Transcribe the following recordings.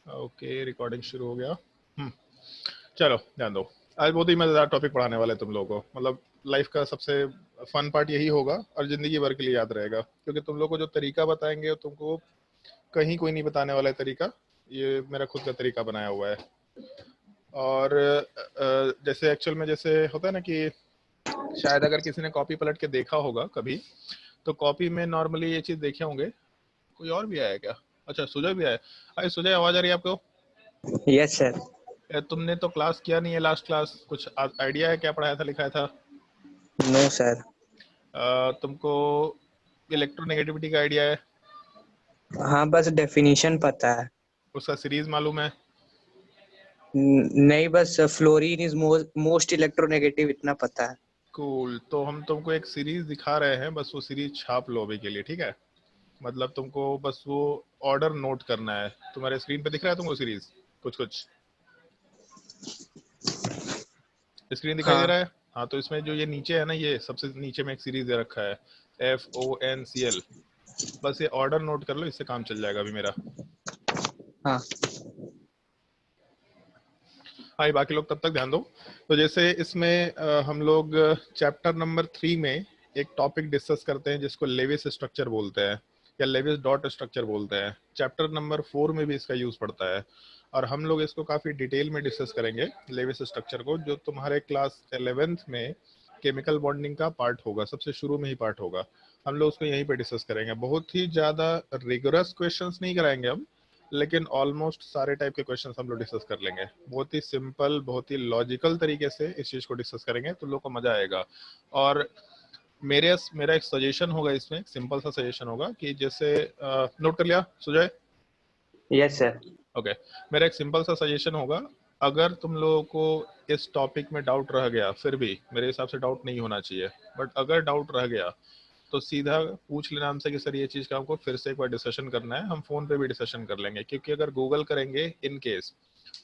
Okay, recording शुरू हो गया। चलो ध्यान दो। आज बहुत ही मजेदार टॉपिक पढ़ाने वाले तुम लोगों को, मतलब लाइफ का सबसे फन पार्ट यही होगा और जिंदगी भर के लिए याद रहेगा, क्योंकि तुम लोग को जो तरीका बताएंगे वो तुमको कहीं कोई नहीं बताने वाला है तरीका। ये मेरा खुद का तरीका बनाया हुआ है। और जैसे एक्चुअल में जैसे होता है ना कि शायद अगर किसी ने कॉपी पलट के देखा होगा कभी, तो कॉपी में नॉर्मली ये चीज देखे होंगे। कोई और भी आया क्या? अच्छा, सुजय भी आया। अरे सुजय, आवाज आ रही है आपको? Yes sir. तुमने तो क्लास किया नहीं है, लास्ट क्लास कुछ आइडिया है क्या पढ़ाया था लिखाया था? No sir. तुमको इलेक्ट्रोनेगेटिविटी का आइडिया है? हाँ, बस डेफिनेशन पता है। उसका सीरीज मालूम है? नहीं, बस फ्लोरीन इज मोस्ट इलेक्ट्रोनेगेटिव इतना पता है। कूल, तो हम तुमको एक सीरीज दिखा रहे हैं, बस वो सीरीज छाप लो अभी के लिए, ठीक है? मतलब तुमको बस वो ऑर्डर नोट करना है। तुम्हारे स्क्रीन पे दिख रहा है तुमको सीरीज? कुछ कुछ स्क्रीन दिखाई दे हाँ। रहा है? हाँ, तो इसमें जो ये नीचे है ना, ये सबसे नीचे में एक सीरीज दे रखा है, FONCL। बस ये ऑर्डर नोट कर लो, इससे काम चल जाएगा अभी मेरा। हाँ। हाँ, ये बाकी लोग तब तक ध्यान दो। तो जैसे इसमें हम लोग चैप्टर नंबर 3 में एक टॉपिक डिस्कस करते हैं जिसको लेविस स्ट्रक्चर बोलते हैं या लेविस डॉट स्ट्रक्चर बोलते हैं। चैप्टर नंबर 4 में भी इसका यूज पड़ता है और हम लोग इसको काफी डिटेल में डिस्कस करेंगे लेविस स्ट्रक्चर को, जो तुम्हारे क्लास 11th में केमिकल बॉन्डिंग का पार्ट होगा, सबसे शुरू में ही पार्ट होगा। हम लोग उसको यहीं पे डिस्कस करेंगे। बहुत ही ज्यादा रिगोरस क्वेश्चंस नहीं कराएंगे हम, लेकिन ऑलमोस्ट सारे टाइप के क्वेश्चंस हम लोग डिस्कस कर लेंगे। बहुत ही सिंपल, बहुत ही लॉजिकल तरीके से इस चीज को डिस्कस करेंगे, तो लोग को मजा आएगा। और मेरा एक सजेशन होगा इसमें, सिंपल सा सजेशन होगा कि जैसे नोट कर लिया सुजय? Yes sir. ओके, मेरा एक सिंपल सा सजेशन होगा। अगर तुम लोगों को इस टॉपिक में डाउट रह गया, फिर भी मेरे हिसाब से डाउट नहीं होना चाहिए, बट अगर डाउट रह गया तो सीधा पूछ लेना हमसे कि सर ये चीज का हमको फिर से एक बार डिस्कशन करना है। हम फोन पे भी डिस्कशन कर लेंगे, क्योंकि अगर गूगल करेंगे इन केस,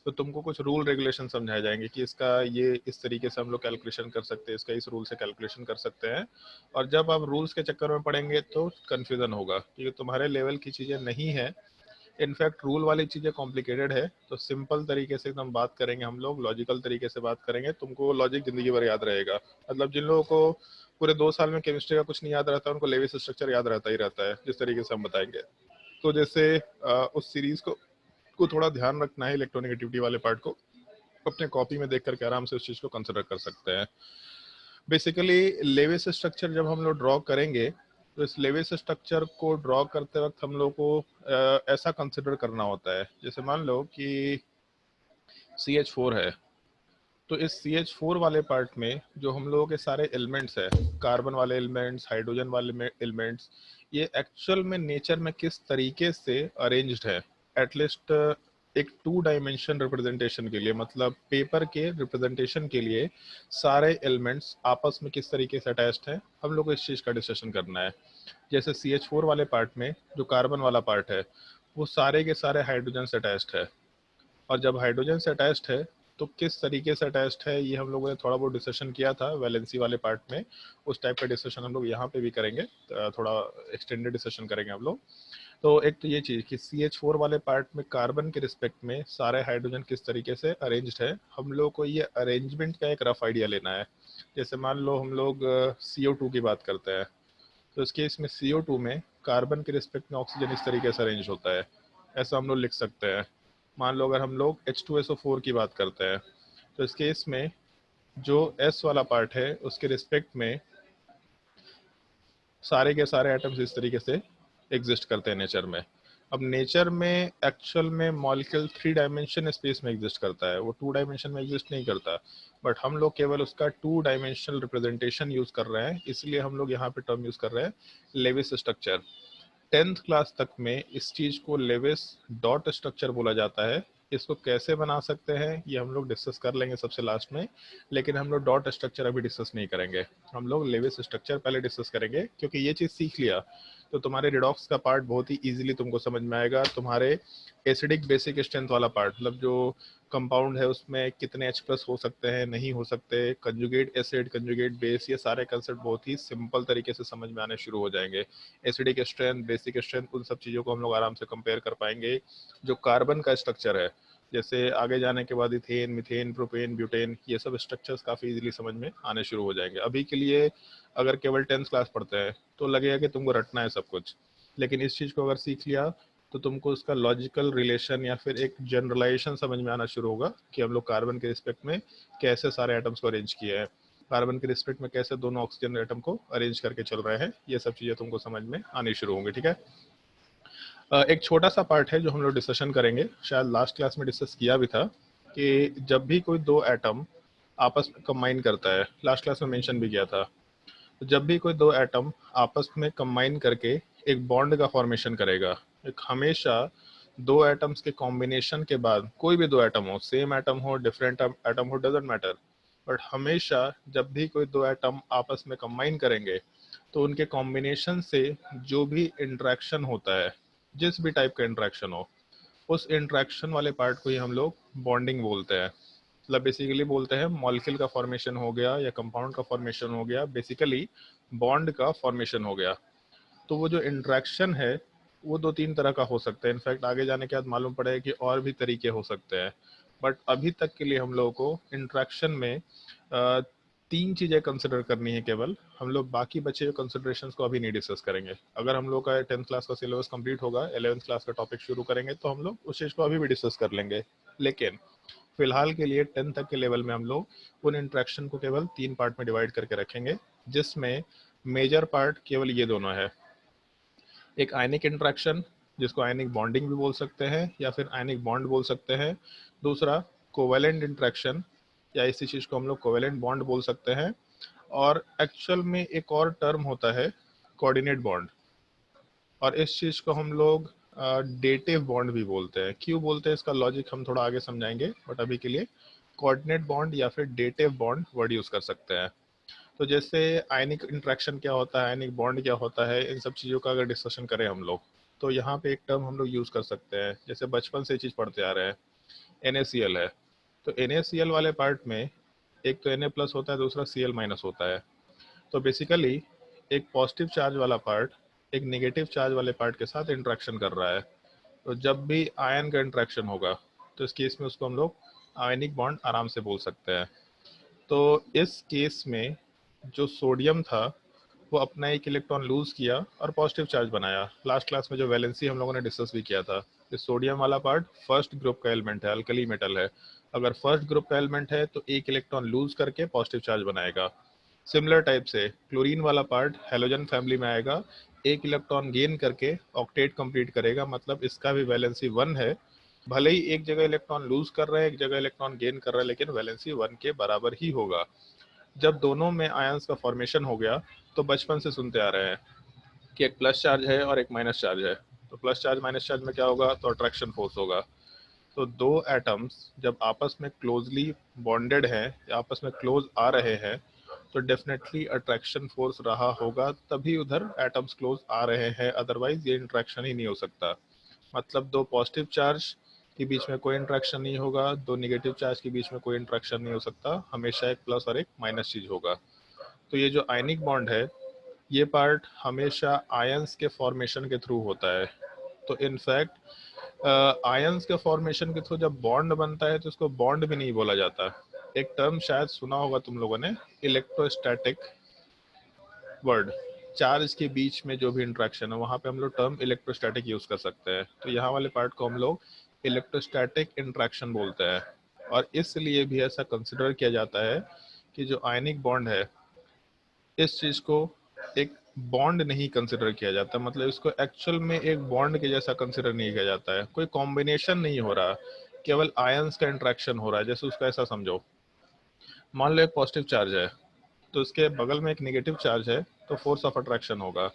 तो तुमको कुछ रूल रेगुलेशन समझाए जाएंगे कि इसका ये इस तरीके से हम लोग कैलकुलेशन कर सकते हैं, इसका इस रूल से कैलकुलेशन कर सकते हैं। और जब आप रूल्स के चक्कर में पड़ेंगे तो कंफ्यूजन होगा, क्योंकि तुम्हारे लेवल की चीजें नहीं है। इनफैक्ट रूल वाली चीजें कॉम्प्लिकेटेड है, तो सिंपल तरीके से एकदम बात करेंगे हम लोग, लॉजिकल तरीके से बात करेंगे। तुमको लॉजिक जिंदगी भर याद रहेगा। मतलब जिन लोगों को पूरे 2 साल में केमिस्ट्री का कुछ नहीं याद रहता, उनको लेविस स्ट्रक्चर याद रहता ही रहता है, जिस तरीके से हम बताएंगे। तो जैसे उस सीरीज को थोड़ा ध्यान रखना है, इलेक्ट्रोनेगेटिविटी वाले पार्ट को अपने कॉपी में देख करके आराम से उस चीज को कंसिडर कर सकते हैं। बेसिकली लेविस स्ट्रक्चर जब हम लोग ड्रॉ करेंगे, तो इस लेविस स्ट्रक्चर को ड्रॉ करते वक्त हम लोग को ऐसा कंसिडर करना होता है। जैसे मान लो कि CH4 है, तो इस CH4 वाले पार्ट में जो हम लोगों के सारे एलिमेंट्स है, कार्बन वाले एलिमेंट्स, हाइड्रोजन वाले एलिमेंट्स, ये एक्चुअल में नेचर में किस तरीके से अरेंज्ड है। एटलीस्ट एक 2 डायमेंशन रिप्रेजेंटेशन के लिए, मतलब पेपर के रिप्रेजेंटेशन के लिए सारे एलिमेंट्स आपस में किस तरीके से अटैच्ड है, हम लोग को इस चीज का डिस्कशन करना है। जैसे CH4 वाले पार्ट में जो कार्बन वाला पार्ट है, वो सारे के सारे हाइड्रोजन से अटैच्ड है। और जब हाइड्रोजन से अटैच्ड है, तो किस तरीके से अटैच्ड है ये हम लोगों ने थोड़ा बहुत डिस्कशन किया था वैलेंसी वाले पार्ट में। उस टाइप का डिस्कशन हम लोग यहाँ पे भी करेंगे, थोड़ा एक्सटेंडेड डिस्कशन करेंगे हम लोग। तो एक तो ये चीज कि CH4 वाले पार्ट में कार्बन के रिस्पेक्ट में सारे हाइड्रोजन किस तरीके से अरेंज्ड है, हम लोग को ये अरेंजमेंट का एक रफ आइडिया लेना है। जैसे मान लो हम लोग CO2 की बात करते हैं, तो इस केस में CO2 में कार्बन के रिस्पेक्ट में ऑक्सीजन इस तरीके से अरेंज होता है, ऐसा हम लोग लिख सकते हैं। मान लो अगर हम लोग H2SO4 की बात करते हैं, तो इस केस में जो S वाला पार्ट है उसके रिस्पेक्ट में सारे के सारे एटम्स इस तरीके से एग्जिस्ट करते हैं नेचर में। अब नेचर में एक्चुअल में मॉलिक्यूल 3 डायमेंशन स्पेस में एग्जिस्ट करता है, वो 2 डायमेंशन में एग्जिस्ट नहीं करता। बट हम लोग केवल उसका 2 डायमेंशनल रिप्रेजेंटेशन यूज कर रहे हैं, इसलिए हम लोग यहाँ पे टर्म यूज कर रहे हैं लेविस स्ट्रक्चर। 10th क्लास तक में इस चीज को लेविस डॉट स्ट्रक्चर बोला जाता है। इसको कैसे बना सकते हैं ये हम लोग डिस्कस कर लेंगे सबसे लास्ट में, लेकिन हम लोग डॉट स्ट्रक्चर अभी डिस्कस नहीं करेंगे। हम लोग लेविस स्ट्रक्चर पहले डिस्कस करेंगे, क्योंकि ये चीज सीख लिया तो तुम्हारे रिडॉक्स का पार्ट बहुत ही इजीली तुमको समझ में आएगा। तुम्हारे एसिडिक बेसिक स्ट्रेंथ वाला पार्ट, मतलब जो कंपाउंड है उसमें कितने H प्लस हो सकते हैं, नहीं हो सकते, कंजुगेट एसिड, कंजुगेट बेस, ये सारे कंसेप्ट बहुत ही सिंपल तरीके से समझ में आने शुरू हो जाएंगे। एसिडिक स्ट्रेंथ, बेसिक स्ट्रेंथ, उन सब चीज़ों को हम लोग आराम से कंपेयर कर पाएंगे। जो कार्बन का स्ट्रक्चर है, जैसे आगे जाने के बाद इथेन, मीथेन, प्रोपेन, ब्यूटेन, ये सब स्ट्रक्चर्स काफ़ी इजीली समझ में आने शुरू हो जाएंगे। अभी के लिए अगर केवल 10th क्लास पढ़ते हैं तो लगेगा कि तुमको रटना है सब कुछ, लेकिन इस चीज़ को अगर सीख लिया तो तुमको उसका लॉजिकल रिलेशन या फिर एक जनरलाइजेशन समझ में आना शुरू होगा कि हम लोग कार्बन के रिस्पेक्ट में कैसे सारे एटम्स को अरेंज किए हैं, कार्बन के रिस्पेक्ट में कैसे दोनों ऑक्सीजन एटम को अरेंज करके चल रहे हैं। ये सब चीज़ें तुमको समझ में आनी शुरू होंगी। ठीक है, एक छोटा सा पार्ट है जो हम लोग डिस्कशन करेंगे, शायद लास्ट क्लास में डिस्कस किया भी था, कि जब भी कोई दो एटम आपस में कंबाइन करता है, लास्ट क्लास में मेंशन भी किया था, तो जब भी कोई दो एटम आपस में कंबाइन करके एक बॉन्ड का फॉर्मेशन करेगा, एक हमेशा दो एटम्स के कॉम्बिनेशन के बाद, कोई भी दो एटम हो, सेम एटम हो, डिफरेंट एटम हो, डजेंट मैटर, बट हमेशा जब भी कोई दो एटम आपस में कंबाइन करेंगे तो उनके कॉम्बिनेशन से जो भी इंट्रैक्शन होता है, जिस भी टाइप का इंट्रैक्शन हो, उस इंट्रैक्शन वाले पार्ट को ही हम लोग बॉन्डिंग बोलते हैं। मतलब बेसिकली बोलते हैं मॉलिक्यूल का फॉर्मेशन हो गया या कंपाउंड का फॉर्मेशन हो गया, बेसिकली बॉन्ड का फॉर्मेशन हो गया। तो वो जो इंट्रैक्शन है वो दो तीन तरह का हो सकता है। इनफैक्ट आगे जाने के बाद मालूम पड़ेगा कि और भी तरीके हो सकते हैं, बट अभी तक के लिए हम लोगों को इंट्रैक्शन में तीन चीज़ें कंसिडर करनी है केवल। हम लोग बाकी बचे हुए कंसिडरेशंस को अभी नहीं डिस्कस करेंगे। अगर हम लोग का 10th क्लास का सिलेबस कंप्लीट होगा, 11th क्लास का टॉपिक शुरू करेंगे तो हम लोग उस चीज़ को अभी भी डिस्कस कर लेंगे। लेकिन फिलहाल के लिए 10th तक के लेवल में हम लोग उन इंट्रैक्शन को केवल तीन पार्ट में डिवाइड करके रखेंगे, जिसमें मेजर पार्ट केवल ये दोनों है। एक आयनिक इंट्रैक्शन, जिसको आयनिक बॉन्डिंग भी बोल सकते हैं या फिर आयनिक बॉन्ड बोल सकते हैं। दूसरा कोवेलेंट इंट्रैक्शन, या इसी चीज़ को हम लोग कोवेलेंट बॉन्ड बोल सकते हैं। और एक्चुअल में एक और टर्म होता है कोऑर्डिनेट बॉन्ड, और इस चीज़ को हम लोग डेटिव बॉन्ड भी बोलते हैं। क्यों बोलते हैं इसका लॉजिक हम थोड़ा आगे समझाएंगे, बट अभी के लिए कोऑर्डिनेट बॉन्ड या फिर डेटिव बॉन्ड वर्ड यूज़ कर सकते हैं। तो जैसे आयनिक इंट्रैक्शन क्या होता है, आयनिक बॉन्ड क्या होता है, इन सब चीज़ों का अगर डिस्कशन करें हम लोग, तो यहाँ पे एक टर्म हम लोग यूज़ कर सकते हैं। जैसे बचपन से ये चीज़ पढ़ते आ रहे हैं, NaCl है, तो NaCl वाले पार्ट में एक तो Na प्लस होता है, दूसरा Cl माइनस होता है। तो बेसिकली एक पॉजिटिव चार्ज वाला पार्ट एक नेगेटिव चार्ज वाले पार्ट के साथ इंट्रैक्शन कर रहा है। तो जब भी आयन का इंट्रैक्शन होगा तो इस केस में उसको हम लोग आयनिक बॉन्ड आराम से बोल सकते हैं। तो इस केस में जो सोडियम था वो अपना एक इलेक्ट्रॉन लूज किया और पॉजिटिव चार्ज बनाया। लास्ट क्लास में जो वैलेंसी हम लोगों ने डिस्कस भी किया था, कि सोडियम वाला पार्ट फर्स्ट ग्रुप का एलिमेंट है, अल्कली मेटल है। अगर फर्स्ट ग्रुप का एलिमेंट है तो एक इलेक्ट्रॉन लूज करके पॉजिटिव चार्ज बनाएगा। सिमिलर टाइप से क्लोरीन वाला पार्ट हैलोजन फैमिली में आएगा, एक इलेक्ट्रॉन गेन करके ऑक्टेट कंप्लीट करेगा, मतलब इसका भी वैलेंसी 1 है। भले ही एक जगह इलेक्ट्रॉन लूज कर रहा है, एक जगह इलेक्ट्रॉन गेन कर रहा है, लेकिन वैलेंसी 1 के बराबर ही होगा। जब दोनों में आयंस का फॉर्मेशन हो गया तो बचपन से सुनते आ रहे हैं कि एक प्लस चार्ज है और एक माइनस चार्ज है। तो प्लस चार्ज माइनस चार्ज में क्या होगा, तो अट्रैक्शन फोर्स होगा। तो दो एटम्स जब आपस में क्लोजली बॉन्डेड हैं या आपस में क्लोज आ रहे हैं तो डेफिनेटली अट्रैक्शन फोर्स रहा होगा, तभी उधर एटम्स क्लोज आ रहे हैं, अदरवाइज ये इंट्रैक्शन ही नहीं हो सकता। मतलब दो पॉजिटिव चार्ज के बीच में कोई इंट्रैक्शन नहीं होगा, दो नेगेटिव चार्ज के बीच में कोई इंट्रैक्शन नहीं हो सकता, हमेशा एक प्लस और एक माइनस चीज होगा। तो ये जो आयनिक बॉन्ड है, ये पार्ट हमेशा आयंस के फॉर्मेशन के थ्रू होता है। तो इनफैक्ट आयंस के फॉर्मेशन के थ्रू जब बॉन्ड बनता है तो उसको बॉन्ड भी नहीं बोला जाता। एक टर्म शायद सुना होगा तुम लोगों ने, इलेक्ट्रोस्टैटिक वर्ड। चार्ज के बीच में जो भी इंट्रैक्शन है वहां पे हम लोग टर्म इलेक्ट्रोस्टैटिक यूज कर सकते हैं। तो यहाँ वाले पार्ट को हम लोग इलेक्ट्रोस्टैटिक इंट्रैक्शन बोलते हैं। और इसलिए भी ऐसा कंसिडर किया जाता है कि जो आयनिक बॉन्ड है, इस चीज को एक बॉन्ड नहीं कंसिडर किया जाता, मतलब इसको एक्चुअल में एक बॉन्ड के जैसा कंसिडर नहीं किया जाता है। कोई कॉम्बिनेशन नहीं हो रहा, केवल आयंस का इंट्रैक्शन हो रहा है। जैसे उसका ऐसा समझो, मान लो एक पॉजिटिव चार्ज है तो उसके बगल में एक नेगेटिव चार्ज है, तो फोर्स ऑफ अट्रैक्शन होगा।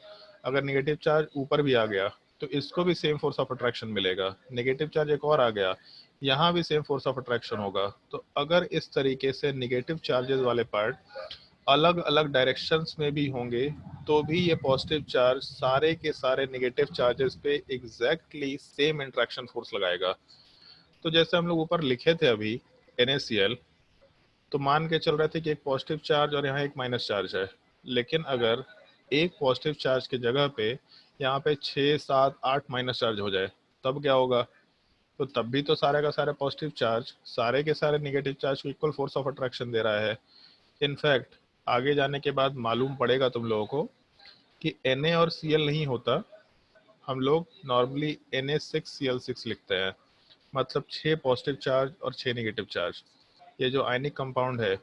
अगर नेगेटिव चार्ज ऊपर भी आ गया तो इसको भी सेम फोर्स ऑफ अट्रैक्शन मिलेगा। नेगेटिव चार्ज एक और आ गया, यहाँ भी सेम फोर्स ऑफ अट्रैक्शन होगा। तो अगर इस तरीके से नेगेटिव चार्जेस वाले पार्ट अलग अलग डायरेक्शंस में भी होंगे तो भी ये पॉजिटिव चार्ज सारे के सारे नेगेटिव चार्जेस पे एग्जैक्टली सेम इंट्रैक्शन फोर्स लगाएगा। तो जैसे हम लोग ऊपर लिखे थे अभी NaCl, तो मान के चल रहे थे कि एक पॉजिटिव चार्ज और यहाँ एक माइनस चार्ज है, लेकिन अगर एक पॉजिटिव चार्ज की जगह पे यहाँ पे 6, 7, 8 माइनस चार्ज हो जाए तब क्या होगा? तो तब भी तो सारे का सारा पॉजिटिव चार्ज सारे के सारे नेगेटिव चार्ज को इक्वल फोर्स ऑफ अट्रैक्शन दे रहा है। इनफैक्ट आगे जाने के बाद मालूम पड़ेगा तुम लोगों को कि Na और Cl नहीं होता, हम लोग नॉर्मली Na6Cl6 लिखते हैं, मतलब 6 पॉजिटिव चार्ज और 6 नेगेटिव चार्ज। ये जो आयनिक कंपाउंड है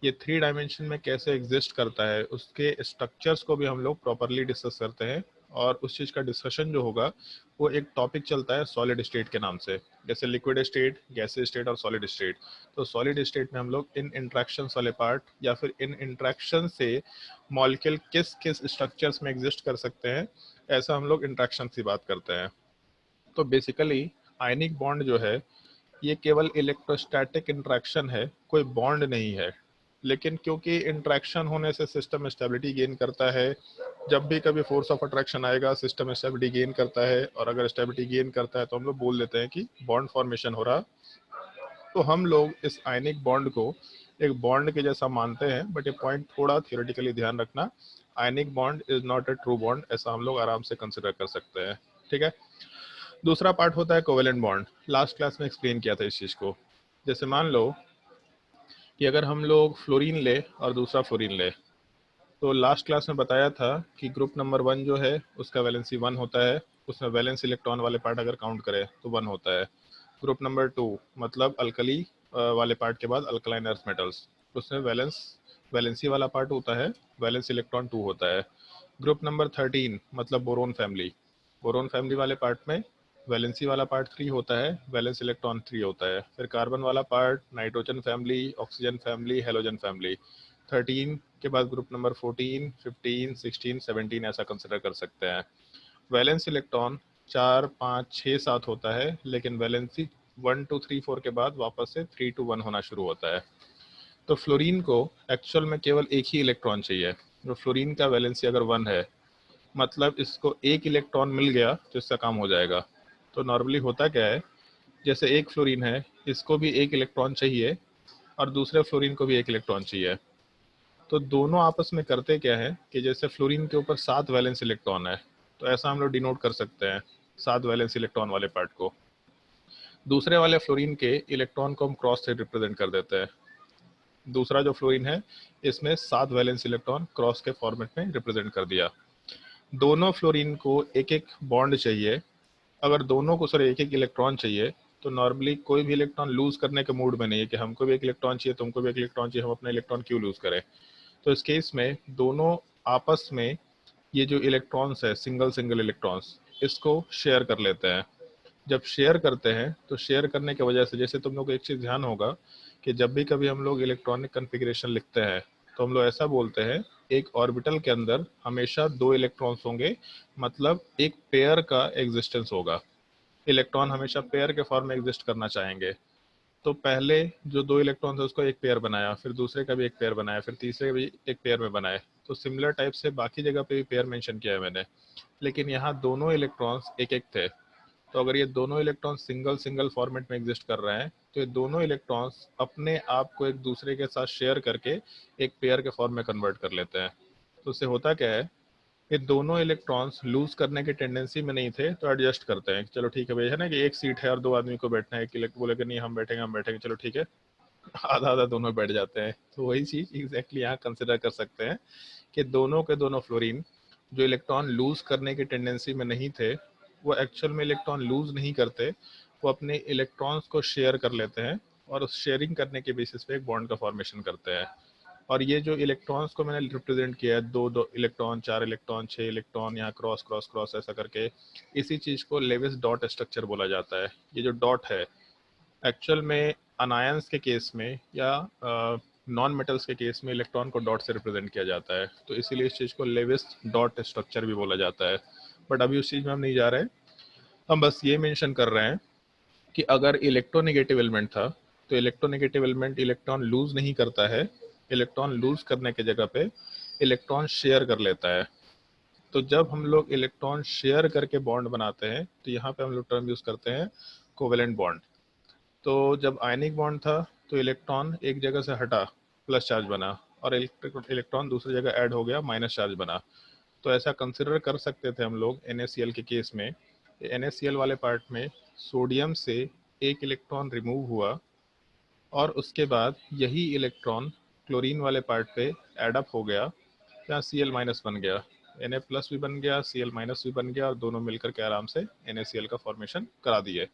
ये 3 डायमेंशन में कैसे एग्जिस्ट करता है उसके स्ट्रक्चर्स को भी हम लोग प्रॉपरली डिस्कस करते हैं, और उस चीज़ का डिस्कशन जो होगा वो एक टॉपिक चलता है सॉलिड स्टेट के नाम से, जैसे लिक्विड स्टेट, गैसेज स्टेट और सॉलिड स्टेट। तो सॉलिड स्टेट में हम लोग इन इंट्रैक्शन वाले पार्ट या फिर इन इंट्रैक्शन से मॉलिक्यूल किस किस स्ट्रक्चर्स में एग्जिस्ट कर सकते हैं, ऐसा हम लोग इंट्रैक्शन की बात करते हैं। तो बेसिकली आयनिक बॉन्ड जो है ये केवल इलेक्ट्रोस्टैटिक इंट्रैक्शन है, कोई बॉन्ड नहीं है। लेकिन क्योंकि इंट्रैक्शन होने से सिस्टम स्टेबिलिटी गेन करता है, जब भी कभी फोर्स ऑफ अट्रैक्शन आएगा सिस्टम स्टेबिलिटी गेन करता है, और अगर स्टेबिलिटी गेन करता है तो हम लोग बोल देते हैं कि बॉन्ड फॉर्मेशन हो रहा। तो हम लोग इस आयनिक बॉन्ड को एक बॉन्ड के जैसा मानते हैं, बट ये पॉइंट थोड़ा थियोरेटिकली ध्यान रखना, ionic bond is not a true bond, ऐसा हम लोग आराम से कंसिडर कर सकते हैं। ठीक है। दूसरा पार्ट होता है कोवेलेंट बॉन्ड। लास्ट क्लास में एक्सप्लेन किया था इस चीज को। जैसे मान लो कि अगर हम लोग फ्लोरीन ले और दूसरा फ्लोरीन ले, तो लास्ट क्लास में बताया था कि ग्रुप नंबर 1 जो है उसका वैलेंसी 1 होता है, उसमें वैलेंस इलेक्ट्रॉन वाले पार्ट अगर काउंट करें तो 1 होता है। ग्रुप नंबर 2 मतलब अल्कली वाले पार्ट के बाद अल्कलाइन अर्थ मेटल्स, उसमें वैलेंसी वाला पार्ट होता है, वैलेंस इलेक्ट्रॉन 2 होता है। ग्रुप नंबर 13 मतलब बोरोन फैमिली, बोरोन फैमिली वाले पार्ट में वैलेंसी वाला पार्ट 3 होता है, वैलेंस इलेक्ट्रॉन 3 होता है। फिर कार्बन वाला part nitrogen family, oxygen family, halogen family. 13 के बाद ग्रुप नंबर 14, 15, 16, 17 ऐसा कंसिडर कर सकते हैं। वैलेंस इलेक्ट्रॉन 4, 5, 6, 7 होता है, लेकिन वैलेंसी 1, 2, 3, 4 के बाद वापस से 3 to 1 होना शुरू होता है। तो फ्लोरीन को एक्चुअल में केवल एक ही इलेक्ट्रॉन चाहिए। जो फ्लोरीन का वैलेंसी अगर 1 है, मतलब इसको एक इलेक्ट्रॉन मिल गया तो इसका काम हो जाएगा। तो नॉर्मली होता क्या है, जैसे एक फ्लोरीन है, इसको भी एक इलेक्ट्रॉन चाहिए और दूसरे फ्लोरीन को भी एक इलेक्ट्रॉन चाहिए। तो दोनों आपस में करते क्या है कि जैसे फ्लोरीन के ऊपर 7 वैलेंस इलेक्ट्रॉन है, तो ऐसा हम लोग डिनोट कर सकते हैं 7 वैलेंस इलेक्ट्रॉन वाले पार्ट को। दूसरे वाले फ्लोरीन के इलेक्ट्रॉन को हम क्रॉस से रिप्रेजेंट कर देते हैं। दूसरा जो फ्लोरीन है इसमें 7 वैलेंस इलेक्ट्रॉन क्रॉस के फॉर्मेट में रिप्रेजेंट कर दिया। दोनों फ्लोरीन को एक एक बॉन्ड चाहिए। अगर दोनों को सर एक एक इलेक्ट्रॉन चाहिए, तो नॉर्मली कोई भी इलेक्ट्रॉन लूज करने के मूड में नहीं है कि हमको भी एक इलेक्ट्रॉन चाहिए, तुमको भी एक इलेक्ट्रॉन चाहिए, हम अपना इलेक्ट्रॉन क्यों लूज करें। तो इस केस में दोनों आपस में ये जो इलेक्ट्रॉन्स है, सिंगल सिंगल इलेक्ट्रॉन्स, इसको शेयर कर लेते हैं। जब शेयर करते हैं तो शेयर करने की वजह से, जैसे तुम लोग को एक चीज़ ध्यान होगा कि जब भी कभी हम लोग इलेक्ट्रॉनिक कन्फिग्रेशन लिखते हैं तो हम लोग ऐसा बोलते हैं, एक ऑर्बिटल के अंदर हमेशा 2 इलेक्ट्रॉन्स होंगे, मतलब एक पेयर का एग्जिस्टेंस होगा। इलेक्ट्रॉन हमेशा पेयर के फॉर्म में एग्जिस्ट करना चाहेंगे। तो पहले जो 2 इलेक्ट्रॉन थे उसको एक पेयर बनाया, फिर दूसरे का भी एक पेयर बनाया, फिर तीसरे भी एक पेयर में बनाए। तो सिमिलर टाइप से बाकी जगह पे भी पेयर मेंशन किया है मैंने, लेकिन यहाँ दोनों इलेक्ट्रॉन्स एक एक थे। तो अगर ये दोनों इलेक्ट्रॉन सिंगल सिंगल फॉर्मेट में एग्जिस्ट कर रहे हैं, तो ये दोनों इलेक्ट्रॉन्स अपने आप को एक दूसरे के साथ शेयर करके एक पेयर के फॉर्म में कन्वर्ट कर लेते हैं। तो उससे होता क्या है, ये दोनों इलेक्ट्रॉन्स लूज करने की टेंडेंसी में नहीं थे, तो एडजस्ट करते हैं, चलो ठीक है भाई, है ना कि एक सीट है और 2 आदमी को बैठना है, एक इलेक्ट बोले कि नहीं हम बैठेंगे, चलो ठीक है, आधा आधा दोनों बैठ जाते हैं। तो वही चीज एग्जैक्टली यहाँ कंसिडर कर सकते हैं कि दोनों के दोनों फ्लोरीन जो इलेक्ट्रॉन लूज करने की टेंडेंसी में नहीं थे, वो एक्चुअल में इलेक्ट्रॉन लूज नहीं करते, वो अपने इलेक्ट्रॉन्स को शेयर कर लेते हैं और उस शेयरिंग करने के बेसिस पे एक बॉन्ड का फॉर्मेशन करते हैं। और ये जो इलेक्ट्रॉन्स को मैंने रिप्रेजेंट किया है, 2 इलेक्ट्रॉन, 4 इलेक्ट्रॉन, 6 इलेक्ट्रॉन, यहाँ क्रॉस क्रॉस क्रॉस ऐसा करके, इसी चीज को लेविस डॉट स्ट्रक्चर बोला जाता है। ये जो डॉट है एक्चुअल में अनायंस के केस में या नॉन मेटल्स के केस में इलेक्ट्रॉन को डॉट से रिप्रेजेंट किया जाता है, तो इसीलिए इस चीज़ को लेविस डॉट स्ट्रक्चर भी बोला जाता है। बट अभी उस चीज़ में हम नहीं जा रहे हैं, हम बस ये मेंशन कर रहे हैं कि अगर इलेक्ट्रोनेगेटिव एलिमेंट था, तो इलेक्ट्रोनेगेटिव एलिमेंट इलेक्ट्रॉन लूज नहीं करता है, इलेक्ट्रॉन लूज करने की जगह पे इलेक्ट्रॉन शेयर कर लेता है। तो जब हम लोग इलेक्ट्रॉन शेयर करके बॉन्ड बनाते हैं, तो यहाँ पे हम लोग टर्म यूज करते हैं कोवेलेंट बॉन्ड। तो जब आयनिक बॉन्ड था तो इलेक्ट्रॉन एक जगह से हटा, प्लस चार्ज बना, और इलेक्ट्रॉन दूसरी जगह ऐड हो गया, माइनस चार्ज बना। तो ऐसा कंसिडर कर सकते थे हम लोग NaCl के केस में। NaCl वाले पार्ट में सोडियम से एक इलेक्ट्रॉन रिमूव हुआ और उसके बाद यही इलेक्ट्रॉन क्लोरीन वाले पार्ट पे एडअप हो गया, यहाँ Cl माइनस बन गया, Na प्लस भी बन गया, Cl माइनस भी बन गया, और दोनों मिलकर के आराम से NaCl का फॉर्मेशन करा दिए।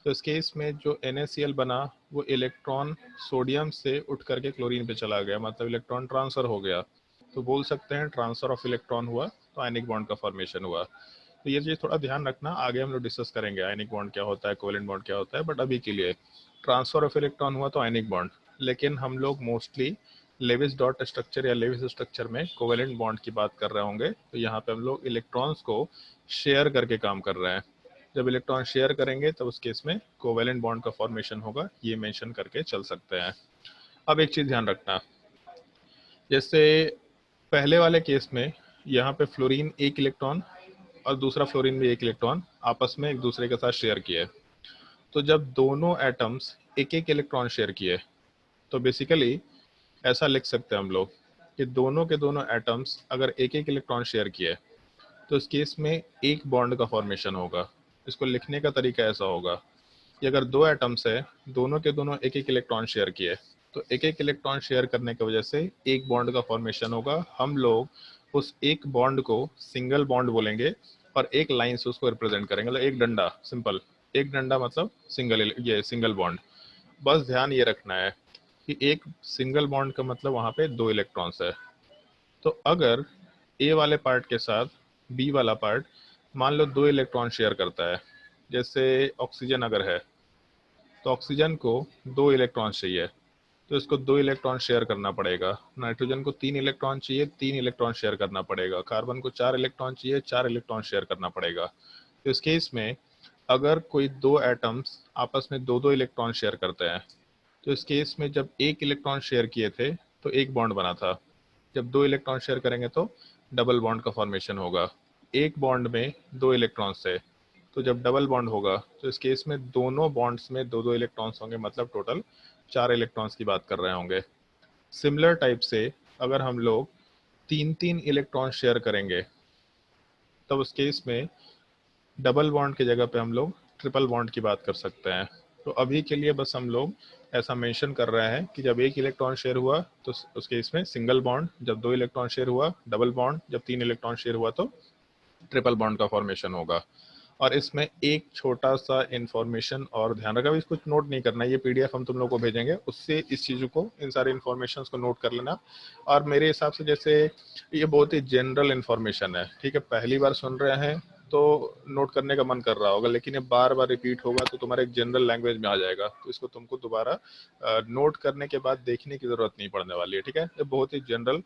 तो इस केस में जो NaCl बना वो इलेक्ट्रॉन सोडियम से उठ करके क्लोरीन पे चला गया, मतलब इलेक्ट्रॉन ट्रांसफर हो गया। तो बोल सकते हैं ट्रांसफर ऑफ इलेक्ट्रॉन हुआ, तो आयनिक बॉन्ड का फॉर्मेशन हुआ। तो ये चीज़ थोड़ा ध्यान रखना, आगे हम लोग डिस्कस करेंगे आयनिक बॉन्ड क्या होता है, कोवेलेंट बॉन्ड क्या होता है, बट अभी के लिए ट्रांसफर ऑफ इलेक्ट्रॉन हुआ तो आयनिक बॉन्ड। लेकिन हम लोग मोस्टली लेविस डॉट स्ट्रक्चर या लेविस स्ट्रक्चर में कोवेलेंट बॉन्ड की बात कर रहे होंगे। तो यहाँ पे हम लोग इलेक्ट्रॉन्स को शेयर करके काम कर रहे हैं। जब इलेक्ट्रॉन शेयर करेंगे तब उस केस में कोवेलेंट बॉन्ड का फॉर्मेशन होगा, ये मेंशन करके चल सकते हैं। अब एक चीज़ ध्यान रखना, जैसे पहले वाले केस में यहाँ पे फ्लोरीन एक इलेक्ट्रॉन और दूसरा फ्लोरीन भी एक इलेक्ट्रॉन आपस में एक दूसरे के साथ शेयर किए। तो जब दोनों एटम्स एक एक इलेक्ट्रॉन शेयर किए तो बेसिकली ऐसा लिख सकते हैं हम लोग कि दोनों के दोनों एटम्स अगर एक एक इलेक्ट्रॉन शेयर किए तो इस केस में एक बॉन्ड का फॉर्मेशन होगा। इसको लिखने का तरीका ऐसा होगा कि अगर दो एटम्स है, दोनों के दोनों एक एक इलेक्ट्रॉन शेयर किए, तो एक एक इलेक्ट्रॉन शेयर करने की वजह से एक बॉन्ड का फॉर्मेशन होगा। हम लोग उस एक बॉन्ड को सिंगल बॉन्ड बोलेंगे और एक लाइन से उसको रिप्रेजेंट करेंगे, मतलब एक डंडा, सिंपल एक डंडा मतलब सिंगल, ये सिंगल बॉन्ड। बस ध्यान ये रखना है कि एक सिंगल बॉन्ड का मतलब वहाँ पे दो इलेक्ट्रॉन्स है। तो अगर ए वाले पार्ट के साथ बी वाला पार्ट मान लो दो इलेक्ट्रॉन शेयर करता है, जैसे ऑक्सीजन अगर है तो ऑक्सीजन को दो इलेक्ट्रॉन चाहिए, तो इसको दो इलेक्ट्रॉन शेयर करना पड़ेगा। नाइट्रोजन को तीन इलेक्ट्रॉन चाहिए, तीन इलेक्ट्रॉन शेयर करना पड़ेगा। कार्बन को चार इलेक्ट्रॉन चाहिए, चार इलेक्ट्रॉन शेयर करना पड़ेगा। तो इस केस में अगर कोई दो एटम्स आपस में दो दो इलेक्ट्रॉन शेयर करते हैं, तो इस केस में जब एक इलेक्ट्रॉन शेयर किए थे तो एक बॉन्ड बना था, जब दो इलेक्ट्रॉन शेयर करेंगे तो डबल बॉन्ड का फॉर्मेशन होगा। एक बॉन्ड में दो इलेक्ट्रॉन्स थे, तो जब डबल बॉन्ड होगा तो इस केस में दोनों बॉन्ड्स में दो दो इलेक्ट्रॉन्स होंगे, मतलब टोटल चार इलेक्ट्रॉन्स की बात कर रहे होंगे। सिमिलर टाइप से अगर हम लोग तीन तीन इलेक्ट्रॉन शेयर करेंगे तब उस केस में डबल बॉन्ड की जगह पे हम लोग ट्रिपल बॉन्ड की बात कर सकते हैं। तो अभी के लिए बस हम लोग ऐसा मेंशन कर रहे हैं कि जब एक इलेक्ट्रॉन शेयर हुआ तो उस केस में सिंगल बॉन्ड, जब दो इलेक्ट्रॉन शेयर हुआ डबल बॉन्ड, जब तीन इलेक्ट्रॉन शेयर हुआ तो ट्रिपल बॉन्ड का फॉर्मेशन होगा। और इसमें एक छोटा सा इन्फॉर्मेशन और ध्यान रखा, कुछ नोट नहीं करना, ये पीडीएफ हम तुम लोग को भेजेंगे, उससे इस चीज़ों को, इन सारे इन्फॉर्मेशन को नोट कर लेना। और मेरे हिसाब से जैसे ये बहुत ही जनरल इन्फॉर्मेशन है, ठीक है, पहली बार सुन रहे हैं तो नोट करने का मन कर रहा होगा, लेकिन ये बार बार रिपीट होगा तो तुम्हारे एक जनरल लैंग्वेज में आ जाएगा, तो इसको तुमको दोबारा नोट करने के बाद देखने की जरूरत नहीं पड़ने वाली है, ठीक है। ये बहुत ही जनरल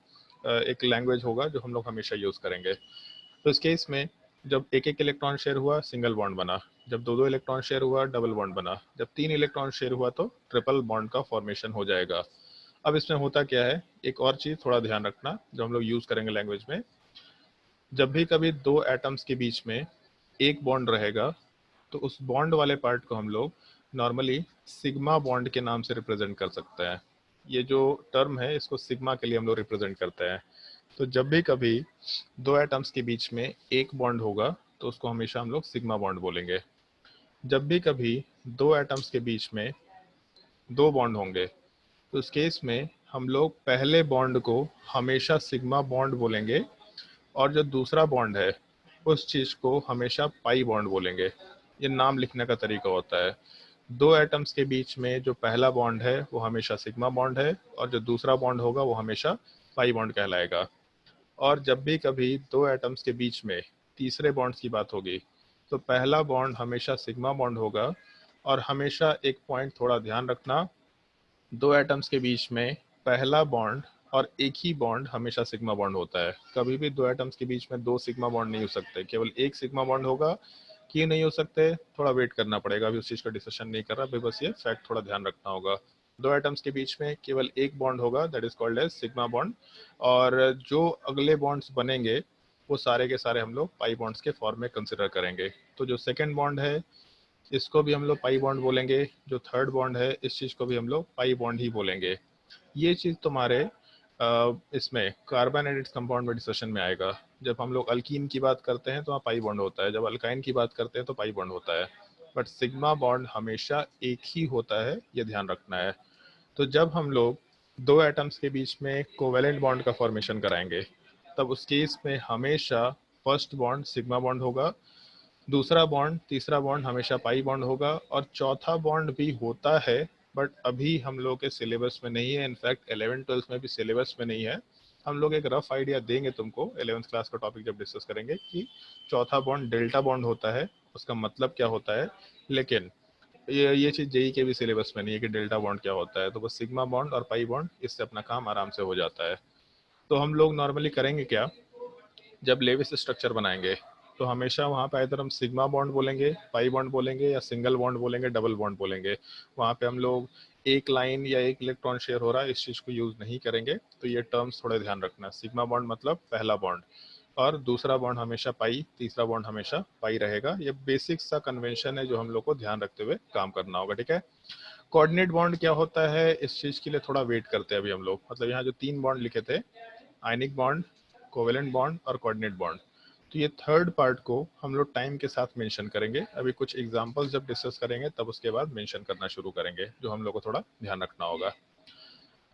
एक लैंग्वेज होगा जो हम लोग हमेशा यूज करेंगे। तो इस केस में जब एक एक इलेक्ट्रॉन शेयर हुआ सिंगल बॉन्ड बना, जब दो दो इलेक्ट्रॉन शेयर हुआ डबल बॉन्ड बना, जब तीन इलेक्ट्रॉन शेयर हुआ तो ट्रिपल बॉन्ड का फॉर्मेशन हो जाएगा। अब इसमें होता क्या है, एक और चीज थोड़ा ध्यान रखना जो हम लोग यूज करेंगे लैंग्वेज में, जब भी कभी दो एटम्स के बीच में एक बॉन्ड रहेगा तो उस बॉन्ड वाले पार्ट को हम लोग नॉर्मली सिग्मा बॉन्ड के नाम से रिप्रेजेंट कर सकते हैं। ये जो टर्म है इसको सिग्मा के लिए हम लोग रिप्रेजेंट करते हैं। तो जब भी कभी दो एटम्स के बीच में एक बॉन्ड होगा तो उसको हमेशा हम लोग सिग्मा बॉन्ड बोलेंगे। जब भी कभी दो एटम्स के बीच में दो बॉन्ड होंगे तो उस केस में हम लोग पहले बॉन्ड को हमेशा सिग्मा बॉन्ड बोलेंगे और जो दूसरा बॉन्ड है उस चीज को हमेशा पाई बॉन्ड बोलेंगे। ये नाम लिखने का तरीका होता है। दो एटम्स के बीच में जो पहला बॉन्ड है वो हमेशा सिग्मा बॉन्ड है और जो दूसरा बॉन्ड होगा वो हमेशा पाई बॉन्ड कहलाएगा। और जब भी कभी दो एटम्स के बीच में तीसरे बॉन्ड्स की बात होगी तो पहला बॉन्ड हमेशा सिग्मा बॉन्ड होगा। और हमेशा एक पॉइंट थोड़ा ध्यान रखना, दो एटम्स के बीच में पहला बॉन्ड और एक ही बॉन्ड हमेशा सिग्मा बॉन्ड होता है। कभी भी दो एटम्स के बीच में दो सिग्मा बॉन्ड नहीं हो सकते, केवल एक सिग्मा बॉन्ड होगा। क्यों नहीं हो सकते, थोड़ा वेट करना पड़ेगा, अभी उस चीज का डिस्कशन नहीं कर रहा, अभी बस ये फैक्ट थोड़ा ध्यान रखना होगा। दो एटम्स के बीच में केवल एक बॉन्ड होगा, that is called as sigma bond. और जो अगले बॉन्ड्स बनेंगे वो सारे के सारे हम लोग पाई बॉन्ड्स के फॉर्म में कंसिडर करेंगे। तो जो सेकेंड बॉन्ड है इसको भी हम लोग पाई बॉन्ड बोलेंगे। जो थर्ड बॉन्ड है इस चीज़ को भी हम लोग पाई बॉन्ड ही बोलेंगे। ये चीज़ तुम्हारे इसमें कार्बन एंड इट्स कंपाउंड में डिस्कशन में आएगा। जब हम लोग अल्कीन की बात करते हैं तो वहाँ पाई बॉन्ड होता है, जब अल्काइन की बात करते हैं तो पाई बॉन्ड होता है, बट सिग्मा बॉन्ड हमेशा एक ही होता है, ये ध्यान रखना है। तो जब हम लोग दो एटम्स के बीच में कोवेलेंट बॉन्ड का फॉर्मेशन कराएंगे तब उस केस में हमेशा फर्स्ट बॉन्ड सिग्मा बॉन्ड होगा, दूसरा बॉन्ड तीसरा बॉन्ड हमेशा पाई बॉन्ड होगा, और चौथा बॉन्ड भी होता है बट अभी हम लोग के सिलेबस में नहीं है। इनफैक्ट 11th-12th में भी सिलेबस में नहीं है। हम लोग एक रफ आइडिया देंगे तुमको 11th क्लास का टॉपिक जब डिस्कस करेंगे कि चौथा बॉन्ड डेल्टा बॉन्ड होता है, उसका मतलब क्या होता है। लेकिन ये चीज़ जेई के भी सिलेबस में नहीं है कि डेल्टा बॉन्ड क्या होता है। तो बस सिग्मा बॉन्ड और पाई बॉन्ड, इससे अपना काम आराम से हो जाता है। तो हम लोग नॉर्मली करेंगे क्या, जब लेविस स्ट्रक्चर बनाएंगे तो हमेशा वहाँ पे इधर हम सिग्मा बॉन्ड बोलेंगे, पाई बॉन्ड बोलेंगे, या सिंगल बॉन्ड बोलेंगे, डबल बॉन्ड बोलेंगे। वहाँ पे हम लोग एक लाइन या एक इलेक्ट्रॉन शेयर हो रहा है इस चीज़ को यूज़ नहीं करेंगे। तो ये टर्म्स थोड़े ध्यान रखना। सिग्मा बॉन्ड मतलब पहला बॉन्ड, और दूसरा बॉन्ड हमेशा पाई, तीसरा बॉन्ड हमेशा पाई रहेगा। ये बेसिक सा कन्वेंशन है जो हम लोग को ध्यान रखते हुए काम करना होगा, ठीक है। कोऑर्डिनेट बॉन्ड क्या होता है, इस चीज़ के लिए थोड़ा वेट करते हैं अभी हम लोग। मतलब यहाँ जो 3 बॉन्ड लिखे थे, आयनिक बॉन्ड, कोवेलेंट बॉन्ड और कोऑर्डिनेट बॉन्ड, तो ये थर्ड पार्ट को हम लोग टाइम के साथ मेंशन करेंगे। अभी कुछ एग्जांपल्स जब डिस्कस करेंगे तब उसके बाद मेंशन करना शुरू करेंगे, जो हम लोग को थोड़ा ध्यान रखना होगा।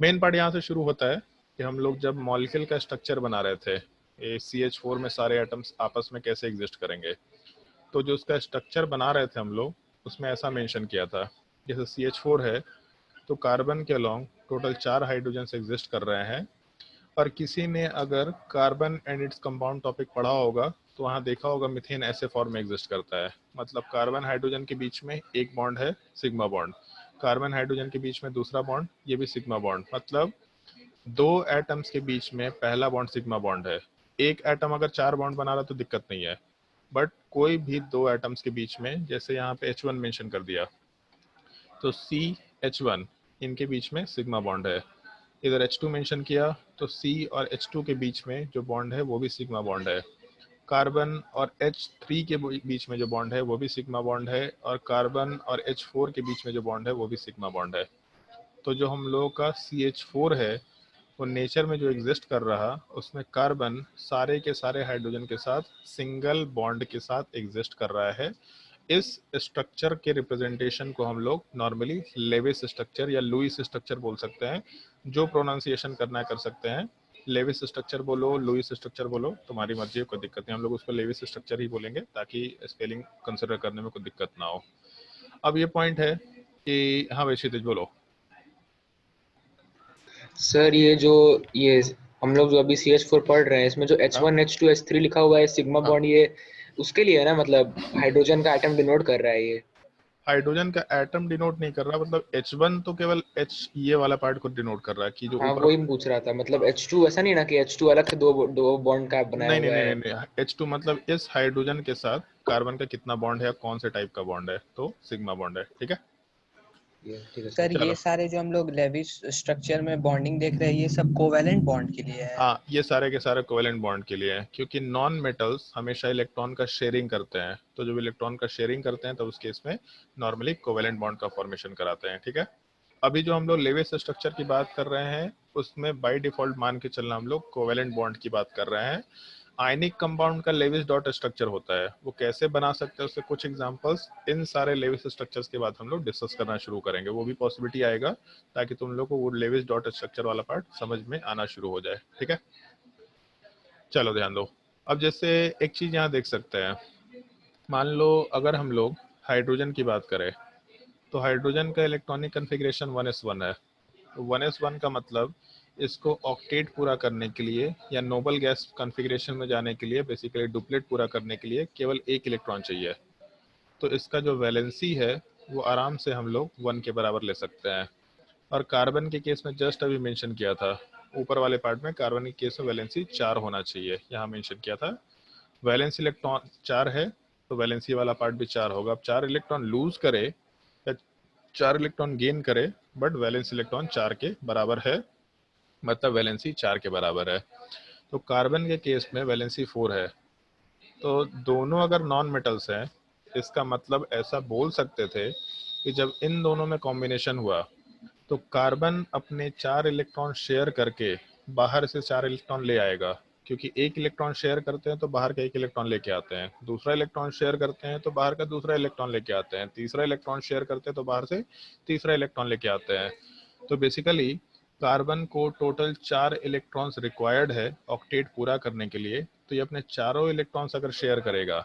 मेन पार्ट यहाँ से शुरू होता है कि हम लोग जब मॉलिक्यूल का स्ट्रक्चर बना रहे थे, ये CH4 में सारे एटम्स आपस में कैसे एग्जिस्ट करेंगे, तो जो उसका स्ट्रक्चर बना रहे थे हम लोग, उसमें ऐसा मेंशन किया था। जैसे CH4 है तो कार्बन के अलोंग टोटल 4 हाइड्रोजन एग्जिस्ट कर रहे हैं। और किसी ने अगर carbon and its compound topic पढ़ा होगा तो वहाँ देखा होगा मीथेन ऐसे फॉर्म में एग्जिस्ट करता है। मतलब कार्बन हाइड्रोजन के बीच में एक बॉन्ड है सिग्मा बॉन्ड, कार्बन हाइड्रोजन के बीच में दूसरा बॉन्ड, ये भी सिग्मा बॉन्ड। मतलब दो एटम्स के बीच में पहला बॉन्ड सिग्मा बॉन्ड है। एक एटम अगर 4 बॉन्ड बना रहा तो दिक्कत नहीं है, बट कोई भी दो एटम्स के बीच में, जैसे यहाँ पे H1 मेंशन कर दिया तो CH1, इनके बीच में सिग्मा बॉन्ड है। इधर H2 मेंशन किया तो C और H2 के बीच में जो बॉन्ड है वो भी सिग्मा बॉन्ड है। कार्बन और H3 के बीच में जो बॉन्ड है वो भी सिग्मा बॉन्ड है, और कार्बन और H4 के बीच में जो बॉन्ड है वो भी सिग्मा बॉन्ड है। तो जो हम लोगों का CH4 है वो नेचर में जो एग्जिस्ट कर रहा, उसमें कार्बन सारे के सारे हाइड्रोजन के साथ सिंगल बॉन्ड के साथ एग्जिस्ट कर रहा है। इस स्ट्रक्चर के रिप्रेजेंटेशन को हम लोग नॉर्मली लेविस स्ट्रक्चर या लुईस स्ट्रक्चर बोल सकते हैं। जो प्रोनाउंसिएशन करना है कर सकते हैं, लेविस स्ट्रक्चर बोलो, लुईस स्ट्रक्चर बोलो, तुम्हारी मर्जी है, कोई दिक्कत नहीं। हम लोग उसको लेविस स्ट्रक्चर ही बोलेंगे ताकि स्पेलिंग कंसिडर करने में कोई दिक्कत ना हो। अब ये पॉइंट है कि हाँ भाई क्षितिज बोलो। सर ये हम लोग जो अभी CH4 पढ़ रहे हैं, इसमें जो हाँ, H1 H2 H3 लिखा हुआ है सिग्मा हाँ, बॉन्ड, ये उसके लिए है ना, मतलब हाइड्रोजन का एटम डिनोट कर रहा है ये। हाइड्रोजन का एटम डिनोट नहीं कर रहा। मतलब H1 तो केवल H ये वाला पार्ट को डिनोट कर रहा है कि जो हाँ ऊपर। वही मैं पूछ रहा था, मतलब H2 ऐसा नहीं ना कि H2 अलग से दो दो बॉन्ड का बनाया नहीं नहीं हुआ नहीं है। नहीं, नहीं। H2 मतलब इस हाइड्रोजन के साथ कार्बन का कितना बॉन्ड है, कौन से टाइप का बॉन्ड है, तो सिग्मा बॉन्ड है, ठीक है। ये ठीक है सर। सर चलो, ये सारे जो हम लोग लेविस स्ट्रक्चर में बॉन्डिंग देख रहे हैं ये सब कोवेलेंट बॉन्ड के लिए है। हाँ ये सारे के सारे कोवेलेंट बॉन्ड के लिए हैं, क्योंकि नॉन मेटल्स हमेशा इलेक्ट्रॉन का शेयरिंग करते हैं। तो जब इलेक्ट्रॉन का शेयरिंग करते हैं तो उस केस में नॉर्मली कोवेलेंट बॉन्ड का फॉर्मेशन कराते हैं, ठीक है। अभी जो हम लोग लेविस स्ट्रक्चर की बात कर रहे हैं उसमें बाय डिफॉल्ट मान के चलना हम लोग कोवेलेंट बॉन्ड की बात कर रहे हैं। आयनिक कंपाउंड का लेविस डॉट स्ट्रक्चर होता है, वो कैसे बना सकते हैं उसके कुछ एग्जांपल्स इन सारे लेविस स्ट्रक्चर्स के बाद हम लोग डिस्कस करना शुरू करेंगे। वो भी पॉसिबिलिटी आएगा ताकि तुम लोग को वो लेविस डॉट स्ट्रक्चर वाला पार्ट समझ में आना शुरू हो जाए, ठीक है। चलो ध्यान दो। अब जैसे एक चीज यहाँ देख सकते हैं, मान लो अगर हम लोग हाइड्रोजन की बात करें तो हाइड्रोजन का इलेक्ट्रॉनिक कन्फिग्रेशन 1s1 है। तो 1s1 का मतलब इसको ऑक्टेट पूरा करने के लिए या नोबल गैस कॉन्फ़िगरेशन में जाने के लिए, बेसिकली डुप्लेट पूरा करने के लिए केवल एक इलेक्ट्रॉन चाहिए। तो इसका जो वैलेंसी है वो आराम से हम लोग 1 के बराबर ले सकते हैं। और कार्बन के केस में जस्ट अभी मेंशन किया था ऊपर वाले पार्ट में, कार्बन के केस में वैलेंसी 4 होना चाहिए, यहाँ मेंशन किया था। वैलेंसी इलेक्ट्रॉन 4 है तो वैलेंसी वाला पार्ट भी 4 होगा। अब 4 इलेक्ट्रॉन लूज करे या 4 इलेक्ट्रॉन गेन करे, बट वैलेंस इलेक्ट्रॉन 4 के बराबर है, मतलब वैलेंसी 4 के बराबर है। तो कार्बन के केस में वैलेंसी 4 है। तो दोनों अगर नॉन मेटल्स हैं इसका मतलब ऐसा बोल सकते थे कि जब इन दोनों में कॉम्बिनेशन हुआ तो कार्बन अपने 4 इलेक्ट्रॉन शेयर करके बाहर से 4 इलेक्ट्रॉन ले आएगा, क्योंकि एक इलेक्ट्रॉन शेयर करते हैं तो बाहर का एक इलेक्ट्रॉन लेके आते हैं, दूसरा इलेक्ट्रॉन शेयर करते हैं तो बाहर का दूसरा इलेक्ट्रॉन लेके आते हैं, तीसरा इलेक्ट्रॉन शेयर करते हैं तो बाहर से तीसरा इलेक्ट्रॉन लेके आते हैं। तो बेसिकली कार्बन को टोटल 4 इलेक्ट्रॉन्स रिक्वायर्ड है ऑक्टेट पूरा करने के लिए। तो ये अपने चारों इलेक्ट्रॉन्स अगर शेयर करेगा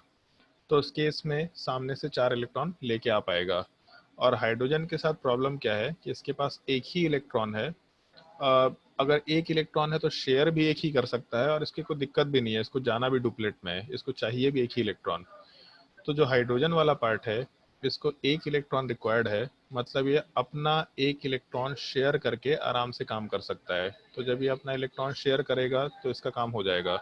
तो उस केस में सामने से 4 इलेक्ट्रॉन लेके आ पाएगा। और हाइड्रोजन के साथ प्रॉब्लम क्या है कि इसके पास एक ही इलेक्ट्रॉन है। अगर एक इलेक्ट्रॉन है तो शेयर भी एक ही कर सकता है और इसकी कोई दिक्कत भी नहीं है, इसको जाना भी डुप्लेट में है, इसको चाहिए भी एक ही इलेक्ट्रॉन। तो जो हाइड्रोजन वाला पार्ट है इसको एक इलेक्ट्रॉन रिक्वायर्ड है, मतलब ये अपना एक इलेक्ट्रॉन शेयर करके आराम से काम कर सकता है। तो जब ये अपना इलेक्ट्रॉन शेयर करेगा तो इसका काम हो जाएगा।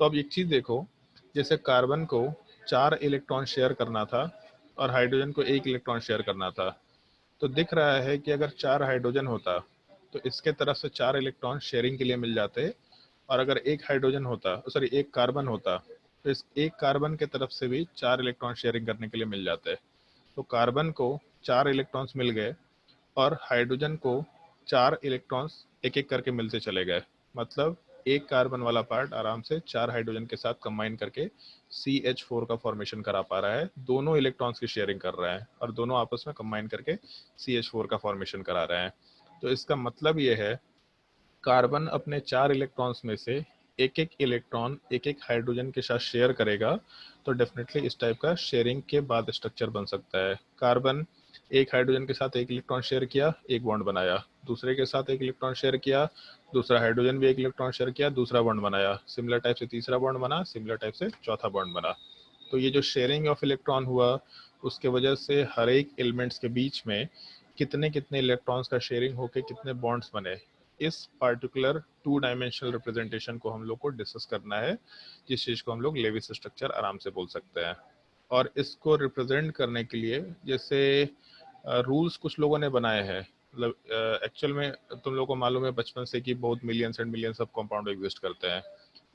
तो अब एक चीज देखो, जैसे कार्बन को 4 इलेक्ट्रॉन शेयर करना था और हाइड्रोजन को एक इलेक्ट्रॉन शेयर करना था, तो दिख रहा है कि अगर 4 हाइड्रोजन होता तो इसके तरफ से 4 इलेक्ट्रॉन शेयरिंग के लिए मिल जाते, और अगर एक हाइड्रोजन होता, सॉरी एक कार्बन होता, तो इस एक कार्बन के तरफ से भी 4 इलेक्ट्रॉन शेयरिंग करने के लिए मिल जाते। तो कार्बन को 4 इलेक्ट्रॉन्स मिल गए और हाइड्रोजन को 4 इलेक्ट्रॉन्स एक एक करके मिलते चले गए। मतलब एक कार्बन वाला पार्ट आराम से 4 हाइड्रोजन के साथ कंबाइन करके CH4 का फॉर्मेशन करा पा रहा है, दोनों इलेक्ट्रॉन्स की शेयरिंग कर रहा है और दोनों आपस में कंबाइन करके CH4 का फॉर्मेशन करा रहे हैं। तो इसका मतलब ये है कार्बन अपने 4 इलेक्ट्रॉन्स में से एक एक इलेक्ट्रॉन एक एक हाइड्रोजन के साथ शेयर करेगा, तो डेफिनेटली इस टाइप का शेयरिंग के बाद स्ट्रक्चर बन सकता है। कार्बन एक हाइड्रोजन के साथ एक इलेक्ट्रॉन शेयर किया, एक बॉन्ड बनाया, दूसरे के साथ एक इलेक्ट्रॉन शेयर किया, दूसरा हाइड्रोजन भी एक इलेक्ट्रॉन शेयर किया, दूसरा बॉन्ड बनाया, सिमिलर टाइप से तीसरा बॉन्ड बना, सिमिलर टाइप से चौथा बॉन्ड बना। तो ये जो शेयरिंग ऑफ इलेक्ट्रॉन हुआ उसके वजह से हर एक एलिमेंट्स के बीच में कितने कितने इलेक्ट्रॉन्स का शेयरिंग होके कितने बॉन्ड्स बने, इस पार्टिकुलर 2 डायमेंशनल रिप्रेजेंटेशन को हम लोग को डिस्कस करना है, जिस चीज को हम लोग लेविस स्ट्रक्चर आराम से बोल सकते हैं। और इसको रिप्रेजेंट करने के लिए जैसे रूल्स कुछ लोगों ने बनाए हैं, मतलब एक्चुअल में तुम लोगों को मालूम है बचपन से कि बहुत millions and millions of compound exist करते हैं,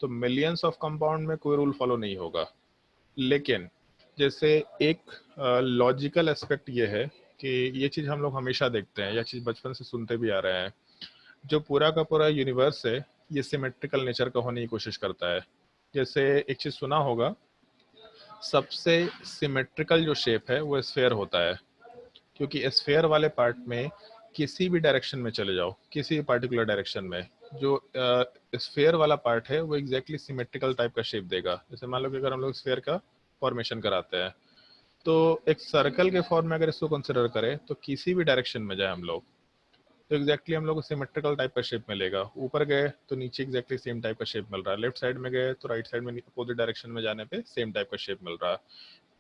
तो मिलियंस ऑफ कंपाउंड में कोई रूल फॉलो नहीं होगा। लेकिन जैसे एक लॉजिकल एस्पेक्ट ये है कि ये चीज हम लोग हमेशा देखते हैं, यह चीज बचपन से सुनते भी आ रहे हैं, जो पूरा का पूरा यूनिवर्स है ये सिमेट्रिकल नेचर का होने की कोशिश करता है। जैसे एक चीज सुना होगा, सबसे सिमेट्रिकल जो शेप है वो स्फेयर होता है, क्योंकि स्फेयर वाले पार्ट में किसी भी डायरेक्शन में चले जाओ, किसी भी पार्टिकुलर डायरेक्शन में, जो स्फेयर वाला पार्ट है वो एग्जैक्टली सिमेट्रिकल टाइप का शेप देगा। जैसे मान लो कि अगर हम लोग स्फेयर का फॉर्मेशन कराते हैं तो एक सर्कल के फॉर्म में अगर इसको कंसिडर करें तो किसी भी डायरेक्शन में जाए हम लोग तो एग्जैक्टली हम लोग को सिमेट्रिकल टाइप का शेप मिलेगा। ऊपर गए तो नीचे एग्जैक्टली सेम टाइप का शेप मिल रहा है, लेफ्ट साइड में गए तो राइट साइड में अपोजिट डायरेक्शन में जाने पे सेम टाइप का शेप मिल रहा है।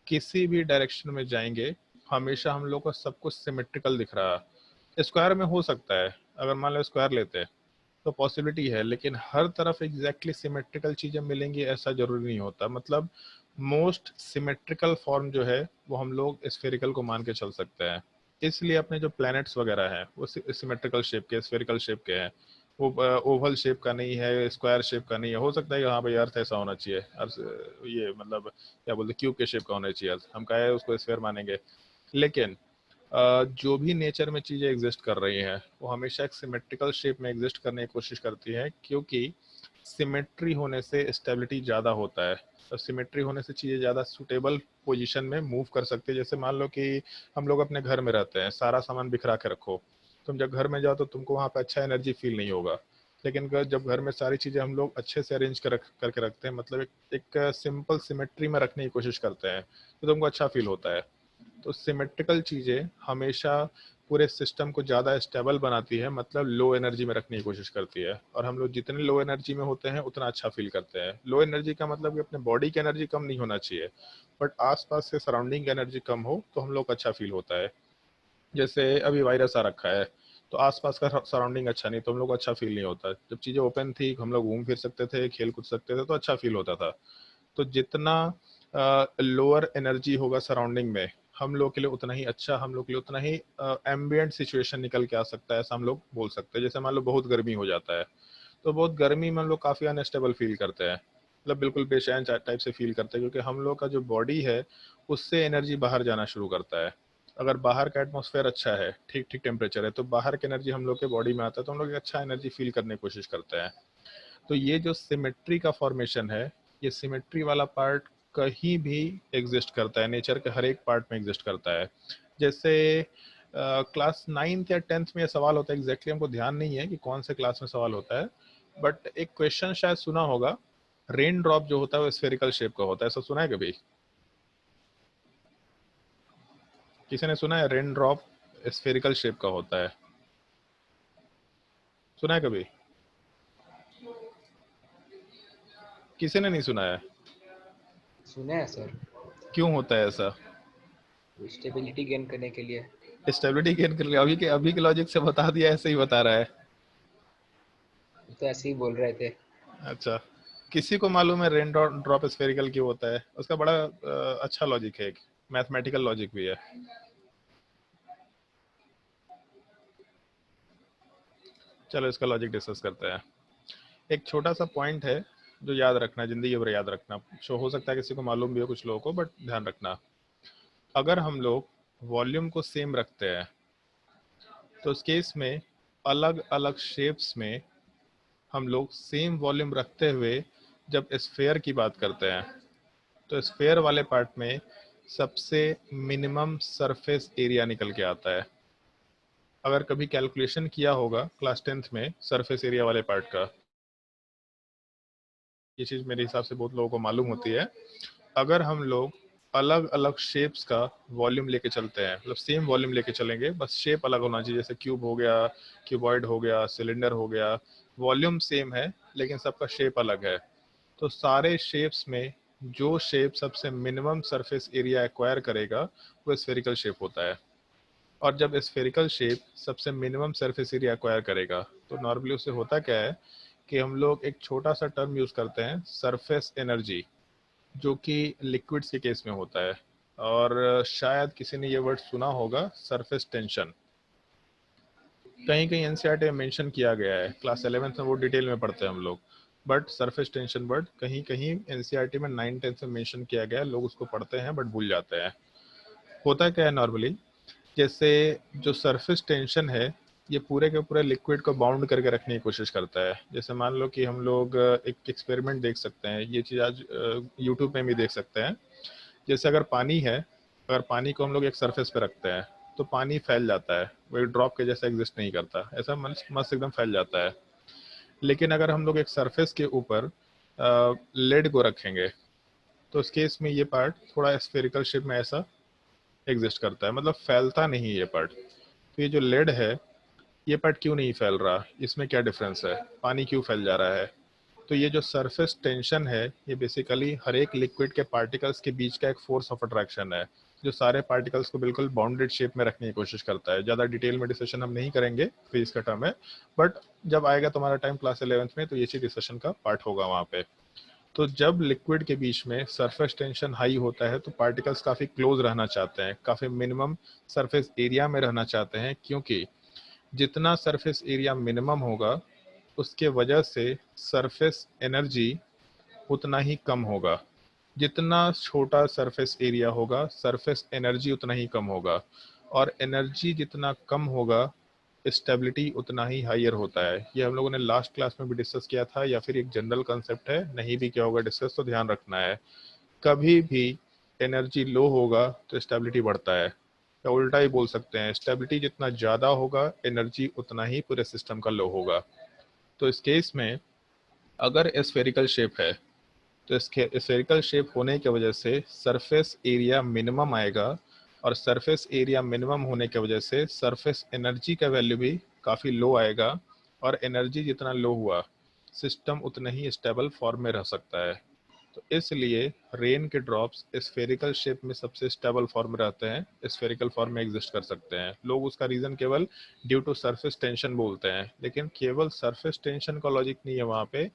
किसी भी डायरेक्शन में जाएंगे हमेशा हम लोग को सब कुछ सिमेट्रिकल दिख रहा है। स्क्वायर में हो सकता है, अगर मान लो स्क्वायर लेते हैं तो पॉसिबिलिटी है, लेकिन हर तरफ एग्जैक्टली सिमेट्रिकल चीजें मिलेंगी ऐसा जरूरी नहीं होता। मतलब मोस्ट सिमेट्रिकल फॉर्म जो है वो हम लोग स्फेरिकल को मान के चल सकते हैं। इसलिए अपने जो प्लैनेट्स वगैरह हैं वो सिमेट्रिकल शेप के, स्फेरिकल शेप के हैं, वो ओवल शेप का नहीं है, स्क्वायर शेप का नहीं है। हो सकता है कि हाँ भाई अर्थ ऐसा होना चाहिए, अर्थ ये मतलब क्या बोलते क्यूब के शेप का होना चाहिए अर्थ, हम कहे उसको स्फेयर मानेंगे। लेकिन जो भी नेचर में चीजें एग्जिस्ट कर रही हैं वो हमेशा एक सिमेट्रिकल शेप में एग्जिस्ट करने की कोशिश करती है, क्योंकि सिमेट्री होने से स्टेबिलिटी ज़्यादा होता है और सिमेट्री होने से चीज़ें ज़्यादा सुटेबल पोजीशन में मूव कर सकते हैं। जैसे मान लो कि हम लोग अपने घर में रहते हैं, सारा सामान बिखरा के रखो, तुम जब घर में जाओ तो तुमको वहाँ पे अच्छा एनर्जी फील नहीं होगा। लेकिन जब घर में सारी चीज़ें हम लोग अच्छे से अरेंज करके रखते हैं, मतलब एक सिंपल सिमेट्री में रखने की कोशिश करते हैं, तो तुमको अच्छा फील होता है। तो सिमेट्रिकल चीज़ें हमेशा पूरे सिस्टम को ज़्यादा स्टेबल बनाती है, मतलब लो एनर्जी में रखने की कोशिश करती है। और हम लोग जितने लो एनर्जी में होते हैं उतना अच्छा फील करते हैं। लो एनर्जी का मतलब कि अपने बॉडी की एनर्जी कम नहीं होना चाहिए, बट आसपास से सराउंडिंग एनर्जी कम हो तो हम लोग अच्छा फील होता है। जैसे अभी वायरस आ रखा है तो आसपास का सराउंडिंग अच्छा नहीं तो हम लोग को अच्छा फील नहीं होता। जब चीज़ें ओपन थी, हम लोग घूम फिर सकते थे, खेल कूद सकते थे, तो अच्छा फील होता था। तो जितना लोअर एनर्जी होगा सराउंडिंग में, हम लोग के लिए उतना ही अच्छा, हम लोग के लिए उतना ही एम्बिएंट सिचुएशन निकल के आ सकता है, ऐसा हम लोग बोल सकते हैं। जैसे मान लो बहुत गर्मी हो जाता है तो बहुत गर्मी में हम लोग काफ़ी अनस्टेबल फील करते हैं, मतलब बिल्कुल बेचैन टाइप से फील करते हैं, क्योंकि हम लोग का जो बॉडी है उससे एनर्जी बाहर जाना शुरू करता है। अगर बाहर का एटमॉस्फेयर अच्छा है, ठीक ठीक टेम्परेचर है, तो बाहर की एनर्जी हम लोग के बॉडी में आता है, तो हम लोग एक अच्छा एनर्जी फील करने की कोशिश करते हैं। तो ये जो सिमेट्री का फॉर्मेशन है, ये सिमेट्री वाला पार्ट कहीं भी एग्जिस्ट करता है, नेचर के हर एक पार्ट में एग्जिस्ट करता है। जैसे क्लास 9th या 10th में ये सवाल होता है, एग्जैक्टली हमको ध्यान नहीं है कि कौन से क्लास में सवाल होता है, बट एक क्वेश्चन शायद सुना होगा, रेन ड्रॉप जो होता है वो स्फेरिकल शेप का होता है। ऐसा सुना है कभी? किसी ने सुना है रेन ड्रॉप स्फेरिकल शेप का होता है? सुना है कभी? किसी ने नहीं सुना है? सुना है सर। क्यों होता है ऐसा? स्टेबिलिटी गेन करने के लिए। स्टेबिलिटी गेन कर लिया? अभी के लॉजिक से बता दिया, ऐसे ही बता रहा है। तो ऐसे ही बोल रहे थे। अच्छा, किसी को मालूम है रेन ड्रॉप स्फेरिकल क्यों होता है? उसका बड़ा अच्छा लॉजिक है, एक मैथमेटिकल लॉजिक भी है। चलो इसका लॉजिक डिस्कस करते हैं। एक छोटा सा पॉइंट है जो याद रखना, जिंदगी भर याद रखना। शो हो सकता है किसी को मालूम भी हो, कुछ लोगों को, बट ध्यान रखना। अगर हम लोग वॉल्यूम को सेम रखते हैं तो उस केस में अलग अलग शेप्स में हम लोग सेम वॉल्यूम रखते हुए जब स्फेयर की बात करते हैं तो स्फेयर वाले पार्ट में सबसे मिनिमम सरफेस एरिया निकल के आता है। अगर कभी कैलकुलेशन किया होगा क्लास 10th में सरफेस एरिया वाले पार्ट का, ये चीज़ मेरे हिसाब से बहुत लोगों को मालूम होती है। अगर हम लोग अलग अलग शेप्स का वॉल्यूम लेके चलते हैं, मतलब सेम वॉल्यूम लेके चलेंगे, बस शेप अलग होना चाहिए, जैसे क्यूब हो गया, क्यूबॉइड हो गया, सिलेंडर हो गया, वॉल्यूम सेम है लेकिन सबका शेप अलग है, तो सारे शेप्स में जो शेप सबसे मिनिमम सरफेस एरिया एक्वायर करेगा वो स्फेरिकल शेप होता है। और जब स्फेरिकल शेप सबसे मिनिमम सरफेस एरिया एक्वायर करेगा तो नॉर्मली उससे होता क्या है कि हम लोग एक छोटा सा टर्म यूज करते हैं, सरफेस एनर्जी, जो कि लिक्विड्स के केस में होता है। और शायद किसी ने ये वर्ड सुना होगा, सरफेस टेंशन। कहीं कहीं एनसीईआरटी में मेंशन किया गया है, क्लास 11th में वो डिटेल में पढ़ते हैं हम लोग, बट सरफेस टेंशन वर्ड कहीं कहीं एनसीईआरटी में 9th-10th में मेंशन किया गया है, लोग उसको पढ़ते हैं बट भूल जाते हैं। होता क्या है नॉर्मली, जैसे जो सरफेस टेंशन है ये पूरे के पूरे लिक्विड को बाउंड करके रखने की कोशिश करता है। जैसे मान लो कि हम लोग एक एक्सपेरिमेंट देख सकते हैं, ये चीज़ आज यूट्यूब में भी देख सकते हैं। जैसे अगर पानी है, अगर पानी को हम लोग एक सरफेस पे रखते हैं तो पानी फैल जाता है, वो एक ड्रॉप के जैसा एग्जिस्ट नहीं करता, ऐसा मस्त एकदम फैल जाता है। लेकिन अगर हम लोग एक सरफेस के ऊपर लेड को रखेंगे तो उस केस में ये पार्ट थोड़ा स्फेरिकल शेप में ऐसा एग्जिस्ट करता है, मतलब फैलता नहीं ये पार्ट। तो ये जो लेड है, ये पार्ट क्यों नहीं फैल रहा, इसमें क्या डिफरेंस है, पानी क्यों फैल जा रहा है? तो ये जो सरफेस टेंशन है ये बेसिकली हर एक लिक्विड के पार्टिकल्स के बीच का एक फोर्स ऑफ अट्रैक्शन है, जो सारे पार्टिकल्स को बिल्कुल बाउंडेड शेप में रखने की कोशिश करता है। ज़्यादा डिटेल में डिस्कशन हम नहीं करेंगे, फिजिक्स का टर्म है, बट जब आएगा तुम्हारा टाइम क्लास 11th में तो ये चीज़ डिस्कशन का पार्ट होगा वहाँ पे। तो जब लिक्विड के बीच में सरफेस टेंशन हाई होता है तो पार्टिकल्स काफ़ी क्लोज रहना चाहते हैं, काफ़ी मिनिमम सरफेस एरिया में रहना चाहते हैं, क्योंकि जितना सरफेस एरिया मिनिमम होगा उसके वजह से सरफेस एनर्जी उतना ही कम होगा। जितना छोटा सरफेस एरिया होगा सरफेस एनर्जी उतना ही कम होगा, और एनर्जी जितना कम होगा स्टेबिलिटी उतना ही हायर होता है। ये हम लोगों ने लास्ट क्लास में भी डिस्कस किया था, या फिर एक जनरल कंसेप्ट है, नहीं भी किया होगा डिस्कस तो ध्यान रखना है। कभी भी एनर्जी लो होगा तो स्टेबिलिटी बढ़ता है, या उल्टा ही बोल सकते हैं, स्टेबिलिटी जितना ज़्यादा होगा एनर्जी उतना ही पूरे सिस्टम का लो होगा। तो इस केस में अगर स्फेरिकल शेप है तो स्फेरिकल शेप होने की वजह से सरफेस एरिया मिनिमम आएगा, और सरफेस एरिया मिनिमम होने की वजह से सरफेस एनर्जी का वैल्यू भी काफ़ी लो आएगा, और एनर्जी जितना लो हुआ सिस्टम उतना ही स्टेबल फॉर्म में रह सकता है। तो इसलिए रेन के ड्रॉप्स स्फेरिकल शेप में सबसे स्टेबल फॉर्म में रहते हैं, स्फेरिकल फॉर्म में एग्जिस्ट कर सकते हैं। लोग उसका रीज़न केवल ड्यू टू सरफेस टेंशन बोलते हैं, लेकिन केवल सरफेस टेंशन का लॉजिक नहीं है वहाँ पे,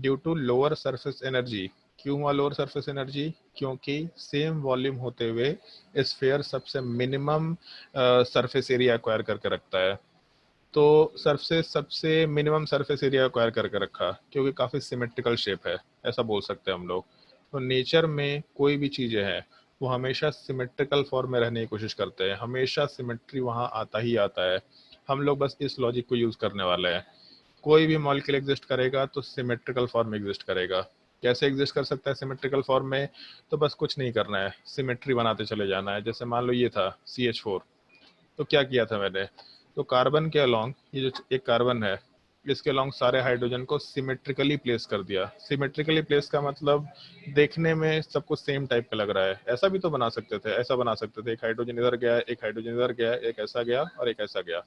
due to lower surface energy. क्यों हुआ लोअर सरफेस एनर्जी? क्योंकि सेम वॉल्यूम होते हुए स्फेयर सबसे मिनिमम सरफेस एरिया एक्वायर करके रखता है। तो सरफेस सबसे मिनिमम सरफेस एरिया एक्वायर करके रखा क्योंकि काफ़ी सिमेट्रिकल शेप है। ऐसा बोल सकते हैं हम लोग। तो नेचर में कोई भी चीज़ें हैं वो हमेशा सिमेट्रिकल फॉर्म में रहने की कोशिश करते हैं, हमेशा सिमेट्री वहाँ आता ही आता है। हम लोग बस इस लॉजिक को यूज़ करने वाले हैं। कोई भी मॉलिक्यूल एग्जिस्ट करेगा तो सिमेट्रिकल फॉर्म में एग्जिस्ट करेगा। कैसे एग्जिस्ट कर सकता है सिमेट्रिकल फॉर्म में? तो बस कुछ नहीं करना है, सिमेट्री बनाते चले जाना है। जैसे मान लो ये था CH4, तो क्या किया था मैंने, तो कार्बन के अलोंग, ये जो एक कार्बन है इसके अलोंग सारे हाइड्रोजन को सिमेट्रिकली प्लेस कर दिया। सिमेट्रिकली प्लेस का मतलब देखने में सब कुछ सेम टाइप का लग रहा है। ऐसा भी तो बना सकते थे, ऐसा बना सकते थे, एक हाइड्रोजन इधर गया, एक हाइड्रोजन इधर गया, एक ऐसा गया और एक ऐसा गया।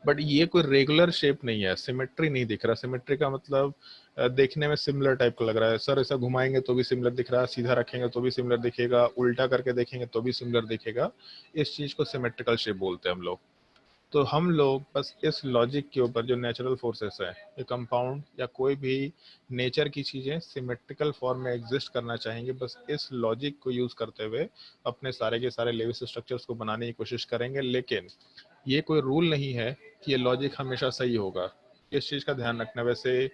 बट ये कोई रेगुलर शेप नहीं है, सिमेट्री नहीं दिख रहा। सिमेट्री का मतलब देखने में सिमिलर टाइप का लग रहा है। सर ऐसा घुमाएंगे तो भी सिमिलर दिख रहा है, सीधा रखेंगे तो भी सिमिलर दिखेगा, उल्टा करके देखेंगे तो भी सिमिलर दिखेगा। इस चीज को सिमेट्रिकल शेप बोलते हैं हम लोग। तो हम लोग बस इस लॉजिक के ऊपर, जो नेचुरल फोर्सेस है, ये कंपाउंड या कोई भी नेचर की चीजें सिमेट्रिकल फॉर्म में एग्जिस्ट करना चाहेंगे, बस इस लॉजिक को यूज करते हुए अपने सारे के सारे लेविस स्ट्रक्चर्स को बनाने की कोशिश करेंगे। लेकिन ये कोई रूल नहीं है कि ये लॉजिक हमेशा सही होगा। इस चीज का ध्यान रखना। वैसे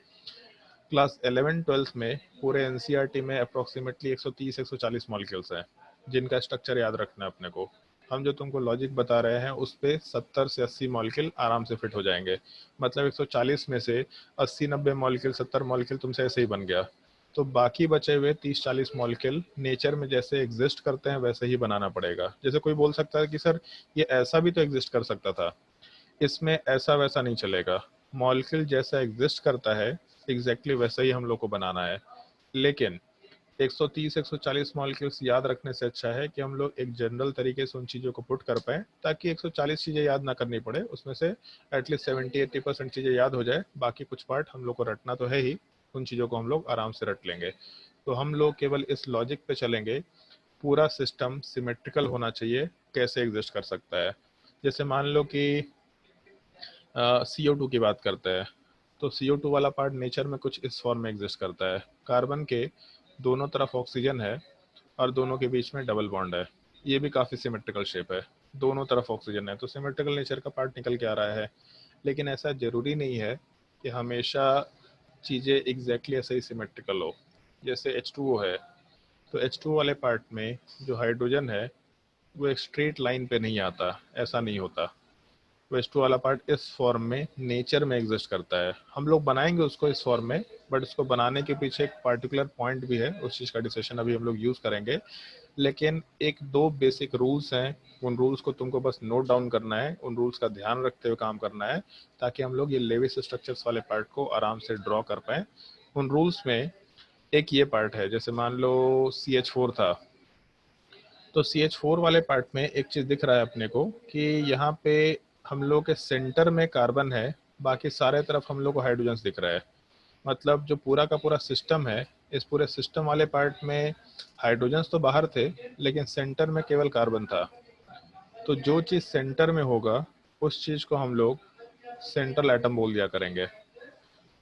क्लास 11-12 में पूरे एनसीईआरटी में अप्रोक्सीमेटली 130-140 मॉलिक्यूल्स हैं जिनका स्ट्रक्चर याद रखना है अपने को। हम जो तुमको लॉजिक बता रहे हैं उस पे 70 से 80 मॉलिक्यूल आराम से फिट हो जाएंगे। मतलब 140 में से 80-90 मॉलिक्यूल, 70 मॉलिक्यूल तुमसे ऐसे ही बन गया। तो बाकी बचे हुए 30-40 मॉलिक्यूल नेचर में जैसे एग्जिस्ट करते हैं वैसे ही बनाना पड़ेगा। जैसे कोई बोल सकता है कि सर ये ऐसा भी तो एग्जिस्ट कर सकता था, इसमें ऐसा वैसा नहीं चलेगा। मॉलिक्यूल जैसा एग्जिस्ट करता है एग्जैक्टली वैसा ही हम लोग को बनाना है। लेकिन 130-140 मॉलिक्यूल्स याद रखने से अच्छा है कि हम लोग एक जनरल तरीके से उन चीज़ों को पुट कर पाए, ताकि 140 चीज़ें याद ना करनी पड़े, उसमें से एटलीस्ट 70-80% चीज़ें याद हो जाए। बाकी कुछ पार्ट हम लोग को रटना तो है ही, उन चीज़ों को हम लोग आराम से रट लेंगे। तो हम लोग केवल इस लॉजिक पे चलेंगे, पूरा सिस्टम सिमेट्रिकल होना चाहिए, कैसे एग्जिस्ट कर सकता है। जैसे मान लो कि CO2 की बात करते हैं, तो CO2 वाला पार्ट नेचर में कुछ इस फॉर्म में एग्जिस्ट करता है। कार्बन के दोनों तरफ ऑक्सीजन है और दोनों के बीच में डबल बॉन्ड है। ये भी काफ़ी सिमेट्रिकल शेप है, दोनों तरफ ऑक्सीजन है, तो सिमेट्रिकल नेचर का पार्ट निकल के आ रहा है। लेकिन ऐसा ज़रूरी नहीं है कि हमेशा चीज़ें एग्जैक्टली ऐसे ही सिमेट्रिकल हो। जैसे H2O है, तो H2O वाले पार्ट में जो हाइड्रोजन है वो एक स्ट्रेट लाइन पे नहीं आता, ऐसा नहीं होता। वेस्ट वाला पार्ट इस फॉर्म में नेचर में एग्जिस्ट करता है। हम लोग बनाएंगे उसको इस फॉर्म में, बट उसको बनाने के पीछे एक पार्टिकुलर पॉइंट भी है, उस चीज़ का डिस्कशन अभी हम लोग यूज़ करेंगे। लेकिन एक दो बेसिक रूल्स हैं, उन रूल्स को तुमको बस नोट डाउन करना है, उन रूल्स का ध्यान रखते हुए काम करना है, ताकि हम लोग ये लेविस स्ट्रक्चर्स वाले पार्ट को आराम से ड्रॉ कर पाएँ। उन रूल्स में एक ये पार्ट है, जैसे मान लो CH4 था, तो CH4 वाले पार्ट में एक चीज़ दिख रहा है अपने को कि यहाँ पे हम लोग के सेंटर में कार्बन है, बाकी सारे तरफ हम लोग को हाइड्रोजन दिख रहा है। मतलब जो पूरा का पूरा सिस्टम है, इस पूरे सिस्टम वाले पार्ट में हाइड्रोजन्स तो बाहर थे, लेकिन सेंटर में केवल कार्बन था। तो जो चीज़ सेंटर में होगा उस चीज़ को हम लोग सेंट्रल एटम बोल दिया करेंगे।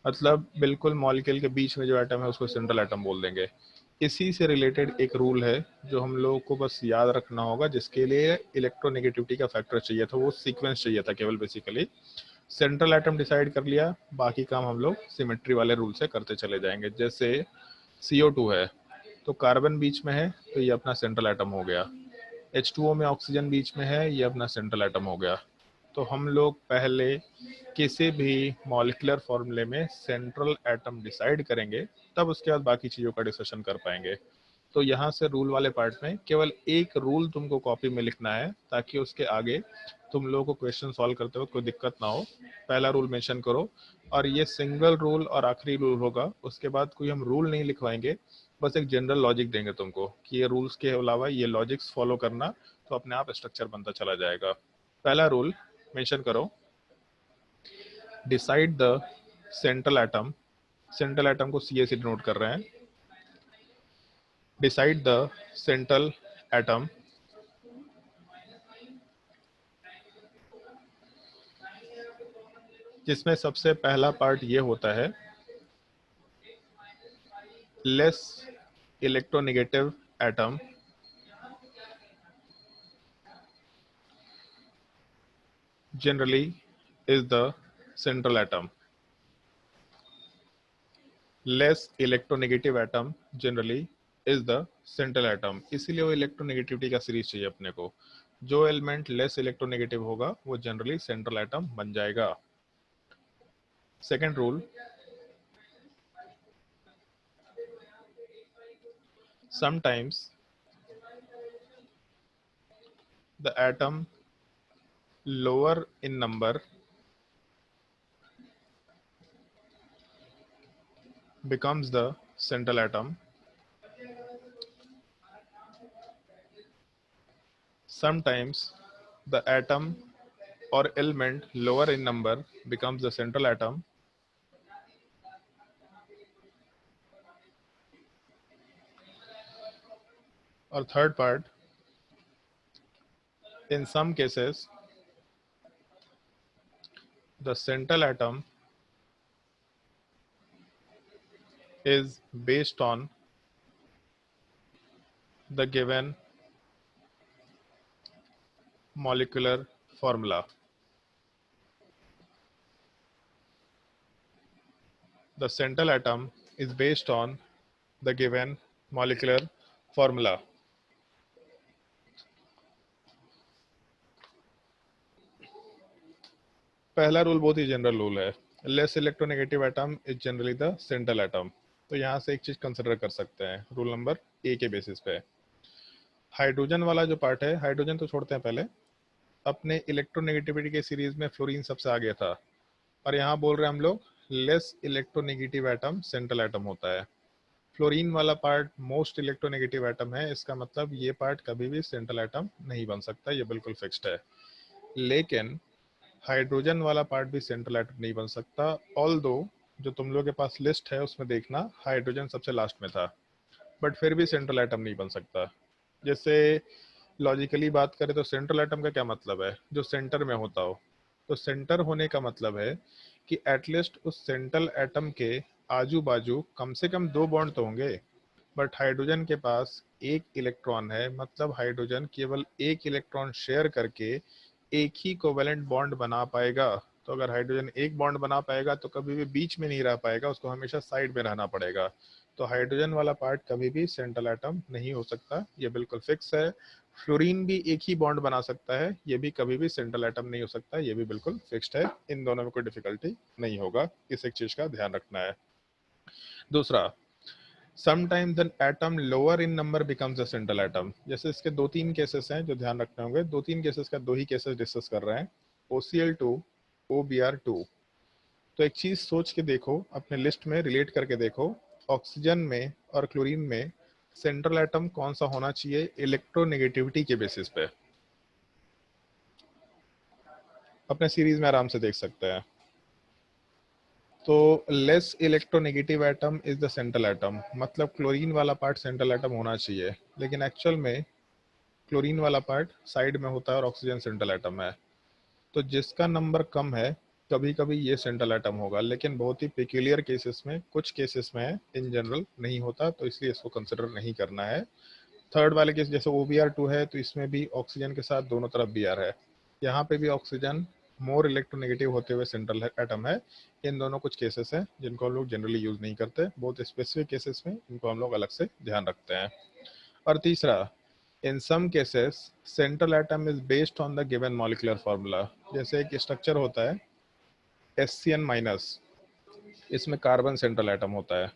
मतलब बिल्कुल मॉलिक्यूल के बीच में जो एटम है उसको सेंट्रल एटम बोल देंगे। इसी से रिलेटेड एक रूल है जो हम लोगों को बस याद रखना होगा, जिसके लिए इलेक्ट्रोनेगेटिविटी का फैक्टर चाहिए था, वो सीक्वेंस चाहिए था केवल। बेसिकली सेंट्रल एटम डिसाइड कर लिया, बाकी काम हम लोग सिमेट्री वाले रूल से करते चले जाएंगे। जैसे CO2 है, तो कार्बन बीच में है तो ये अपना सेंट्रल एटम हो गया। H2O में ऑक्सीजन बीच में है, ये अपना सेंट्रल एटम हो गया। तो हम लोग पहले किसी भी मॉलिक्यूलर फॉर्मूले में सेंट्रल एटम डिसाइड करेंगे, तब उसके बाद बाकी चीज़ों का डिस्कशन कर पाएंगे। तो यहाँ से रूल वाले पार्ट में केवल एक रूल तुमको कॉपी में लिखना है, ताकि उसके आगे तुम लोगों को क्वेश्चन सॉल्व करते वक्त कोई दिक्कत ना हो। पहला रूल मेंशन करो, और ये सिंगल रूल और आखिरी रूल होगा। उसके बाद कोई हम रूल नहीं लिखवाएंगे, बस एक जनरल लॉजिक देंगे तुमको कि ये रूल्स के अलावा ये लॉजिक्स फॉलो करना, तो अपने आप स्ट्रक्चर बनता चला जाएगा। पहला रूल मेंशन करो, decide the central atom. Central atom को CA से डिनोट कर रहे हैं। डिसाइड द सेंट्रल एटम, जिसमें सबसे पहला पार्ट ये होता है less electronegative atom generally is the central atom. Less electronegative atom generally is the central atom, इसीलिए वो इलेक्ट्रोनेगेटिविटी का सीरीज चाहिए अपने को। जो एलिमेंट लेस इलेक्ट्रोनेगेटिव होगा वो जनरली सेंट्रल एटम बन जाएगा। Second rule, sometimes the atom lower in number becomes the central atom. Sometimes the atom or element lower in number becomes the central atom. Or third part, in some cases the central atom is based on the given molecular formula. The central atom is based on the given molecular formula. पहला rule बहुत ही general rule है, less electronegative atom is generally the central atom. तो यहाँ से एक चीज consider कर सकते हैं रूल नंबर ए के बेसिस पे। हाइड्रोजन वाला जो पार्ट है, हाइड्रोजन तो छोड़ते हैं पहले, अपने इलेक्ट्रोनेगेटिविटी के सीरीज में फ्लोरीन सबसे आगे था, और यहाँ बोल रहे हैं हम लोग less electronegative atom central atom होता है। फ्लोरीन वाला पार्ट मोस्ट इलेक्ट्रोनेगेटिव एटम है, इसका मतलब ये पार्ट कभी भी सेंट्रल एटम नहीं बन सकता, ये बिल्कुल फिक्स्ड है। लेकिन हाइड्रोजन वाला पार्ट भी सेंट्रल एटम नहीं बन सकता, ऑल्दो जो तुम लोगों के पास लिस्ट है उसमें देखना हाइड्रोजन सबसे लास्ट में था, बट फिर भी सेंट्रल एटम नहीं बन सकता। जैसे लॉजिकली बात करें तो सेंट्रल एटम का क्या मतलब है, जो सेंटर में होता हो। तो सेंटर होने का मतलब है कि एटलीस्ट उस सेंट्रल एटम के आजू बाजू कम से कम 2 बॉन्ड तो होंगे, बट हाइड्रोजन के पास 1 इलेक्ट्रॉन है, मतलब हाइड्रोजन केवल 1 इलेक्ट्रॉन शेयर करके एक ही कोवेलेंट बॉन्ड बना पाएगा। तो अगर हाइड्रोजन एक बॉन्ड बना पाएगा तो कभी भी बीच में नहीं रह पाएगा, उसको हमेशा साइड में रहना पड़ेगा। तो हाइड्रोजन वाला पार्ट कभी भी सेंट्रल एटम नहीं हो सकता, ये बिल्कुल फिक्स है। फ्लोरीन भी एक ही बॉन्ड बना सकता है, ये भी कभी भी सेंट्रल एटम नहीं हो सकता, ये भी बिल्कुल फिक्स्ड है। इन दोनों में कोई डिफिकल्टी नहीं होगा, इस एक चीज का ध्यान रखना है। दूसरा, sometimes an atom lower in number becomes a central atom. जैसे इसके 2-3 केसेस हैं जो ध्यान रखने होंगे, 2-3 केसेस का 2 ही केसेस डिस्कस कर रहे हैं, OCl2, OBr2। तो एक चीज सोच के देखो, अपने लिस्ट में रिलेट करके देखो, ऑक्सीजन में और क्लोरीन में सेंट्रल एटम कौन सा होना चाहिए इलेक्ट्रोनेगेटिविटी के बेसिस पे। अपने सीरीज में आराम से देख सकते हैं। तो less electronegative atom is the central atom, मतलब क्लोरीन वाला पार्ट सेंट्रल एटम होना चाहिए, लेकिन एक्चुअल में क्लोरीन वाला पार्ट साइड में होता है और ऑक्सीजन सेंट्रल एटम है। तो जिसका नंबर कम है कभी कभी ये सेंट्रल एटम होगा, लेकिन बहुत ही पेक्यूलियर केसेस में, कुछ केसेस में, इन जनरल नहीं होता, तो इसलिए इसको कंसिडर नहीं करना है। थर्ड वाले केस जैसे OBr2 है, तो इसमें भी ऑक्सीजन के साथ दोनों तरफ Br है, यहाँ पे भी ऑक्सीजन मोर इलेक्ट्रोनेगेटिव होते हुए सेंट्रल एटम है। इन दोनों कुछ केसेस हैं जिनको हम लोग जनरली यूज नहीं करते, बहुत स्पेसिफिक केसेस में इनको हम लोग अलग से ध्यान रखते हैं। और तीसरा, in some cases central atom is based on the given molecular formula. जैसे एक स्ट्रक्चर होता है SCN-, इसमें कार्बन सेंट्रल एटम होता है,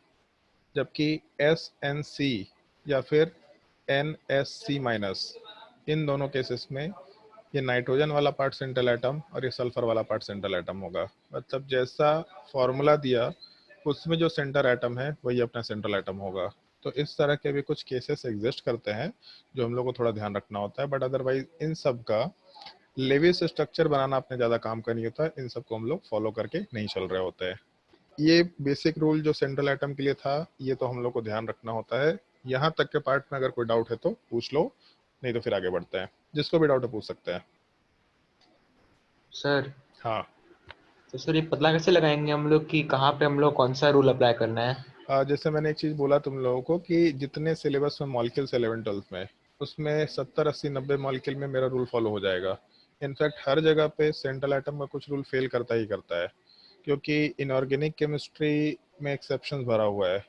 जबकि SNC या फिर NSC-, इन दोनों केसेस में ये नाइट्रोजन वाला पार्ट सेंट्रल एटम और ये सल्फर वाला पार्ट सेंट्रल एटम होगा। मतलब जैसा फॉर्मूला दिया उसमें जो सेंटर एटम है वही अपना सेंट्रल एटम होगा। तो इस तरह के भी कुछ केसेस एग्जिस्ट करते हैं जो हम लोग को थोड़ा ध्यान रखना होता है, बट अदरवाइज इन सब का लेविस स्ट्रक्चर बनाना अपने ज़्यादा काम का नहीं होता, इन सबको हम लोग फॉलो करके नहीं चल रहे होते हैं। ये बेसिक रूल जो सेंट्रल एटम के लिए था, ये तो हम लोग को ध्यान रखना होता है। यहाँ तक के पार्ट में अगर कोई डाउट है तो पूछ लो, नहीं तो फिर आगे बढ़ते हैं। जिसको भी डाउट है पूछ सकते हैं। सर, हाँ, तो सर ये पता कैसे लगाएंगे हम लोग कि कहाँ पे हम लोग कौन सा रूल अप्लाई करना है? जैसे मैंने एक चीज़ बोला तुम लोगों को कि जितने सिलेबस में मॉलिक्यूल्स 11-12 में, उसमें 70, 80, 90 मॉलिक्यूल में मेरा रूल फॉलो हो जाएगा। इनफैक्ट हर जगह पे सेंट्रल एटम का कुछ रूल फेल करता ही करता है, क्योंकि इनऑर्गेनिक केमिस्ट्री में एक्सेप्शन भरा हुआ है।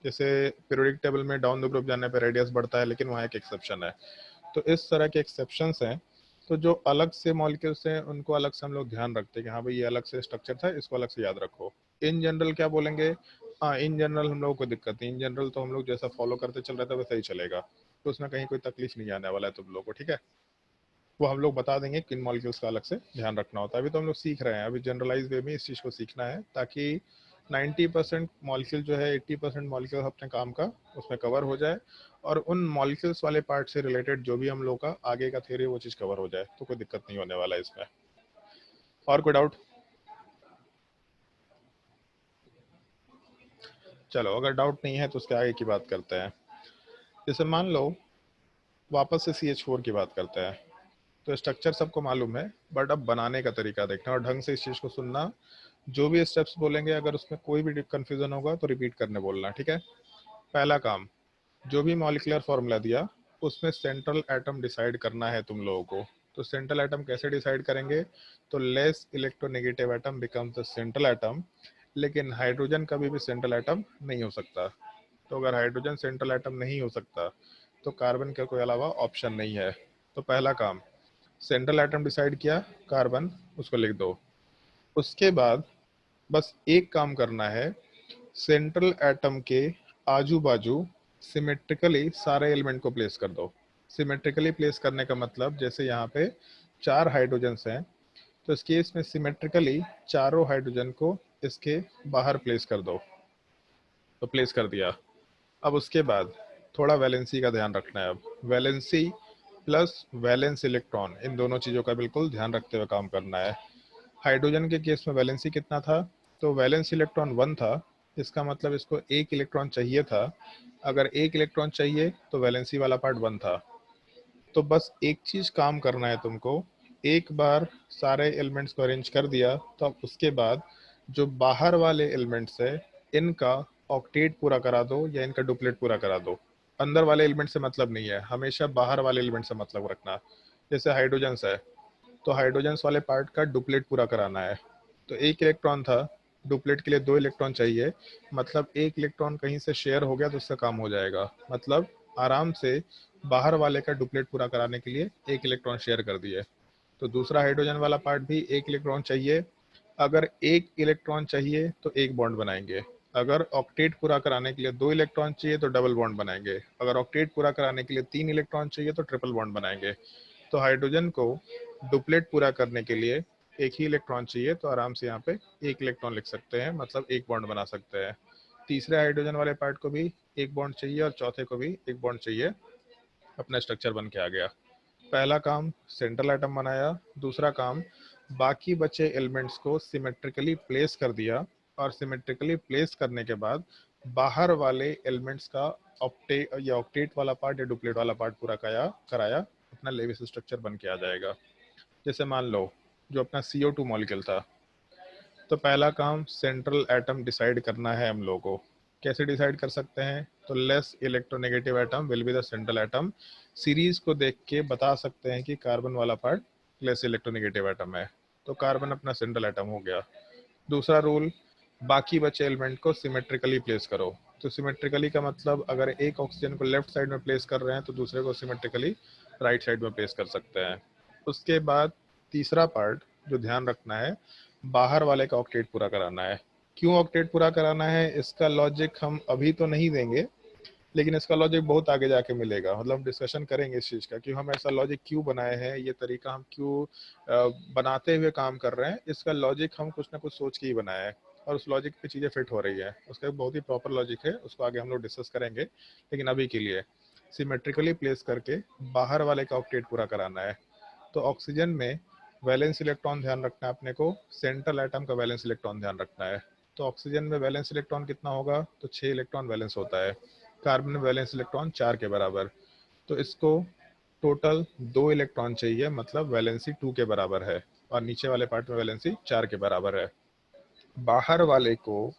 जैसे पीरियोडिक टेबल में डाउन द ग्रुप जाने पर रेडियस बढ़ता है, लेकिन वहाँ एक एक्सेप्शन है। तो इस तरह के एक्सेप्शंस हैं। तो जो अलग से मॉलिक्यूल्स हैं उनको अलग से हम लोग ध्यान रखते हैं कि हाँ भाई ये अलग से स्ट्रक्चर था, इसको अलग से याद रखो। इन जनरल क्या बोलेंगे? हाँ, इन जनरल हम लोगों को दिक्कत नहीं, इन जनरल तो हम लोग जैसा फॉलो करते चल रहे थे वैसा ही चलेगा, तो उसमें कहीं कोई तकलीफ नहीं आने वाला है तुम लोगों को, ठीक है। वो हम लोग बता देंगे किन मॉलिक्यूल्स का अलग से ध्यान रखना होता है। अभी तो हम लोग सीख रहे हैं, अभी जनरलाइज वे में इस चीज़ को सीखना है, ताकि 90% मॉलिक्यूल जो है 80% मॉलिक्यूल अपने काम का उसमें कवर हो जाए, और उन मॉलिक्यूल्स वाले पार्ट से रिलेटेड जो भी हम लोग का आगे का थ्योरी वो चीज़ कवर हो जाए, तो कोई दिक्कत नहीं होने वाला है इसमें। और कोई डाउट? चलो, अगर डाउट नहीं है तो उसके आगे की बात करते हैं। जैसे मान लो वापस से CH4 की बात करते हैं। तो स्ट्रक्चर सबको मालूम है, बट अब बनाने का तरीका देखना और ढंग से इस चीज़ को सुनना। जो भी स्टेप्स बोलेंगे अगर उसमें कोई भी कंफ्यूजन होगा तो रिपीट करने बोलना, ठीक है। पहला काम, जो भी मॉलिक्यूलर फॉर्मूला दिया उसमें सेंट्रल एटम डिसाइड करना है तुम लोगों को। तो सेंट्रल एटम कैसे डिसाइड करेंगे? तो less electronegative atom becomes the central atom, लेकिन हाइड्रोजन कभी भी सेंट्रल एटम नहीं हो सकता। तो अगर हाइड्रोजन सेंट्रल एटम नहीं हो सकता तो कार्बन का कोई अलावा ऑप्शन नहीं है। तो पहला काम, सेंट्रल एटम डिसाइड किया, कार्बन, उसको लिख दो। उसके बाद बस एक काम करना है, सेंट्रल एटम के आजू बाजू सिमेट्रिकली सारे एलिमेंट को प्लेस कर दो। सिमेट्रिकली प्लेस करने का मतलब, जैसे यहाँ पे 4 हाइड्रोजन्स हैं, तो इस केस में सिमेट्रिकली चारों हाइड्रोजन को इसके बाहर प्लेस कर दो। तो प्लेस कर दिया। अब उसके बाद थोड़ा वैलेंसी का ध्यान रखना है। अब वैलेंसी प्लस वैलेंस इलेक्ट्रॉन, इन दोनों चीज़ों का बिल्कुल ध्यान रखते हुए काम करना है। हाइड्रोजन के केस में वैलेंसी कितना था? तो वैलेंस इलेक्ट्रॉन 1 था, इसका मतलब इसको 1 इलेक्ट्रॉन चाहिए था। अगर 1 इलेक्ट्रॉन चाहिए तो वैलेंसी वाला पार्ट 1 था। तो बस एक चीज़ काम करना है तुमको, एक बार सारे एलिमेंट्स को अरेंज कर दिया तो अब उसके बाद जो बाहर वाले एलिमेंट्स है इनका ऑक्टेट पूरा करा दो या इनका डुप्लेट पूरा करा दो। अंदर वाले एलिमेंट से मतलब नहीं है, हमेशा बाहर वाले एलिमेंट से मतलब रखना। जैसे हाइड्रोजन्स है तो हाइड्रोजन्स वाले पार्ट का डुप्लेट पूरा कराना है। तो 1 इलेक्ट्रॉन था, डुप्लेट के लिए 2 इलेक्ट्रॉन चाहिए, मतलब 1 इलेक्ट्रॉन कहीं से शेयर हो गया तो उससे काम हो जाएगा। मतलब आराम से बाहर वाले का डुप्लेट पूरा कराने के लिए 1 इलेक्ट्रॉन शेयर कर दिए। तो दूसरा हाइड्रोजन वाला पार्ट भी 1 इलेक्ट्रॉन चाहिए। अगर 1 इलेक्ट्रॉन चाहिए तो 1 बॉन्ड बनाएंगे। अगर ऑक्टेट पूरा कराने के लिए 2 इलेक्ट्रॉन चाहिए तो डबल बॉन्ड बनाएंगे। अगर ऑक्टेट पूरा कराने के लिए 3 इलेक्ट्रॉन चाहिए तो ट्रिपल बॉन्ड बनाएंगे। तो हाइड्रोजन को डुप्लेट पूरा करने के लिए 1 ही इलेक्ट्रॉन चाहिए, तो आराम से यहाँ पे 1 इलेक्ट्रॉन लिख सकते हैं, मतलब 1 बॉन्ड बना सकते हैं। तीसरे हाइड्रोजन वाले पार्ट को भी 1 बॉन्ड चाहिए और चौथे को भी 1 बॉन्ड चाहिए। अपना स्ट्रक्चर बन के आ गया। पहला काम सेंट्रल एटम बनाया, दूसरा काम बाकी बचे एलिमेंट्स को सिमेट्रिकली प्लेस कर दिया, और सिमेट्रिकली प्लेस करने के बाद बाहर वाले एलिमेंट्स का ऑक्टेट वाला पार्ट या डुप्लेट वाला पार्ट पूरा कराया, अपना लेविस स्ट्रक्चर बन के आ जाएगा। जैसे मान लो जो अपना CO2 मॉलिक्यूल था, तो पहला काम सेंट्रल एटम डिसाइड करना है हम लोगों को। कैसे डिसाइड कर सकते हैं? तो less electronegative atom will be the central atom. Series को देख के बता सकते हैं कि कार्बन वाला पार्ट लेस इलेक्ट्रोनेगेटिव एटम है, तो कार्बन अपना सेंट्रल एटम हो गया। दूसरा रूल, बाकी बचे एलिमेंट को सिमेट्रिकली प्लेस करो। तो सिमेट्रिकली का मतलब, अगर एक ऑक्सीजन को लेफ्ट साइड में प्लेस कर रहे हैं तो दूसरे को सिमेट्रिकली राइट साइड में प्लेस कर सकते हैं। उसके बाद तीसरा पार्ट जो ध्यान रखना है, बाहर वाले का ऑक्टेट पूरा कराना है। क्यों ऑक्टेट पूरा कराना है, इसका लॉजिक हम अभी तो नहीं देंगे, लेकिन इसका लॉजिक बहुत आगे जाके मिलेगा। मतलब डिस्कशन करेंगे इस चीज़ का कि हम ऐसा लॉजिक क्यों बनाए हैं, ये तरीका हम क्यों बनाते हुए काम कर रहे हैं। इसका लॉजिक हम कुछ ना कुछ सोच के ही बनाया है, और उस लॉजिक पे चीज़ें फिट हो रही है। उसका एक बहुत ही प्रॉपर लॉजिक है, उसको आगे हम लोग डिस्कस करेंगे। लेकिन अभी के लिए सिमेट्रिकली प्लेस करके बाहर वाले का ऑक्टेट पूरा कराना है। तो ऑक्सीजन में वैलेंस इलेक्ट्रॉन ध्यान रखना है अपने को, सेंट्रल एटम का वैलेंस इलेक्ट्रॉन ध्यान रखना है। तो ऑक्सीजन में वैलेंस इलेक्ट्रॉन कितना होगा? तो 6 इलेक्ट्रॉन वैलेंस होता है। कार्बन में वैलेंस इलेक्ट्रॉन 4 के बराबर। तो इसको टोटल 2 इलेक्ट्रॉन चाहिए, मतलब वैलेंसी 2 के बराबर है, और नीचे वाले पार्ट में वैलेंसी 4 के बराबर है। बाहर वाले को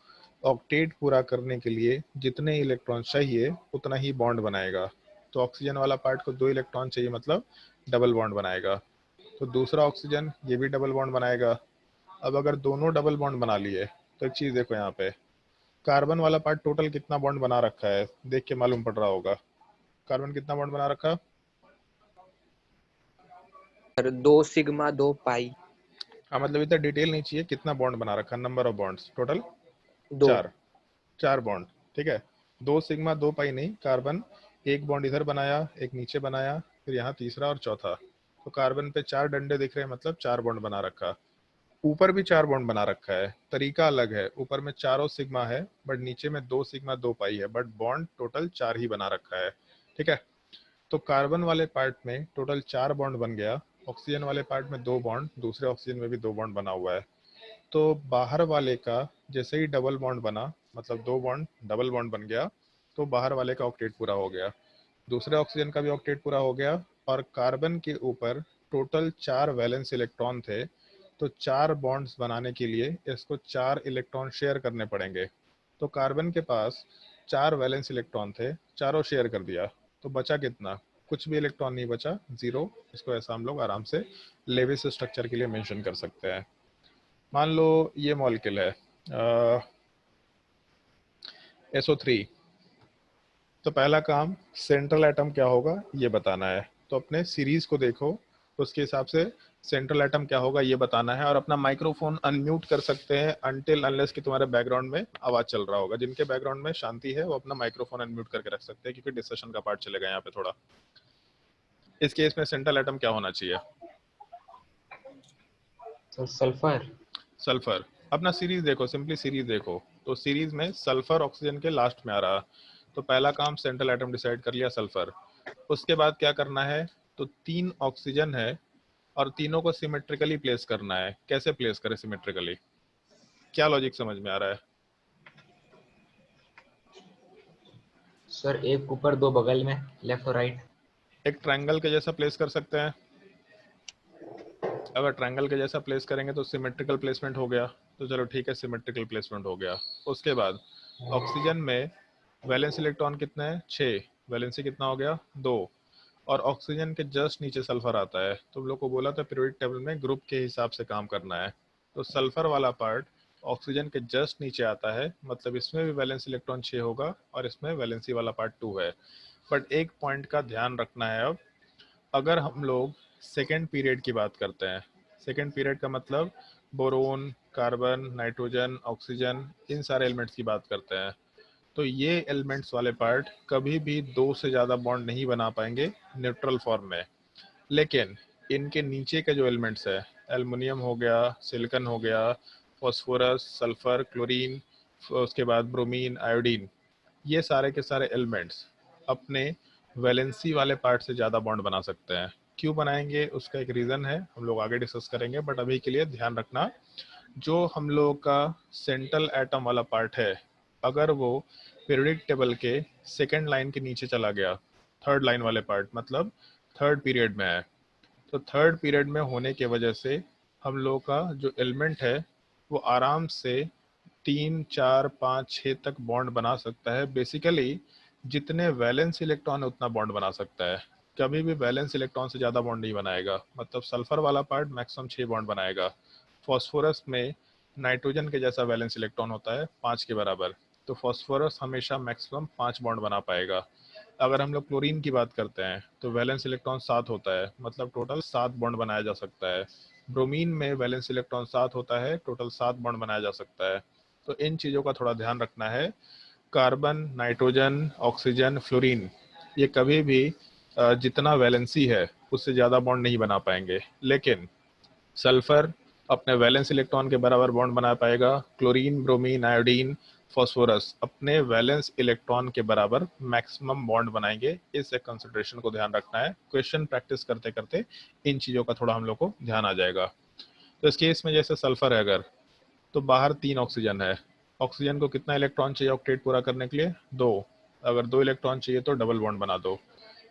ऑक्टेट पूरा करने के लिए जितने इलेक्ट्रॉन चाहिए उतना ही बॉन्ड बनाएगा। तो ऑक्सीजन वाला पार्ट को 2 इलेक्ट्रॉन चाहिए, मतलब डबल बॉन्ड बनाएगा। तो दूसरा ऑक्सीजन ये भी डबल बॉन्ड बनाएगा। अब अगर दोनों डबल बॉन्ड बना लिए तो एक चीज़ देखो यहाँ पे, कार्बन वाला पार्ट टोटल कितना बॉन्ड बना रखा है, देख के मालूम पड़ रहा होगा। कार्बन कितना बॉन्ड बना रखा? सर 2 सिग्मा 2 पाई। हाँ मतलब इतना डिटेल नहीं चाहिए, कितना बॉन्ड बना रखा, नंबर ऑफ बॉन्ड्स टोटल 2। चार बॉन्ड, ठीक है। 2 सिग्मा 2 पाई नहीं, कार्बन एक बॉन्ड इधर बनाया, एक नीचे बनाया, फिर यहाँ तीसरा और चौथा। तो कार्बन पे 4 डंडे दिख रहे हैं, मतलब 4 बॉन्ड बना रखा। ऊपर भी 4 बॉन्ड बना रखा है, तरीका अलग है। ऊपर में चारों सिग्मा है बट नीचे में 2 सिग्मा 2 पाई है, बट बॉन्ड टोटल 4 ही बना रखा है, ठीक है। तो कार्बन वाले पार्ट में टोटल 4 बॉन्ड बन गया, ऑक्सीजन वाले पार्ट में 2 बॉन्ड, दूसरे ऑक्सीजन में भी 2 बॉन्ड बना हुआ है। तो बाहर वाले का जैसे ही डबल बॉन्ड बना, मतलब 2 बॉन्ड डबल बॉन्ड बन गया, तो बाहर वाले का ऑक्टेट पूरा हो गया, दूसरे ऑक्सीजन का भी ऑक्टेट पूरा हो गया। और कार्बन के ऊपर टोटल 4 वैलेंस इलेक्ट्रॉन थे, तो 4 बॉन्ड्स बनाने के लिए इसको 4 इलेक्ट्रॉन शेयर करने पड़ेंगे। तो कार्बन के पास 4 वैलेंस इलेक्ट्रॉन थे, चारों शेयर कर दिया, तो बचा कितना? कुछ भी इलेक्ट्रॉन नहीं बचा, 0। इसको ऐसा हम लोग आराम से लेविस स्ट्रक्चर के लिए मेंशन कर सकते हैं। मान लो ये मॉलिक्यूल है SO3। तो पहला काम सेंट्रल एटम क्या होगा ये बताना है। तो अपने सीरीज को देखो, उसके हिसाब से सेंट्रल एटम क्या होगा ये बताना है। और अपना माइक्रोफोन अनम्यूट कर सकते हैं अनटिल अनलेस कि तुम्हारे बैकग्राउंड में आवाज चल रहा होगा। जिनके बैकग्राउंड में शांति है वो अपना माइक्रोफोन अनम्यूट करके रख सकते हैं, क्योंकि डिस्कशन का पार्ट चलेगा यहाँ पे थोड़ा। इस केस में सेंट्रल एटम क्या होना चाहिए? सल्फर। सल्फर। अपना सीरीज देखो, सिंपली सीरीज देखो, तो सीरीज में सल्फर ऑक्सीजन के लास्ट में आ रहा। तो पहला काम सेंट्रल एटम डिसाइड कर लिया, सल्फर। उसके बाद क्या करना है? तो 3 ऑक्सीजन है और तीनों को सिमेट्रिकली प्लेस करना है। कैसे प्लेस करें सिमेट्रिकली? क्या लॉजिक समझ में आ रहा है? सर एक ऊपर 2 बगल में, लेफ्ट और राइट। एक ट्रायंगल के जैसा प्लेस कर सकते हैं। अगर ट्रायंगल के जैसा प्लेस करेंगे तो सिमेट्रिकल प्लेसमेंट हो गया, तो चलो ठीक है, सिमेट्रिकल प्लेसमेंट हो गया। उसके बाद ऑक्सीजन में वैलेंस इलेक्ट्रॉन कितने हैं? 6। वैलेंसी कितना हो गया? 2। और ऑक्सीजन के जस्ट नीचे सल्फर आता है। तुम लोग को बोला था पीरियोडिक टेबल में ग्रुप के हिसाब से काम करना है। तो सल्फर वाला पार्ट ऑक्सीजन के जस्ट नीचे आता है, मतलब इसमें भी वैलेंस इलेक्ट्रॉन 6 होगा और इसमें वैलेंसी वाला पार्ट 2 है। बट एक पॉइंट का ध्यान रखना है। अब अगर हम लोग सेकेंड पीरियड की बात करते हैं, सेकेंड पीरियड का मतलब बोरोन, कार्बन, नाइट्रोजन, ऑक्सीजन, इन सारे एलिमेंट्स की बात करते हैं, तो ये एलिमेंट्स वाले पार्ट कभी भी 2 से ज़्यादा बॉन्ड नहीं बना पाएंगे न्यूट्रल फॉर्म में। लेकिन इनके नीचे के जो एलिमेंट्स है, एल्युमिनियम हो गया, सिलिकॉन हो गया, फॉस्फोरस, सल्फर, क्लोरीन, उसके बाद ब्रोमीन, आयोडीन, ये सारे के सारे एलिमेंट्स अपने वैलेंसी वाले पार्ट से ज़्यादा बॉन्ड बना सकते हैं। क्यों बनाएंगे उसका एक रीज़न है, हम लोग आगे डिस्कस करेंगे। बट अभी के लिए ध्यान रखना, जो हम लोग का सेंट्रल एटम वाला पार्ट है, अगर वो पीरियोडिक टेबल के सेकेंड लाइन के नीचे चला गया, थर्ड लाइन वाले पार्ट मतलब थर्ड पीरियड में है, तो थर्ड पीरियड में होने के वजह से हम लोग का जो एलिमेंट है वो आराम से 3, 4, 5, 6 तक बॉन्ड बना सकता है। बेसिकली जितने वैलेंस इलेक्ट्रॉन है उतना बॉन्ड बना सकता है, कभी भी वैलेंस इलेक्ट्रॉन से ज़्यादा बॉन्ड नहीं बनाएगा। मतलब सल्फर वाला पार्ट मैक्सिमम 6 बॉन्ड बनाएगा। फॉस्फोरस में नाइट्रोजन के जैसा वैलेंस इलेक्ट्रॉन होता है 5 के बराबर, तो फॉस्फोरस हमेशा मैक्सिमम 5 बॉन्ड बना पाएगा। अगर हम लोग क्लोरीन की बात करते हैं तो वैलेंस इलेक्ट्रॉन 7 होता है, मतलब टोटल 7 बॉन्ड बनाया जा सकता है। ब्रोमीन में वैलेंस इलेक्ट्रॉन 7 होता है, टोटल 7 बॉन्ड बनाया जा सकता है। तो इन चीज़ों का थोड़ा ध्यान रखना है। कार्बन, नाइट्रोजन, ऑक्सीजन, फ्लोरीन, ये कभी भी जितना वैलेंसी है उससे ज़्यादा बॉन्ड नहीं बना पाएंगे। लेकिन सल्फर अपने वैलेंस इलेक्ट्रॉन के बराबर बॉन्ड बना पाएगा। क्लोरीन, ब्रोमीन, आयोडीन, फॉस्फोरस अपने वैलेंस इलेक्ट्रॉन के बराबर मैक्सिमम बॉन्ड बनाएंगे। इस एक कंसिडरेशन को ध्यान रखना है। क्वेश्चन प्रैक्टिस करते करते इन चीज़ों का थोड़ा हम लोग को ध्यान आ जाएगा। तो इस केस में जैसे सल्फर है अगर, तो बाहर 3 ऑक्सीजन है। ऑक्सीजन को कितना इलेक्ट्रॉन चाहिए ऑक्टेट पूरा करने के लिए? 2। अगर 2 इलेक्ट्रॉन चाहिए तो डबल बॉन्ड बना दो।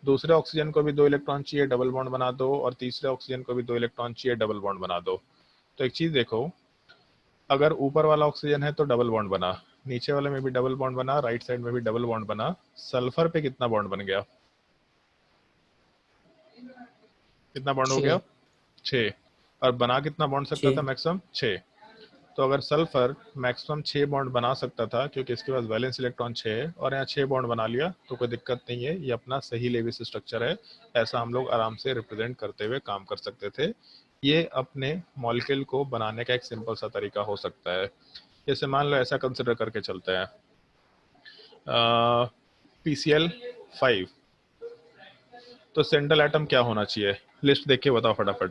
दूसरे ऑक्सीजन को भी 2 इलेक्ट्रॉन चाहिए, डबल बॉन्ड बना दो। और तीसरे ऑक्सीजन को भी 2 इलेक्ट्रॉन चाहिए, डबल बॉन्ड बना दो। तो एक चीज देखो, अगर ऊपर वाला ऑक्सीजन है तो डबल बॉन्ड बना, नीचे वाले में भी डबल बॉन्ड बना, राइट साइड में भी डबल बॉन्ड बना। सल्फर पे कितना बॉन्ड बन गया? कितना बॉन्ड हो गया? 6। और बना कितना बॉन्ड सकता था 6। मैक्सिमम? 6। तो अगर सल्फर मैक्सिमम 6 बॉन्ड बना सकता था क्योंकि इसके पास वैलेंस इलेक्ट्रॉन 6 है और यहाँ 6 बॉन्ड बना लिया तो कोई दिक्कत नहीं है, ये अपना सही लेविस स्ट्रक्चर है, ऐसा हम लोग आराम से रिप्रेजेंट करते हुए काम कर सकते थे। ये अपने मॉलिक्यूल को बनाने का एक सिंपल सा तरीका हो सकता है। जैसे मान लो ऐसा कंसिडर करके चलते हैं, PCl5, तो सेंट्रल एटम क्या होना चाहिए, लिस्ट देख के बताओ फटाफट।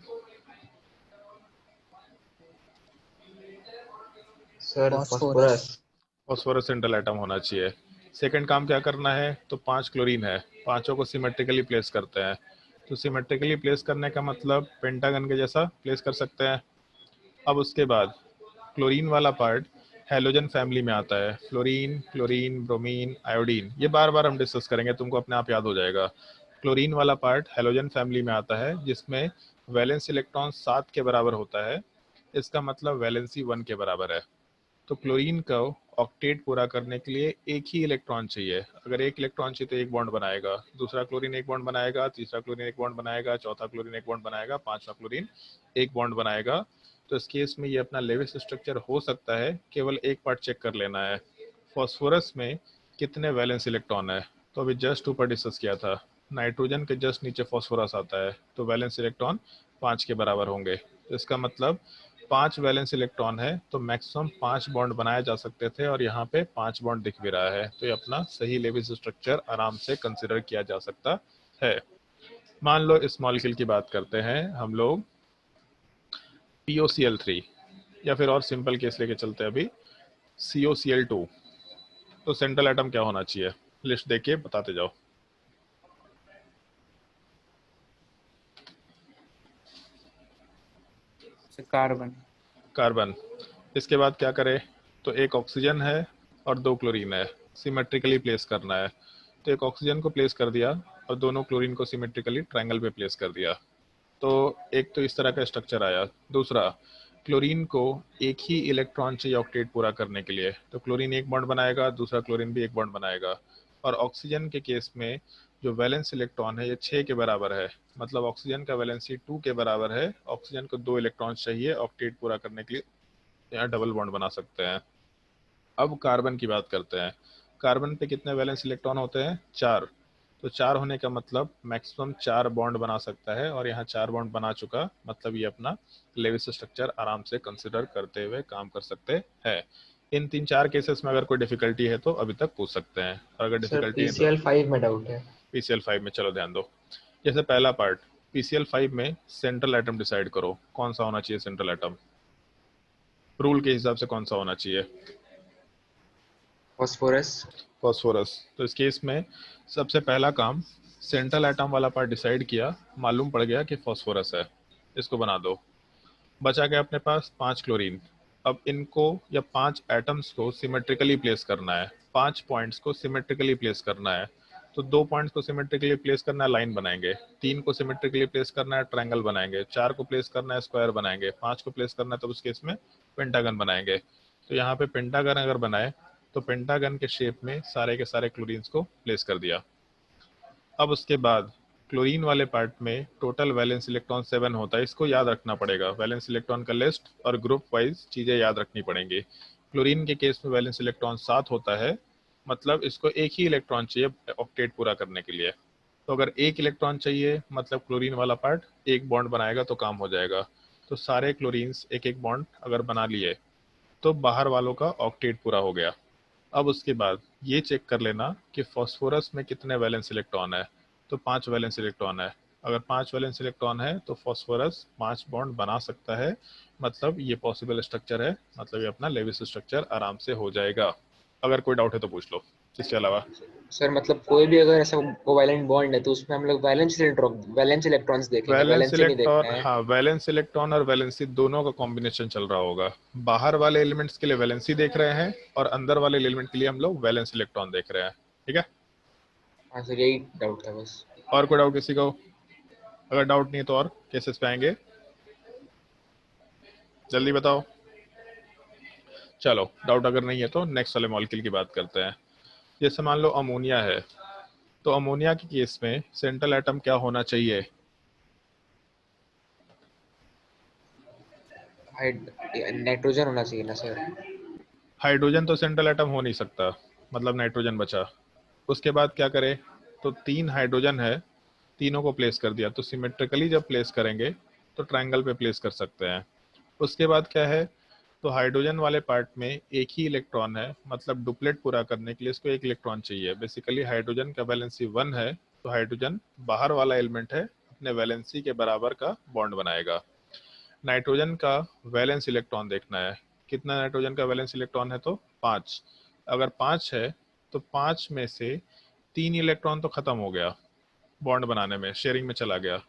Sir phosphorus. Phosphorus central atom होना चाहिए। सेकंड काम क्या करना है, तो 5 क्लोरीन है, पांचों को सिमेट्रिकली प्लेस करते हैं। तो सिमेट्रिकली प्लेस करने का मतलब पेंटागन के जैसा प्लेस कर सकते हैं। अब उसके बाद क्लोरीन वाला पार्ट हैलोजन फैमिली में आता है, फ्लोरीन, क्लोरीन, ब्रोमीन, आयोडीन, ये बार बार हम डिस्कस करेंगे, तुमको अपने आप याद हो जाएगा। क्लोरीन वाला पार्ट हैलोजन फैमिली में आता है जिसमें वैलेंस इलेक्ट्रॉन 7 के बराबर होता है, इसका मतलब वैलेंसी 1 के बराबर है। तो क्लोरीन का ऑक्टेट पूरा करने के लिए एक ही इलेक्ट्रॉन चाहिए। अगर एक इलेक्ट्रॉन चाहिए तो एक बॉन्ड बनाएगा, दूसरा क्लोरीन एक बॉन्ड बनाएगा, तीसरा क्लोरीन एक बॉन्ड बनाएगा, चौथा क्लोरीन एक बॉन्ड बनाएगा, पांचवा क्लोरीन एक बॉन्ड बनाएगा। तो इस केस में ये अपना लेविस स्ट्रक्चर हो सकता है। केवल एक पार्ट चेक कर लेना है, फॉस्फोरस में कितने वैलेंस इलेक्ट्रॉन है। तो अभी जस्ट ऊपर डिस्कस किया था, नाइट्रोजन के जस्ट नीचे फॉस्फोरस आता है, तो वैलेंस इलेक्ट्रॉन 5 के बराबर होंगे। तो इसका मतलब 5 वैलेंस इलेक्ट्रॉन है तो मैक्सिमम 5 बॉन्ड बनाए जा सकते थे और यहाँ पे 5 बॉन्ड दिख भी रहा है, तो ये अपना सही लेविस स्ट्रक्चर आराम से कंसिडर किया जा सकता है। मान लो इस मॉलिक्यूल की बात करते हैं हम लोग, POCl3, या फिर और सिंपल केस लेके चलते हैं अभी, COCl2। तो सेंट्रल एटम क्या होना चाहिए, लिस्ट देखिए बताते जाओ। कार्बन। कार्बन। इसके बाद क्या करें, तो एक ऑक्सीजन है और 2 क्लोरीन है, सिमेट्रिकली प्लेस करना है। तो एक ऑक्सीजन को प्लेस कर दिया और दोनों क्लोरीन को सिमेट्रिकली ट्रायंगल पे प्लेस कर दिया। तो एक तो इस तरह का स्ट्रक्चर आया। दूसरा, क्लोरीन को एक ही इलेक्ट्रॉन चाहिए ऑक्टेट पूरा करने के लिए, तो क्लोरीन एक बॉन्ड बनाएगा, दूसरा क्लोरीन भी एक बॉन्ड बनाएगा। और ऑक्सीजन के केस में जो वैलेंस इलेक्ट्रॉन है ये 6 के बराबर है, मतलब ऑक्सीजन का वैलेंसी 2 के बराबर है। ऑक्सीजन को 2 इलेक्ट्रॉन चाहिए ऑक्टेट पूरा करने के लिए, यहाँ डबल बॉन्ड बना सकते हैं। अब कार्बन की बात करते हैं। कार्बन पे कितने वैलेंस इलेक्ट्रॉन होते हैं, 4। तो 4 होने का मतलब मैक्सिमम 4 बॉन्ड बना सकता है और यहाँ 4 बॉन्ड बना चुका, मतलब ये अपना लेविस स्ट्रक्चर आराम से कंसिडर करते हुए काम कर सकते हैं। इन 3-4 केसेस में अगर कोई डिफिकल्टी है तो अभी तक पूछ सकते हैं, और अगर सर डिफिकल्टी है तो PCl5 में डाउट है। PCl5 में चलो ध्यान दो। जैसे पहला पार्ट, PCl5 में सेंट्रल एटम डिसाइड करो कौन सा होना चाहिए सेंट्रल एटम, रूल के हिसाब से कौन सा होना चाहिए, फॉस्फोरस। फॉस्फोरस। तो इस केस में सबसे पहला काम, सेंट्रल एटम वाला पार्ट डिसाइड किया, मालूम पड़ गया कि फॉस्फोरस है, इसको बना दो। बचा गया अपने पास 5 क्लोरीन। अब इनको या 5 एटम्स को सिमेट्रिकली प्लेस करना है, 5 पॉइंट्स को सिमेट्रिकली प्लेस करना है। तो 2 पॉइंट्स को सिमेट्रिकली प्लेस करना है, लाइन बनाएंगे। 3 को सिमेट्रिकली प्लेस करना है, ट्रायंगल बनाएंगे। 4 को प्लेस करना है, स्क्वायर बनाएंगे। 5 को प्लेस करना है तो उस केस में पेंटागन बनाएंगे। तो यहाँ पे पेंटागन अगर बनाए तो पेंटागन के शेप में सारे के सारे क्लोरीन्स को प्लेस कर दिया। अब उसके बाद क्लोरीन वाले पार्ट में टोटल वैलेंस इलेक्ट्रॉन 7 होता है, इसको याद रखना पड़ेगा। वैलेंस इलेक्ट्रॉन का लिस्ट और ग्रुप वाइज चीजें याद रखनी पड़ेंगी। क्लोरीन के केस में वैलेंस इलेक्ट्रॉन 7 होता है, मतलब इसको एक ही इलेक्ट्रॉन चाहिए ऑक्टेट पूरा करने के लिए। तो अगर एक इलेक्ट्रॉन चाहिए मतलब क्लोरीन वाला पार्ट एक बॉन्ड बनाएगा तो काम हो जाएगा। तो सारे क्लोरीन्स एक एक बॉन्ड अगर बना लिए तो बाहर वालों का ऑक्टेट पूरा हो गया। अब उसके बाद ये चेक कर लेना कि फॉस्फोरस में कितने वैलेंस इलेक्ट्रॉन है, तो 5 वैलेंस इलेक्ट्रॉन है। अगर 5 वैलेंस इलेक्ट्रॉन है तो फॉस्फोरस 5 बॉन्ड बना सकता है, मतलब ये पॉसिबल स्ट्रक्चर है, मतलब ये अपना लेविस स्ट्रक्चर आराम से हो जाएगा। अगर कोई डाउट है तो पूछ लो इसके अलावा। सर मतलब कोई भी अगर ऐसा कोवैलेंट बॉन्ड है तो उसमें हम लोग वैलेंस इलेक्ट्रॉन्स देखेंगे, वैलेंस वैलेंसी नहीं इलेक्ट्रॉन, देखना है। हाँ वैलेंस इलेक्ट्रॉन और वैलेंसी दोनों का कॉम्बिनेशन चल रहा होगा। बाहर वाले एलिमेंट्स के लिए वैलेंसी देख रहे हैं और अंदर वाले एलिमेंट के लिए हम लोग वैलेंस इलेक्ट्रॉन देख रहे हैं। ठीक है, हाँ सर यही डाउट था बस। और कोई डाउट किसी को? अगर डाउट नहीं है तो और केसेस पे आएंगे, जल्दी बताओ। चलो डाउट अगर नहीं है तो नेक्स्ट वाले मॉलिक्यूल की बात करते हैं। जैसे मान लो अमोनिया है, तो अमोनिया के केस में सेंट्रल एटम क्या होना चाहिए? नाइट्रोजन होना चाहिए ना सर? हाइड्रोजन तो सेंट्रल एटम हो नहीं सकता, मतलब नाइट्रोजन बचा। उसके बाद क्या करें, तो 3 हाइड्रोजन है, तीनों को प्लेस कर दिया, तो सिमेट्रिकली जब प्लेस करेंगे तो ट्रायंगल पे प्लेस कर सकते हैं। उसके बाद क्या है, तो हाइड्रोजन वाले पार्ट में एक ही इलेक्ट्रॉन है, मतलब डुप्लेट पूरा करने के लिए इसको एक इलेक्ट्रॉन चाहिए। बेसिकली हाइड्रोजन का वैलेंसी 1 है, तो हाइड्रोजन बाहर वाला एलिमेंट है, अपने वैलेंसी के बराबर का बॉन्ड बनाएगा। नाइट्रोजन का वैलेंस इलेक्ट्रॉन देखना है, कितना नाइट्रोजन का वैलेंस इलेक्ट्रॉन है, तो 5। अगर 5 है तो 5 में से 3 इलेक्ट्रॉन तो खत्म हो गया बॉन्ड बनाने में, शेयरिंग में चला गया।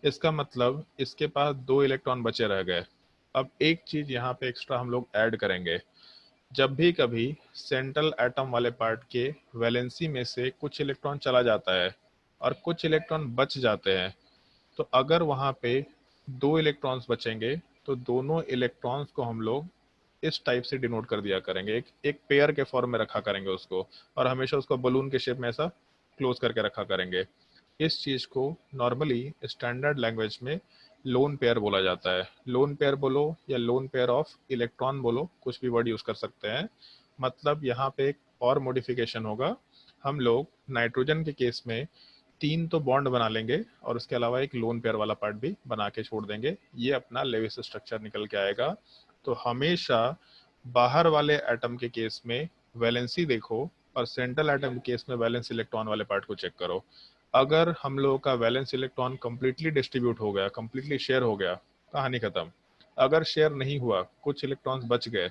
इसका मतलब इसके पास 2 इलेक्ट्रॉन बचे रह गए। अब एक चीज यहाँ पे एक्स्ट्रा हम लोग ऐड करेंगे, जब भी कभी सेंट्रल एटम वाले पार्ट के वैलेंसी में से कुछ इलेक्ट्रॉन चला जाता है और कुछ इलेक्ट्रॉन बच जाते हैं, तो अगर वहाँ पे 2 इलेक्ट्रॉन्स बचेंगे तो दोनों इलेक्ट्रॉन्स को हम लोग इस टाइप से डिनोट कर दिया करेंगे, एक पेयर के फॉर्म में रखा करेंगे उसको, और हमेशा उसको बलून के शेप में ऐसा क्लोज करके रखा करेंगे। इस चीज को नॉर्मली स्टैंडर्ड लैंग्वेज में लोन पेयर बोला जाता है। लोन पेयर बोलो या लोन पेयर ऑफ इलेक्ट्रॉन बोलो, कुछ भी वर्ड यूज कर सकते हैं। मतलब यहाँ पे एक और मॉडिफिकेशन होगा, हम लोग नाइट्रोजन के केस में 3 तो बॉन्ड बना लेंगे और उसके अलावा एक लोन पेयर वाला पार्ट भी बना के छोड़ देंगे, ये अपना लेविस स्ट्रक्चर निकल के आएगा। तो हमेशा बाहर वाले एटम के केस में वैलेंसी देखो और सेंट्रल एटम के केस में वैलेंस इलेक्ट्रॉन वाले पार्ट को चेक करो। अगर हम लोगों का वैलेंस इलेक्ट्रॉन कंप्लीटली डिस्ट्रीब्यूट हो गया, कंप्लीटली शेयर हो गया, कहानी खत्म। अगर शेयर नहीं हुआ, कुछ इलेक्ट्रॉन्स बच गए,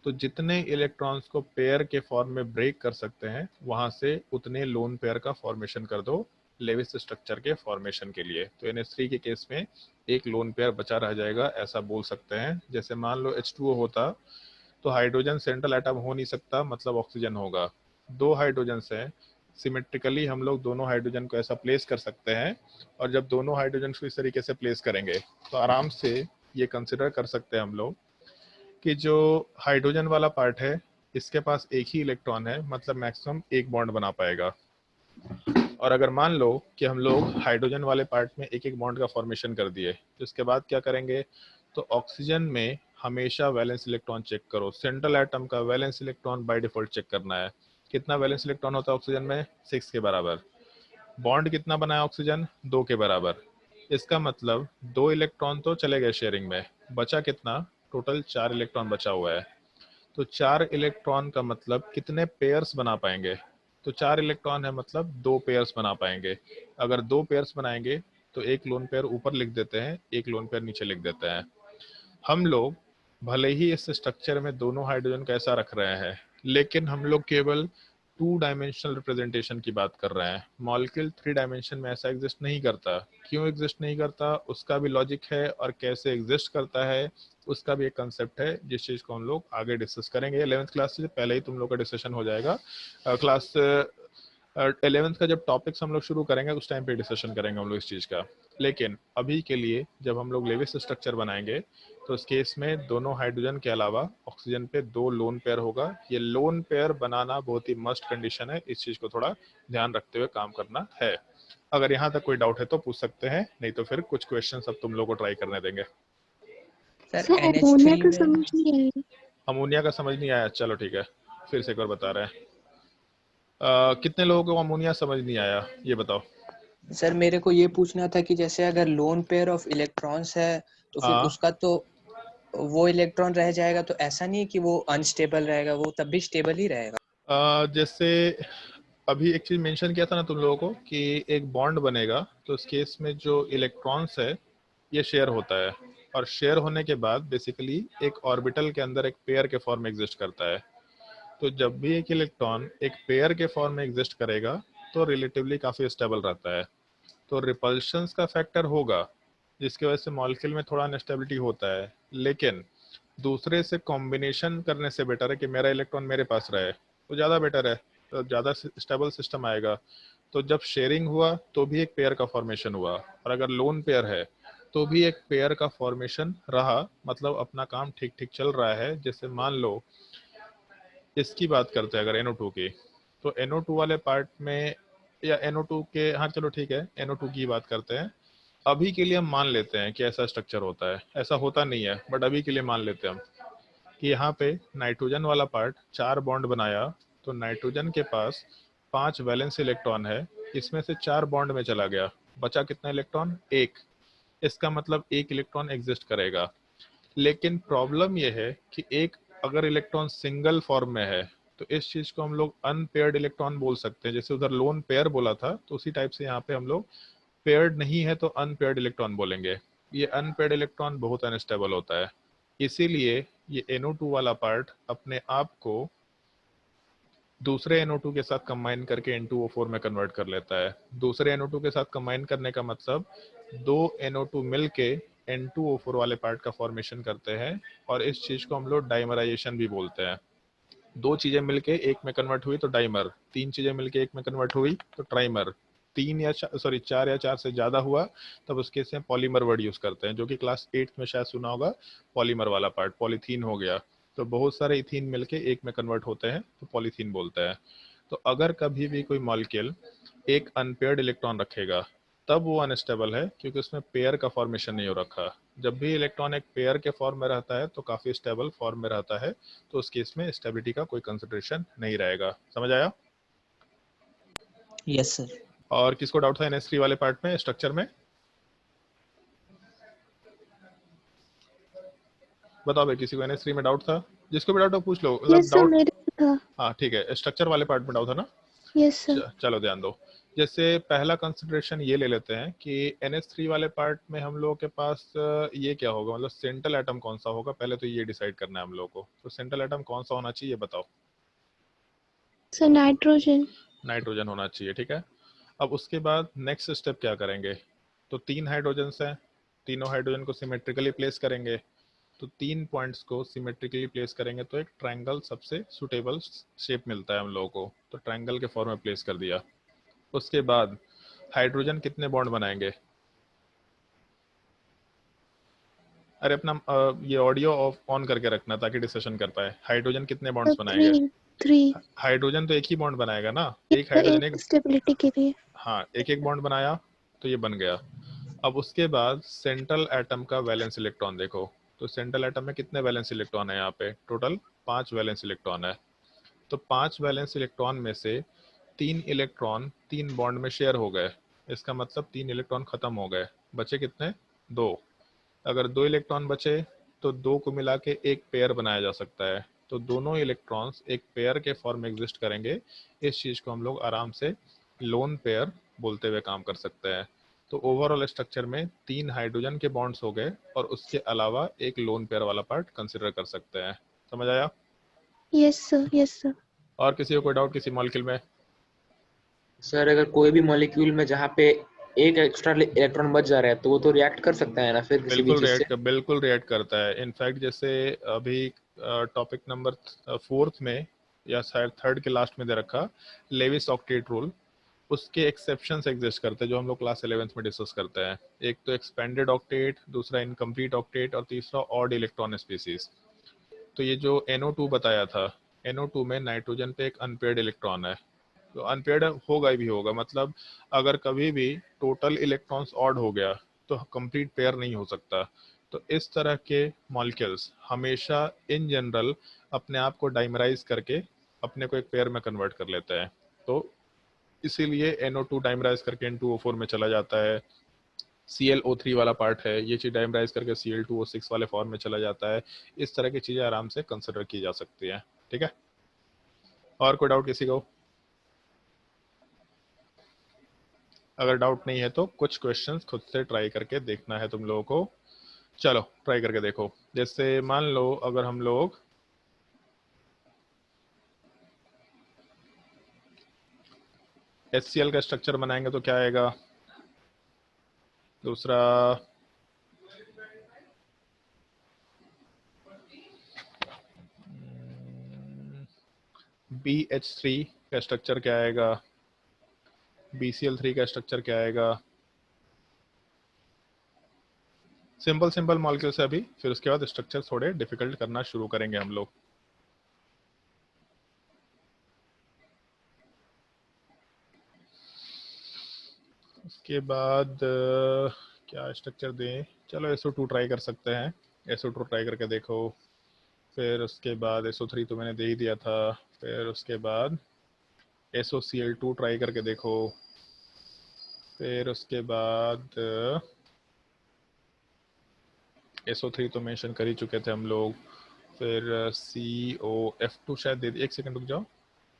तो जितने इलेक्ट्रॉन्स को पेयर के फॉर्म में ब्रेक कर सकते हैं वहां से उतने लोन पेयर का फॉर्मेशन कर दो लेविस स्ट्रक्चर के फॉर्मेशन के लिए। तो NH3 के केस में एक लोन पेयर बचा रह जाएगा, ऐसा बोल सकते हैं। जैसे मान लो H2O होता तो हाइड्रोजन सेंट्रल एटम हो नहीं सकता, मतलब ऑक्सीजन होगा। 2 हाइड्रोजन हैं, सिमेट्रिकली हम लोग दोनों हाइड्रोजन को ऐसा प्लेस कर सकते हैं, और जब दोनों हाइड्रोजन को इस तरीके से प्लेस करेंगे तो आराम से ये कंसिडर कर सकते हैं हम लोग कि जो हाइड्रोजन वाला पार्ट है इसके पास एक ही इलेक्ट्रॉन है, मतलब मैक्सिमम एक बॉन्ड बना पाएगा। और अगर मान लो कि हम लोग हाइड्रोजन वाले पार्ट में एक एक बॉन्ड का फॉर्मेशन कर दिए, तो इसके बाद क्या करेंगे, तो ऑक्सीजन में हमेशा वैलेंस इलेक्ट्रॉन चेक करो। सेंट्रल एटम का valence electron by default check करना है। कितना वैलेंस इलेक्ट्रॉन होता है ऑक्सीजन में, 6 के बराबर। बॉन्ड कितना बनाया ऑक्सीजन, 2 के बराबर। इसका मतलब 2 इलेक्ट्रॉन तो चले गए शेयरिंग में, बचा कितना, टोटल 4 इलेक्ट्रॉन बचा हुआ है। तो 4 इलेक्ट्रॉन का मतलब कितने पेयर्स बना पाएंगे, तो 4 इलेक्ट्रॉन है मतलब 2 पेयर्स बना पाएंगे। अगर 2 पेयर्स बनाएंगे तो एक लोन पेयर ऊपर लिख देते हैं, एक लोन पेयर नीचे लिख देते हैं। हम लोग भले ही इस स्ट्रक्चर में दोनों हाइड्रोजन का ऐसा रख रहे हैं, लेकिन हम लोग केवल 2 डायमेंशनल रिप्रेजेंटेशन की बात कर रहे हैं। मॉलिक्यूल 3 डायमेंशन में ऐसा एग्जिस्ट नहीं करता। क्यों एग्जिस्ट नहीं करता, उसका भी लॉजिक है, और कैसे एग्जिस्ट करता है उसका भी एक कंसेप्ट है, जिस चीज को हम लोग आगे डिस्कस करेंगे। 11th क्लास से पहले ही तुम लोग का डिस्कशन हो जाएगा। क्लास 11th का जब टॉपिक्स हम लोग शुरू करेंगे उस टाइम पे डिस्कशन करेंगे हम लोग इस चीज का। लेकिन अभी के लिए जब हम लोग लेविस स्ट्रक्चर बनाएंगे तो उस केस में दोनों हाइड्रोजन के अलावा ऑक्सीजन पे 2 लोन पेयर होगा। ये लोन पेयर बनाना बहुत ही मस्ट कंडीशन है, इस चीज को थोड़ा ध्यान रखते हुए काम करना है। अगर यहाँ तक कोई डाउट है तो पूछ सकते हैं, नहीं तो फिर कुछ क्वेश्चन अब तुम लोग को ट्राई करने देंगे। सर अमोनिया NH3 का में समझ नहीं आया। अमोनिया का समझ नहीं आया, चलो ठीक है, फिर से एक बार बता रहे हैं। कितने लोगों को अमोनिया समझ नहीं आया ये बताओ। सर मेरे को ये पूछना था कि जैसे अगर लोन पेयर ऑफ इलेक्ट्रॉन्स है तो फिर हाँ, उसका तो वो इलेक्ट्रॉन रह जाएगा, तो ऐसा नहीं है कि वो अनस्टेबल रहेगा, वो तब भी स्टेबल ही रहेगा। जैसे अभी एक चीज मेंशन किया था ना तुम लोगों को कि एक बॉन्ड बनेगा, तो उस केस में जो इलेक्ट्रॉन्स है ये शेयर होता है, और शेयर होने के बाद बेसिकली एक ऑर्बिटल के अंदर एक पेयर के फॉर्म में एग्जिस्ट करता है। तो जब भी एक इलेक्ट्रॉन एक पेयर के फॉर्म में एग्जिस्ट करेगा तो रिलेटिवली काफी स्टेबल रहता है। तो रिपल्शंस का फैक्टर होगा जिसकी वजह से मॉलिक्यूल में थोड़ा अनस्टेबिलिटी होता है, लेकिन दूसरे से कॉम्बिनेशन करने से बेटर है कि मेरा इलेक्ट्रॉन मेरे पास रहे, तो ज़्यादा बेटर है, तो ज़्यादा स्टेबल सिस्टम आएगा। तो जब शेयरिंग हुआ तो भी एक पेयर का फॉर्मेशन हुआ, और अगर लोन पेयर है तो भी एक पेयर का फॉर्मेशन रहा, मतलब अपना काम ठीक ठीक चल रहा है। जैसे मान लो इसकी बात करते हैं अगर NO2 की, तो NO2 वाले पार्ट में, या NO2 के, हाँ चलो ठीक है NO2 की बात करते हैं। अभी के लिए हम मान लेते हैं कि ऐसा स्ट्रक्चर होता है, ऐसा होता नहीं है बट अभी के लिए मान लेते हैं हम कि यहाँ पे नाइट्रोजन वाला पार्ट 4 बॉन्ड बनाया, तो नाइट्रोजन के पास 5 वैलेंस इलेक्ट्रॉन है, इसमें से 4 बॉन्ड में चला गया, बचा कितना इलेक्ट्रॉन? 1। इसका मतलब 1 इलेक्ट्रॉन एग्जिस्ट करेगा। लेकिन प्रॉब्लम यह है कि एक अगर इलेक्ट्रॉन सिंगल फॉर्म में है तो इस चीज को हम लोग अनपेयर्ड इलेक्ट्रॉन बोल सकते हैं। जैसे उधर लोन पेयर बोला था, तो उसी टाइप से यहाँ पे हम लोग पेयर्ड नहीं है तो अनपेयर्ड इलेक्ट्रॉन बोलेंगे। ये अनपेयर्ड इलेक्ट्रॉन बहुत अनस्टेबल होता है, इसीलिए ये NO2 वाला पार्ट अपने आप को दूसरे NO2 के साथ कंबाइन करके N2O4 में कन्वर्ट कर लेता है। दूसरे NO2 के साथ कंबाइन करने का मतलब 2 NO2 मिलके N2O4 वाले पार्ट का फॉर्मेशन करते हैं, और इस चीज को हम लोग डाइमराइजेशन भी बोलते हैं। 2 चीजें मिलके एक में कन्वर्ट हुई तो डाइमर, 3 चीजें मिलके एक में कन्वर्ट हुई तो ट्राइमर, 4 या 4 से ज्यादा हुआ तब उसके से पॉलीमर वर्ड यूज करते हैं, जो कि क्लास 8 में शायद सुना होगा। पॉलीमर वाला पार्ट पॉलीथीन हो गया, तो बहुत सारे इथीन मिलके एक में कन्वर्ट होते हैं तो पॉलीथीन बोलते हैं। तो अगर कभी भी कोई मॉलिक्यूल एक अनपेयर्ड इलेक्ट्रॉन रखेगा तब वो अनस्टेबल है, क्योंकि उसमें पेयर का फॉर्मेशन नहीं हो रखा। जब भी इलेक्ट्रॉन एक पेयर के फॉर्म में रहता है तो काफी स्टेबल फॉर्म में रहता है, तो उस केस में स्टेबिलिटी का कोई कंसिडरेशन नहीं रहेगा। समझ आया? Yes sir. और किसको डाउट था NH3 वाले पार्ट में, स्ट्रक्चर में? बताओ भाई, किसी को NH3 में डाउट था? जिसको भी डाउट हो पूछ लो, मतलब यस सर डाउट। मेरे को था। हाँ ठीक है, स्ट्रक्चर वाले पार्ट में डाउट था ना? Yes sir. चलो ध्यान दो। जैसे पहला कंसिडरेशन ये ले लेते हैं कि NH3 वाले पार्ट में हम लोगों के पास ये क्या होगा, मतलब सेंट्रल एटम कौन सा होगा, पहले तो ये डिसाइड करना है हम लोगों को। तो सेंट्रल एटम कौन सा होना चाहिए बताओ? Sir nitrogen. नाइट्रोजन होना चाहिए, ठीक है। अब उसके बाद नेक्स्ट स्टेप क्या करेंगे? तो 3 हाइड्रोजन हैं, तीनों हाइड्रोजन को सिमेट्रिकली प्लेस करेंगे। तो 3 पॉइंट्स को सिमेट्रिकली प्लेस करेंगे तो एक ट्रायंगल सबसे सुटेबल शेप मिलता है हम लोगों को, तो ट्रायंगल के फॉर्म में प्लेस कर दिया। उसके बाद हाइड्रोजन कितने बॉन्ड बनाएंगे? अरे अपना ये ऑडियो ऑन करके रखना ताकि डिस्कशन कर पाए। हाइड्रोजन कितने बॉन्ड्स बनाएंगे? 3। हाइड्रोजन तो एक ही बॉन्ड बनाएगा ना, एक हाइड्रोजन एक एक। स्टेबिलिटी के लिए। हाँ, एक एक बॉन्ड बनाया तो ये बन गया। अब उसके बाद सेंट्रल एटम का वैलेंस इलेक्ट्रॉन देखो। तो सेंट्रल एटम में कितने वैलेंस इलेक्ट्रॉन है? यहाँ पे टोटल 5 वैलेंस इलेक्ट्रॉन है। तो 5 वैलेंस इलेक्ट्रॉन में से 3 इलेक्ट्रॉन 3 बॉन्ड में शेयर हो गए, इसका मतलब 3 इलेक्ट्रॉन खत्म हो गए, बचे कितने? 2। अगर 2 इलेक्ट्रॉन बचे तो 2 को मिला के एक पेयर बनाया जा सकता है, तो दोनों इलेक्ट्रॉन्स एक पेयर के फॉर्म में एग्जिस्ट करेंगे। इस चीज को हम लोग आराम से लोन पेयर बोलते हुए काम कर सकते हैं। तो ओवरऑल स्ट्रक्चर में 3 हाइड्रोजन के बॉन्ड्स हो गए और उसके अलावा एक लोन पेयर वाला पार्ट कंसिडर कर सकते हैं। समझ आया? Yes sir. Yes sir. और किसी को कोई डाउट किसी मॉलिक्यूल में? सर अगर कोई भी मॉलिक्यूल में जहाँ पे एक एक्स्ट्रा इलेक्ट्रॉन बच जा रहा है तो वो तो रिएक्ट कर सकता है ना फिर किसी भी चीज से? बिल्कुल रिएक्ट करता है। इनफैक्ट जैसे अभी टॉपिक नंबर 4 में या शायद 3 के लास्ट में दे रखा, लेविस ऑक्टेट रूल, उसके एक्सेप्शंस एग्जिस्ट करते हैं जो हम लोग क्लास 11th में डिस्कस करते हैं। एक तो एक्सपेंडेड ऑक्टेट, दूसरा इनकम्प्लीट ऑक्टेट, और तीसरा ऑड इलेक्ट्रॉन स्पीसीज। तो ये जो NO2 बताया था, NO2 में नाइट्रोजन पे एक अनपेयर्ड इलेक्ट्रॉन है, तो अनपेयर्ड होगा ही भी होगा, मतलब अगर कभी भी टोटल इलेक्ट्रॉन्स ऑड हो गया तो कंप्लीट पेयर नहीं हो सकता। तो इस तरह के मॉलिक्यूल्स हमेशा इन जनरल अपने आप को डाइमराइज करके अपने को एक पेयर में कन्वर्ट कर लेते हैं। तो इसीलिए NO2 डाइमराइज करके N2O4 में चला जाता है। ClO3 वाला पार्ट है, ये चीज डाइमराइज करके Cl2O6 वाले फॉर्म में चला जाता है। इस तरह की चीजें आराम से कंसिडर की जा सकती है, ठीक है। और कोई डाउट किसी को? अगर डाउट नहीं है तो कुछ क्वेश्चंस खुद से ट्राई करके देखना है तुम लोगों को। चलो ट्राई करके देखो। जैसे मान लो अगर हम लोग HCl का स्ट्रक्चर बनाएंगे तो क्या आएगा? दूसरा BH3 का स्ट्रक्चर क्या आएगा? BCl3 का स्ट्रक्चर क्या आएगा? सिंपल सिंपल मॉलिक्यूल से अभी, फिर उसके बाद स्ट्रक्चर थोड़े डिफिकल्ट करना शुरू करेंगे हम लोग। उसके बाद क्या स्ट्रक्चर दें? चलो SO2 ट्राई कर सकते हैं, SO2 ट्राई करके देखो। फिर उसके बाद SO3 तो मैंने दे ही दिया था। फिर उसके बाद SOCl2 ट्राई करके देखो। फिर उसके बाद SO3 तो मेंशन कर ही चुके थे हम लोग। फिर COF2 शायद दे, एक सेकंड रुक जाओ,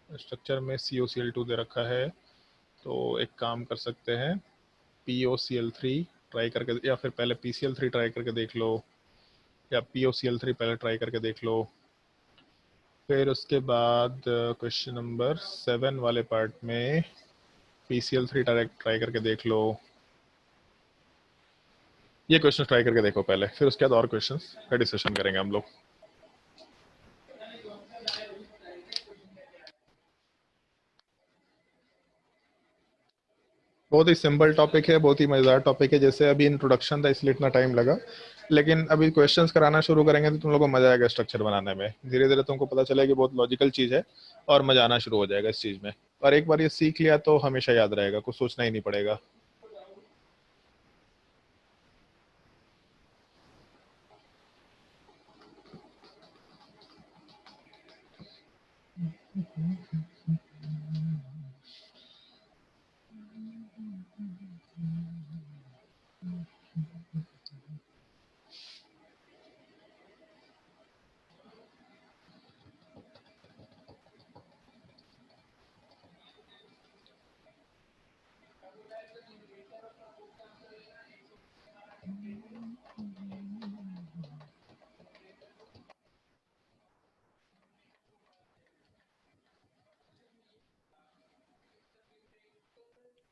स्ट्रक्चर में COCl2 दे रखा है, तो एक काम कर सकते हैं POCl3 ट्राई करके, या फिर पहले PCl3 ट्राई करके देख लो, या POCl3 पहले ट्राई करके देख लो। फिर उसके बाद क्वेश्चन नंबर 7 वाले पार्ट में PCl3 ट्राई करके देख लो। ये क्वेश्चन ट्राई करके देखो पहले, फिर उसके बाद और क्वेश्चंस का डिस्कशन करेंगे हम लोग। बहुत ही सिंपल टॉपिक है, बहुत ही मजेदार टॉपिक है। जैसे अभी इंट्रोडक्शन था इसलिए इतना टाइम लगा, लेकिन अभी क्वेश्चंस कराना शुरू करेंगे तो तुम लोगों को मजा आएगा स्ट्रक्चर बनाने में। धीरे धीरे तुमको पता चलेगा कि बहुत लॉजिकल चीज है और मजा आना शुरू हो जाएगा इस चीज में। और एक बार ये सीख लिया तो हमेशा याद रहेगा, कुछ सोचना ही नहीं पड़ेगा।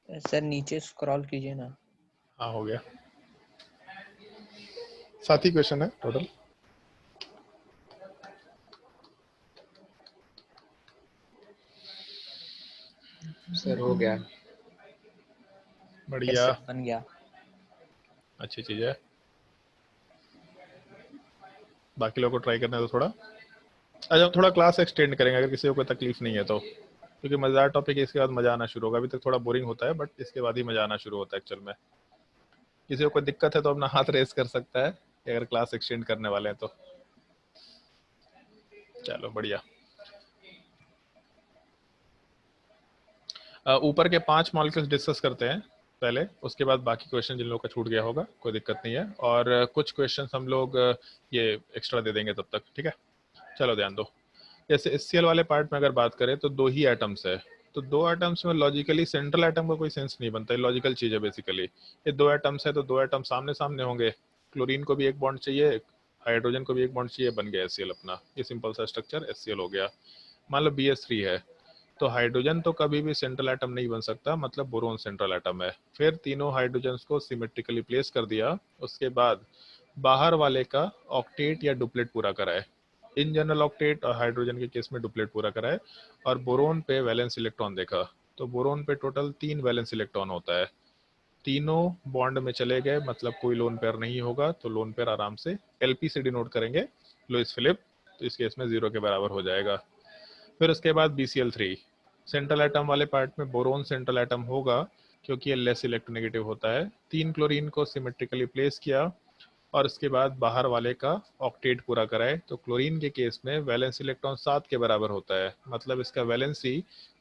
सर नीचे स्क्रॉल कीजिए ना। हाँ हो गया, 7 ही क्वेश्चन है टोटल। सर हो गया। बढ़िया, सर बन गया। अच्छी चीज है। बाकी लोगों को ट्राई करना है तो थोड़ा, अच्छा थोड़ा क्लास एक्सटेंड करेंगे अगर किसी को कोई तकलीफ नहीं है तो, क्योंकि मजेदार टॉपिक है। इसके बाद मजा आना शुरू होगा। अभी तक थोड़ा बोरिंग होता है, बट इसके बाद ही मजा आना शुरू होता है एक्चुअल में। किसी को कोई दिक्कत है तो अपना हाथ रेस कर सकता है कि अगर क्लास एक्सटेंड करने वाले हैं तो। चलो बढ़िया। ऊपर के 5 मॉलिक्यूल्स डिस्कस करते हैं पहले, उसके बाद बाकी क्वेश्चन जिन लोगों का छूट गया होगा कोई दिक्कत नहीं है, और कुछ क्वेश्चन हम लोग ये एक्स्ट्रा दे देंगे तब तक, ठीक है। चलो ध्यान दो। जैसे HCl वाले पार्ट में अगर बात करें तो 2 ही एटम्स है, तो 2 एटम्स में लॉजिकली सेंट्रल एटम का कोई सेंस नहीं बनता है। लॉजिकल चीज है बेसिकली। ये 2 एटम्स है तो 2 एटम सामने सामने होंगे। क्लोरीन को भी एक बॉन्ड चाहिए, हाइड्रोजन को भी एक बॉन्ड चाहिए, बन गया HCl अपना। ये सिंपल सा स्ट्रक्चर HCl हो गया। मान लो BS3 है, तो हाइड्रोजन तो कभी भी सेंट्रल एटम नहीं बन सकता, मतलब बोरोन सेंट्रल एटम है। फिर तीनों हाइड्रोजन्स को सिमेट्रिकली प्लेस कर दिया, उसके बाद बाहर वाले का ऑक्टेट या डुप्लेट पूरा कराए। इन जनरल ऑक्टेट और हाइड्रोजन के केस में डुप्लेट पूरा कराए, और बोरोन पे वैलेंस इलेक्ट्रॉन देखा, तो बोरोन पे टोटल 3 वैलेंस इलेक्ट्रॉन होता है। तीनों बॉन्ड में चले गए, मतलब कोई लोन पेयर नहीं होगा, तो लोन पेयर आराम से LP से डिनोट करेंगे, लुईस फिलिप, तो इस केस में 0 के बराबर हो जाएगा। फिर उसके बाद BCl3 सेंट्रल एटम वाले पार्ट में बोरोन सेंट्रल एटम होगा, क्योंकि ये लेस इलेक्ट्रोनेगेटिव होता है। 3 क्लोरीन को सिमेट्रिकली प्लेस किया, और उसके बाद बाहर वाले का ऑक्टेट पूरा कराए, तो क्लोरीन के केस में वैलेंस इलेक्ट्रॉन 7 के बराबर होता है, मतलब इसका वैलेंसी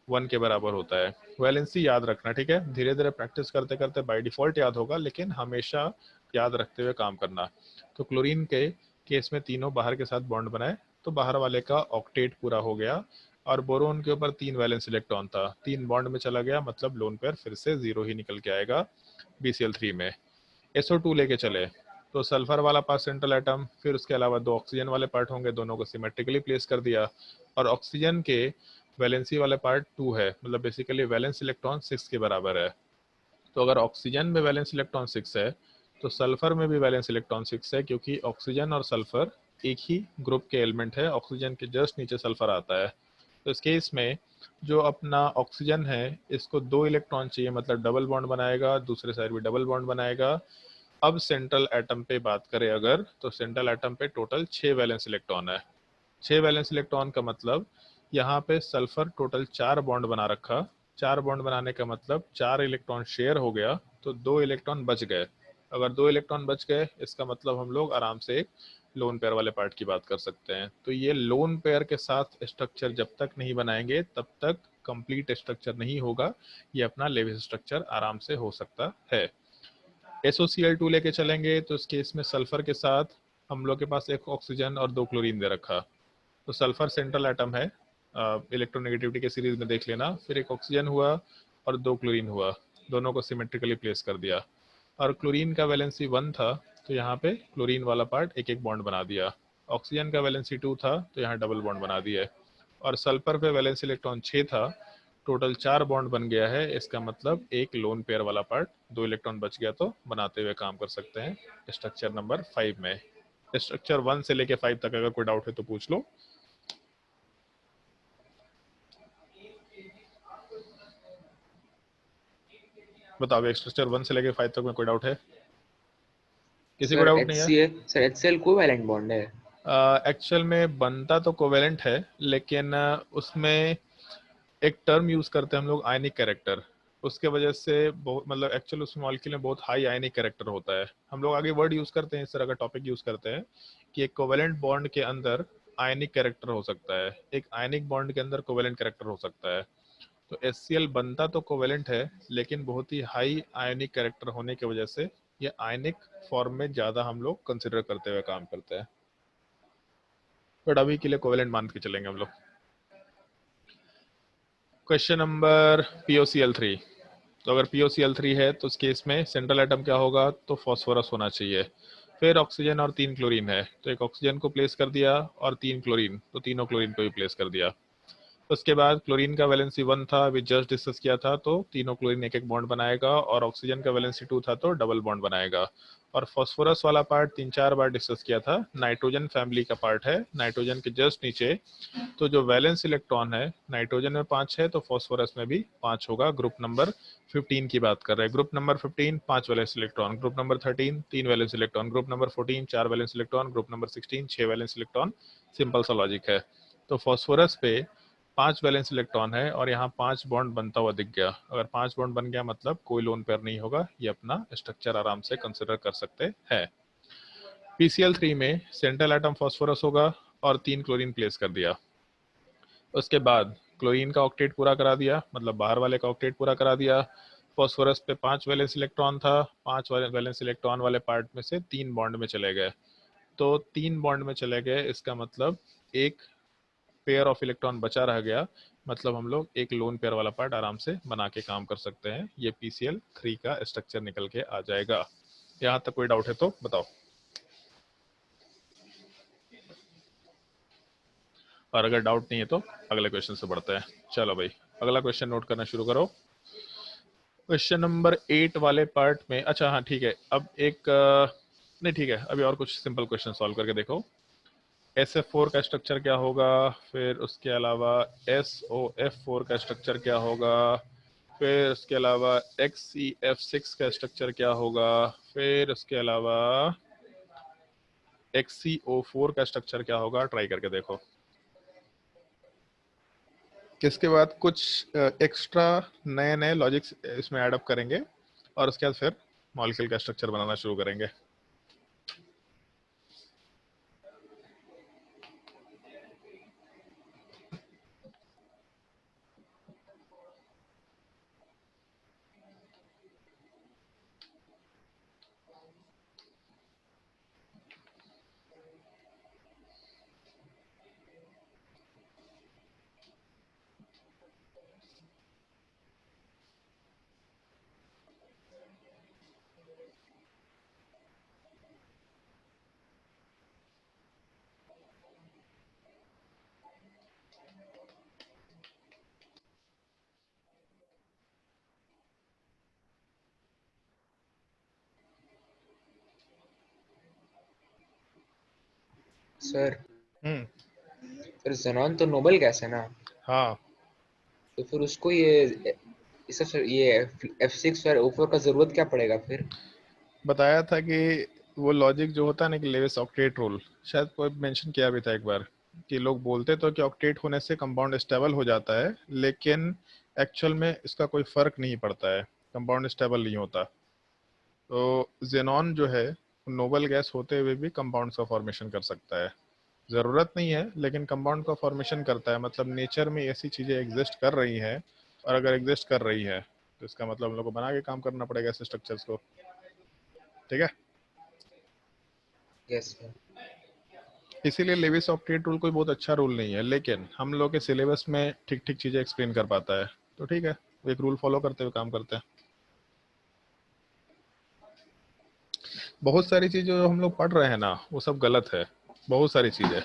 1 के बराबर होता है। वैलेंसी याद रखना, ठीक है। धीरे धीरे प्रैक्टिस करते करते बाय डिफॉल्ट याद होगा, लेकिन हमेशा याद रखते हुए काम करना। तो क्लोरीन के केस में तीनों बाहर के साथ बॉन्ड बनाए, तो बाहर वाले का ऑक्टेट पूरा हो गया, और बोरोन के ऊपर 3 वैलेंस इलेक्ट्रॉन था, 3 बॉन्ड में चला गया, मतलब लोन पेयर फिर से 0 ही निकल के आएगा BCl3 में। SO2 लेके चले, तो सल्फर वाला पार्ट सेंट्रल एटम, फिर उसके अलावा 2 ऑक्सीजन वाले पार्ट होंगे, दोनों को सिमेट्रिकली प्लेस कर दिया, और ऑक्सीजन के वैलेंसी वाले पार्ट 2 है, मतलब बेसिकली वैलेंस इलेक्ट्रॉन 6 के बराबर है। तो अगर ऑक्सीजन में वैलेंस इलेक्ट्रॉन 6 है, तो सल्फर में भी वैलेंस इलेक्ट्रॉन 6 है, क्योंकि ऑक्सीजन और सल्फर एक ही ग्रुप के एलिमेंट है। ऑक्सीजन के जस्ट नीचे सल्फर आता है। तो इस केस में जो अपना ऑक्सीजन है, इसको 2 इलेक्ट्रॉन चाहिए, मतलब डबल बॉन्ड बनाएगा, दूसरे साइड भी डबल बॉन्ड बनाएगा। अब सेंट्रल एटम पे बात करें अगर, तो सेंट्रल एटम पे टोटल 6 वैलेंस इलेक्ट्रॉन है। 6 वैलेंस इलेक्ट्रॉन का मतलब यहाँ पे सल्फर टोटल 4 बॉन्ड बना रखा। 4 बॉन्ड बनाने का मतलब 4 इलेक्ट्रॉन शेयर हो गया, तो 2 इलेक्ट्रॉन बच गए। अगर 2 इलेक्ट्रॉन बच गए इसका मतलब हम लोग आराम से एक लोन पेयर वाले पार्ट की बात कर सकते हैं। तो ये लोन पेयर के साथ स्ट्रक्चर जब तक नहीं बनाएंगे तब तक कंप्लीट स्ट्रक्चर नहीं होगा, ये अपना लेविस स्ट्रक्चर आराम से हो सकता है। SOCl2 लेके चलेंगे तो इस केस में सल्फर के साथ हम लोग के पास एक ऑक्सीजन और 2 क्लोरीन दे रखा। तो सल्फर सेंट्रल एटम है, इलेक्ट्रोनेगेटिविटी के सीरीज में देख लेना। फिर एक ऑक्सीजन हुआ और 2 क्लोरीन हुआ, दोनों को सिमेट्रिकली प्लेस कर दिया। और क्लोरीन का वैलेंसी 1 था तो यहाँ पे क्लोरीन वाला पार्ट एक एक बॉन्ड बना दिया। ऑक्सीजन का वैलेंसी 2 था तो यहाँ डबल बॉन्ड बना दिया। और सल्फर पे वैलेंसी इलेक्ट्रॉन 6 था, टोटल 4 बॉन्ड बन गया है। इसका मतलब एक लोन पेयर वाला पार्ट 2 इलेक्ट्रॉन बच गया तो बनाते हुए काम कर सकते हैं स्ट्रक्चर नंबर 5 में। स्ट्रक्चर 1 से लेके 5 तक अगर कोई डाउट है तो पूछ लो। बताओ स्ट्रक्चर 1 से लेके 5 तक में कोई डाउट है? किसी को डाउट नहीं है? सर HCl कोवैलेंट बॉन्ड है? एक्चुअल में बनता तो कोवेलेंट है, लेकिन उसमें एक टर्म यूज करते हैं हम लोग आयनिक कैरेक्टर, उसके वजह से बहुत मतलब एक्चुअल उस मॉलिक्यूल में बहुत हाई आयनिक कैरेक्टर होता है। हम लोग आगे वर्ड यूज करते हैं, इस तरह का टॉपिक यूज करते हैं कि एक कोवेलेंट बॉन्ड के अंदर आयनिक कैरेक्टर हो सकता है, एक आयनिक बॉन्ड के अंदर कोवेलेंट कैरेक्टर हो सकता है। तो HCl बनता तो कोवेलेंट है, लेकिन बहुत ही हाई आयनिक कैरेक्टर होने की वजह से ये आयनिक फॉर्म में ज्यादा हम लोग कंसिडर करते हुए काम करते हैं। बट अभी के लिए कोवेलेंट मान के चलेंगे हम लोग। Question number POCl3। तो अगर POCl3 है तो उस केस में सेंट्रल एटम क्या होगा, तो फॉस्फोरस होना चाहिए। फिर ऑक्सीजन और 3 क्लोरीन है तो एक ऑक्सीजन को प्लेस कर दिया और 3 क्लोरीन, तो तीनों क्लोरीन को भी प्लेस कर दिया। उसके बाद क्लोरीन का वैलेंसी 1 था, अभी जस्ट डिस्कस किया था, तो तीनों क्लोरीन एक एक बॉन्ड बनाएगा। और ऑक्सीजन का वैलेंसी 2 था तो डबल बॉन्ड बनाएगा। और फॉस्फोरस वाला पार्ट 3-4 बार डिस्कस किया था, नाइट्रोजन फैमिली का पार्ट है। नाइट्रोजन के जस्ट नीचे तो जो वैलेंस इलेक्ट्रॉन है नाइट्रोजन में 5 है तो फॉस्फोरस में भी 5 होगा। ग्रुप नंबर 15 की बात कर रहे हैं। Group number 15 5 valence electron, group number 13 3 valence electron, group number 14 4 valence electron, group number 16 6 valence electron. Simple सा लॉजिक है। तो फॉस्फोरस पे 5 वैलेंस इलेक्ट्रॉन है और यहाँ 5 बॉन्ड बनता हुआ दिख गया। अगर 5 बॉन्ड बन गया मतलब कोई लोन पेयर नहीं होगा, ये अपना स्ट्रक्चर आराम से कंसिडर कर सकते हैं। PCl3 में सेंट्रल एटम फॉस्फोरस होगा और 3 क्लोरीन प्लेस कर दिया। उसके बाद क्लोरीन का ऑक्टेट पूरा करा दिया, मतलब बाहर वाले का ऑक्टेट पूरा करा दिया। फॉस्फोरस पे 5 वैलेंस इलेक्ट्रॉन था, 5 वैलेंस इलेक्ट्रॉन वाले पार्ट में से 3 बॉन्ड में चले गए। तो 3 बॉन्ड में चले गए, इसका मतलब एक पेयर ऑफ इलेक्ट्रॉन बचा रह गया, मतलब हम लोग एक लोन पेयर वाला पार्ट आराम से बना के काम कर सकते हैं। ये PCl3 का स्ट्रक्चर निकल के आ जाएगा। यहाँ तक कोई डाउट है तो बताओ, और अगर डाउट नहीं है तो अगले क्वेश्चन से बढ़ते हैं। चलो भाई अगला क्वेश्चन नोट करना शुरू करो। क्वेश्चन नंबर 8 वाले पार्ट में, अच्छा हाँ ठीक है, अब एक नहीं ठीक है, अभी और कुछ सिंपल क्वेश्चन सॉल्व करके देखो। SF4 का स्ट्रक्चर क्या होगा, फिर उसके अलावा SOF4 का स्ट्रक्चर क्या होगा, फिर उसके अलावा XeF6 का स्ट्रक्चर क्या होगा, फिर उसके अलावा XeO4 का स्ट्रक्चर क्या होगा। ट्राई करके देखो। इसके बाद कुछ एक्स्ट्रा नए नए लॉजिक्स इसमें ऐड अप करेंगे और उसके बाद फिर मॉलिक्यूल का स्ट्रक्चर बनाना शुरू करेंगे। सर हम्म। ज़ेनॉन तो नोबल गैस है ना, हाँ तो फिर उसको ये F6 और O4 का जरूरत क्या पड़ेगा फिर? बताया था कि वो लॉजिक जो होता है ना कि लेविस ऑक्टेट रूल, शायद कोई मेंशन किया भी था एक बार, कि लोग बोलते तो कि ऑक्टेट होने से कंपाउंड स्टेबल हो जाता है, लेकिन एक्चुअल में इसका कोई फर्क नहीं पड़ता है, कंपाउंड स्टेबल नहीं होता। तो जेनॉन जो है नोबल गैस होते हुए भी कंपाउंड्स का फॉर्मेशन कर सकता है। ज़रूरत नहीं है लेकिन कंपाउंड का फॉर्मेशन करता है, मतलब नेचर में ऐसी चीज़ें एग्जिस्ट कर रही हैं, और अगर एग्जिस्ट कर रही है तो इसका मतलब हम लोग को बना के काम करना पड़ेगा ऐसे स्ट्रक्चर्स को। ठीक है, यस सर। इसीलिए लेविस ऑक्टेट रूल कोई बहुत अच्छा रूल नहीं है, लेकिन हम लोग के सिलेबस में ठीक ठीक चीज़ें एक्सप्लेन कर पाता है, तो ठीक है, एक रूल फॉलो करते हुए काम करते हैं। बहुत सारी चीज़ें जो हम लोग पढ़ रहे हैं ना वो सब गलत है, बहुत सारी चीज़ें,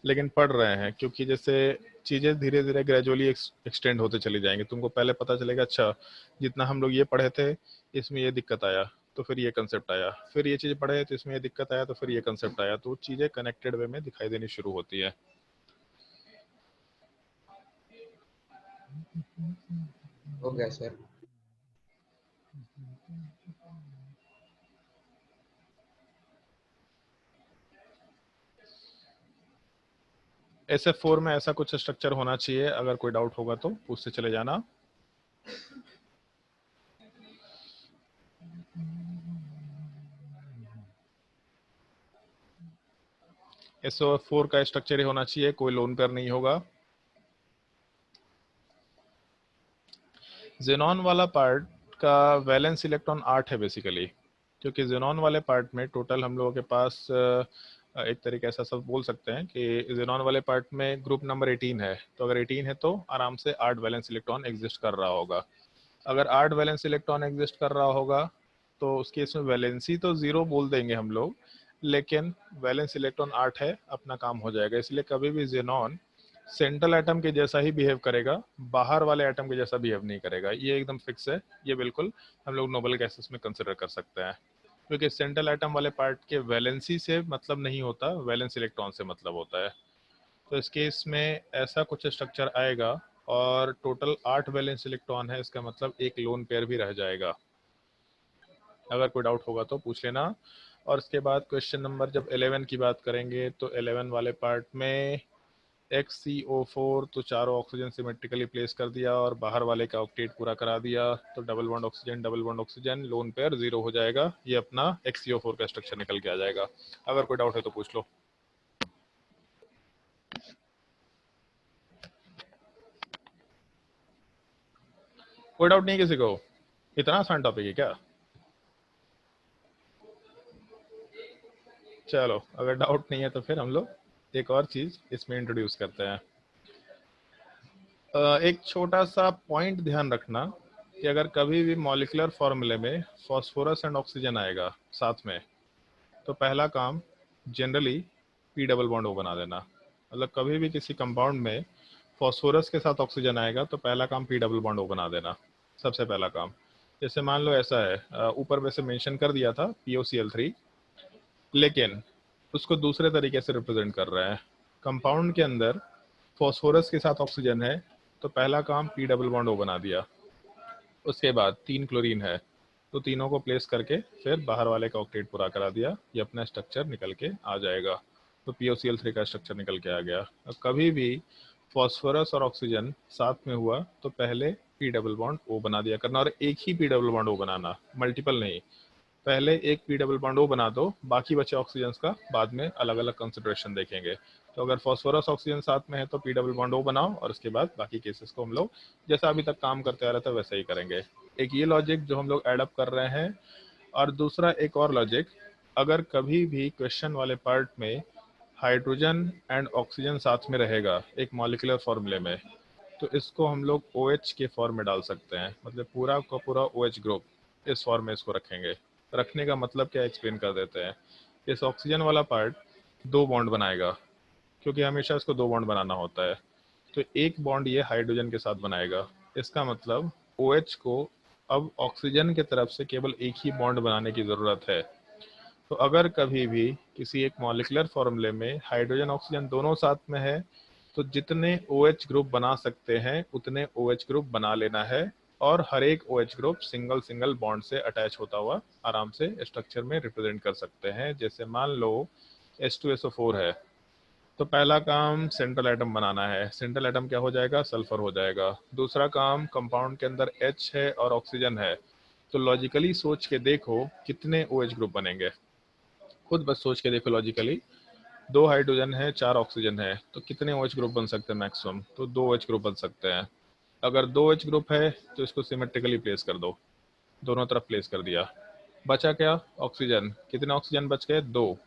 लेकिन पढ़ रहे हैं क्योंकि जैसे चीज़ें धीरे धीरे ग्रेजुअली एक्सटेंड होते चली जाएंगी। तुमको पहले पता चलेगा अच्छा जितना हम लोग ये पढ़े थे इसमें ये दिक्कत आया तो फिर ये कंसेप्ट आया, फिर ये चीज़ पढ़े तो इसमें ये दिक्कत आया तो फिर ये कंसेप्ट आया, तो चीज़ें कनेक्टेड वे में दिखाई देनी शुरू होती है। हो गया सर। SF4 में ऐसा कुछ स्ट्रक्चर होना चाहिए, अगर कोई डाउट होगा तो पूछते चले जाना। SO4 का स्ट्रक्चर ही होना चाहिए, कोई लोन पेयर नहीं होगा। जेनॉन वाला पार्ट का वैलेंस इलेक्ट्रॉन 8 है बेसिकली, क्योंकि जेनॉन वाले पार्ट में टोटल हम लोगों के पास एक तरीके से सब बोल सकते हैं कि जेनॉन वाले पार्ट में ग्रुप नंबर 18 है, तो अगर 18 है तो आराम से 8 वैलेंस इलेक्ट्रॉन एग्जिस्ट कर रहा होगा। अगर 8 वैलेंस इलेक्ट्रॉन एग्जिस्ट कर रहा होगा तो उस केस में वैलेंसी तो 0 बोल देंगे हम लोग, लेकिन वैलेंस इलेक्ट्रॉन 8 है, अपना काम हो जाएगा। इसलिए कभी भी जेनॉन सेंट्रल एटम के जैसा ही बिहेव करेगा, बाहर वाले एटम के जैसा बिहेव नहीं करेगा, ये एकदम फिक्स है। ये बिल्कुल हम लोग नोबल गैसेस में कंसिडर कर सकते हैं, क्योंकि सेंट्रल एटम वाले पार्ट के वैलेंसी से मतलब नहीं होता, वैलेंस इलेक्ट्रॉन से मतलब होता है। तो इस केस में ऐसा कुछ स्ट्रक्चर आएगा और टोटल 8 वैलेंस इलेक्ट्रॉन है, इसका मतलब एक लोन पेयर भी रह जाएगा। अगर कोई डाउट होगा तो पूछ लेना। और इसके बाद क्वेश्चन नंबर जब 11 की बात करेंगे तो 11 वाले पार्ट में XCO4 तो चारों ऑक्सीजन सिमेट्रिकली प्लेस कर दिया और बाहर वाले का ऑक्टेट पूरा करा दिया, तो double bond oxygen lone pair 0 हो जाएगा, ये अपना XCO4 का स्ट्रक्चर निकल के आ जाएगा। अगर कोई डाउट है तो पूछ लो। कोई डाउट नहीं किसी को? इतना आसान टॉपिक है क्या? चलो अगर डाउट नहीं है तो फिर हम लोग एक और चीज इसमें इंट्रोड्यूस करते हैं। एक छोटा सा पॉइंट ध्यान रखना कि अगर कभी भी मॉलिक्यूलर फॉर्मूले में फास्फोरस एंड ऑक्सीजन आएगा साथ में, तो पहला काम generally P double bond O बना देना। मतलब कभी भी किसी कंपाउंड में फास्फोरस के साथ ऑक्सीजन आएगा तो पहला काम पी डबल बॉन्ड ओ बना देना, सबसे पहला काम। जैसे मान लो ऐसा है, ऊपर वैसे मेंशन कर दिया था POCl3, लेकिन उसको दूसरे तरीके से रिप्रेजेंट कर रहे हैं। कंपाउंड के अंदर फास्फोरस के साथ ऑक्सीजन है तो पहला काम पी डबल बॉन्ड ओ बना दिया। उसके बाद 3 क्लोरीन है तो तीनों को प्लेस करके फिर बाहर वाले का ऑक्टेट पूरा करा दिया, ये अपना स्ट्रक्चर निकल के आ जाएगा। तो POCl3 का स्ट्रक्चर निकल के आ गया। अब कभी भी फास्फोरस और ऑक्सीजन साथ में हुआ तो पहले पी डबल बॉन्ड ओ बना दिया करना, और एक ही पी डबल बॉन्ड ओ बनाना, मल्टीपल नहीं। पहले एक पी डबल बॉन्ड ओ बना दो, बाकी बचे ऑक्सीजन का बाद में अलग अलग कंसिडरेशन देखेंगे। तो अगर फास्फोरस ऑक्सीजन साथ में है तो पी डबल बॉन्ड ओ बनाओ, और उसके बाद बाकी केसेस को हम लोग जैसा अभी तक काम करते आ रहे थे वैसे ही करेंगे। एक ये लॉजिक जो हम लोग एडअप कर रहे हैं, और दूसरा एक और लॉजिक, अगर कभी भी क्वेश्चन वाले पार्ट में हाइड्रोजन एंड ऑक्सीजन साथ में रहेगा एक मॉलिक्यूलर फॉर्मूले में, तो इसको हम लोग OH के फॉर्म में डाल सकते हैं, मतलब पूरा का पूरा OH ग्रुप इस फॉर्म में इसको रखेंगे। रखने का मतलब क्या एक्सप्लेन कर देते हैं। इस ऑक्सीजन वाला पार्ट 2 बॉन्ड बनाएगा, क्योंकि हमेशा इसको 2 बॉन्ड बनाना होता है, तो एक बॉन्ड ये हाइड्रोजन के साथ बनाएगा। इसका मतलब OH को अब ऑक्सीजन की तरफ से केवल एक ही बॉन्ड बनाने की ज़रूरत है। तो अगर कभी भी किसी एक मॉलिक्यूलर फॉर्मूले में हाइड्रोजन ऑक्सीजन दोनों साथ में है तो जितने OH ग्रुप बना सकते हैं उतने OH ग्रुप बना लेना है, और हर एक OH group single single bond से अटैच होता हुआ आराम से स्ट्रक्चर में रिप्रेजेंट कर सकते हैं। जैसे मान लो H2SO4 है तो पहला काम सेंट्रल एटम बनाना है, सेंट्रल एटम क्या हो जाएगा, सल्फर हो जाएगा। दूसरा काम कंपाउंड के अंदर H है और ऑक्सीजन है तो लॉजिकली सोच के देखो कितने OH ग्रुप बनेंगे, खुद बस सोच के देखो लॉजिकली। 2 हाइड्रोजन है, 4 ऑक्सीजन है, तो कितने OH ग्रुप बन सकते हैं मैक्सिमम? तो 2 OH ग्रुप बन सकते हैं। अगर 2 OH ग्रुप है तो इसको सिमेट्रिकली प्लेस कर दो, दोनों तरफ प्लेस कर दिया। बचा क्या? ऑक्सीजन। कितने ऑक्सीजन बच गए? 2।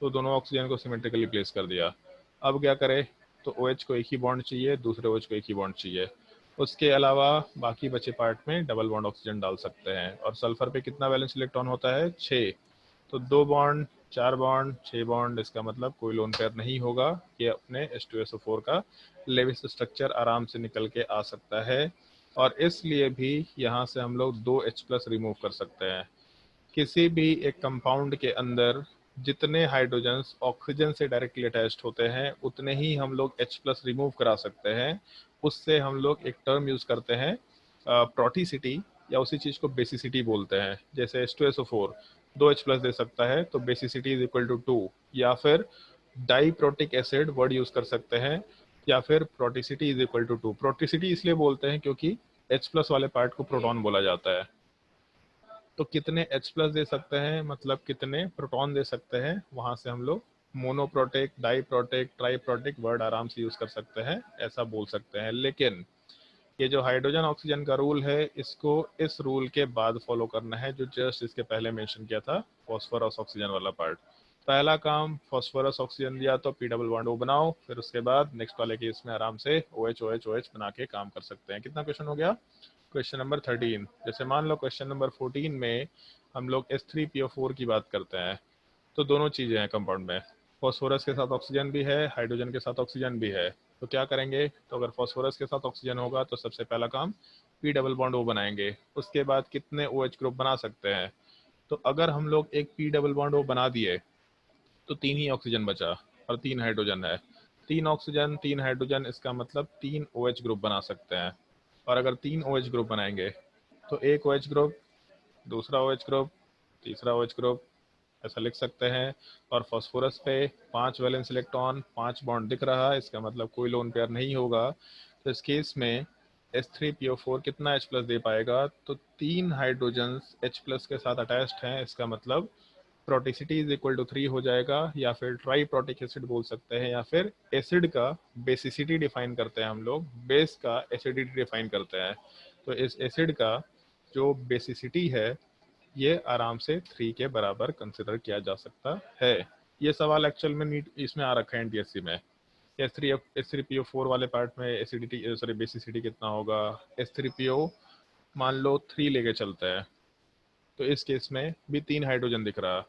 तो दोनों ऑक्सीजन को सिमेट्रिकली प्लेस कर दिया। अब क्या करें? तो OH को एक ही बॉन्ड चाहिए, दूसरे OH को एक ही बॉन्ड चाहिए। उसके अलावा बाकी बचे पार्ट में डबल बॉन्ड ऑक्सीजन डाल सकते हैं। और सल्फर पे कितना वैलेंस इलेक्ट्रॉन होता है? 6। तो 2 बॉन्ड, 4 बॉन्ड, 6 बॉन्ड, इसका मतलब कोई लोन पेयर नहीं होगा। ये अपने H2SO4 का लेविस स्ट्रक्चर आराम से निकल के आ सकता है। और इसलिए भी यहाँ से हम लोग 2 H+ रिमूव कर सकते हैं। किसी भी एक कंपाउंड के अंदर जितने हाइड्रोजन्स ऑक्सीजन से डायरेक्टली अटैच्ड होते हैं उतने ही हम लोग H+ रिमूव करा सकते हैं। उससे हम लोग एक टर्म यूज करते हैं प्रोटीसिटी, या उसी चीज को बेसिसिटी बोलते हैं। जैसे H2SO4 2 H+ दे सकता है तो बेसिसिटी इज इक्वल टू 2, या फिर डाइप्रोटिक एसिड वर्ड यूज कर सकते हैं, या फिर प्रोटीसिटी इज इक्वल टू 2। प्रोटीसिटी इसलिए बोलते हैं क्योंकि H+ वाले पार्ट को प्रोटॉन बोला जाता है। तो कितने H+ दे सकते हैं, मतलब कितने प्रोटॉन दे सकते हैं, वहां से हम लोग मोनोप्रोटिक, डाइप्रोटिक, ट्राइप्रोटिक वर्ड आराम से यूज कर सकते हैं, ऐसा बोल सकते हैं। लेकिन ये जो हाइड्रोजन ऑक्सीजन का रूल है, इसको इस रूल के बाद फॉलो करना है जो जस्ट इसके पहले मेंशन किया था, फॉस्फोरस ऑक्सीजन वाला पार्ट। पहला काम फॉस्फोरस ऑक्सीजन दिया तो P डबल बॉन्ड O बनाओ, फिर उसके बाद नेक्स्ट वाले केस में आराम से OH OH OH बना के काम कर सकते हैं। कितना क्वेश्चन हो गया? Question number 13। जैसे मान लो क्वेश्चन नंबर 14 में हम लोग H3PO4 की बात करते हैं, तो दोनों चीजें हैं कंपाउंड में, फॉस्फोरस के साथ ऑक्सीजन भी है, हाइड्रोजन के साथ ऑक्सीजन भी है। तो क्या करेंगे? तो अगर फॉस्फोरस के साथ ऑक्सीजन होगा तो सबसे पहला काम P डबल बॉन्ड O बनाएंगे। उसके बाद कितने OH ग्रुप बना सकते हैं? तो अगर हम लोग एक P डबल बॉन्ड O बना दिए तो 3 ही ऑक्सीजन बचा और 3 हाइड्रोजन है। 3 ऑक्सीजन 3 हाइड्रोजन, इसका मतलब 3 OH ग्रुप बना सकते हैं। और अगर 3 OH ग्रुप बनाएंगे तो एक OH ग्रुप, दूसरा OH ग्रुप, तीसरा OH ग्रुप, ऐसा लिख सकते हैं। और फास्फोरस पे 5 वैलेंस इलेक्ट्रॉन, 5 बॉन्ड दिख रहा है, इसका मतलब कोई लोन पेयर नहीं होगा। तो इस केस में H3PO4 कितना H+ दे पाएगा? तो 3 हाइड्रोजन H+ के साथ अटैच्ड हैं, इसका मतलब प्रोटिसिटी इज इक्वल टू 3 हो जाएगा। या फिर ट्राई प्रोटिक एसिड बोल सकते हैं, या फिर एसिड का बेसिसिटी डिफाइन करते हैं हम लोग, बेस का एसिडिटी डिफाइन करते हैं। तो इस एसिड का जो बेसिसिटी है ये आराम से 3 के बराबर कंसिडर किया जा सकता है। ये सवाल एक्चुअल में नीट इसमें आ रखा है NTSC में। H3PO4 वाले पार्ट में एसिडिटी सॉरी बेसिसिटी कितना होगा? H3PO मान लो 3 लेके चलते हैं, तो इस केस में भी 3 हाइड्रोजन दिख रहा,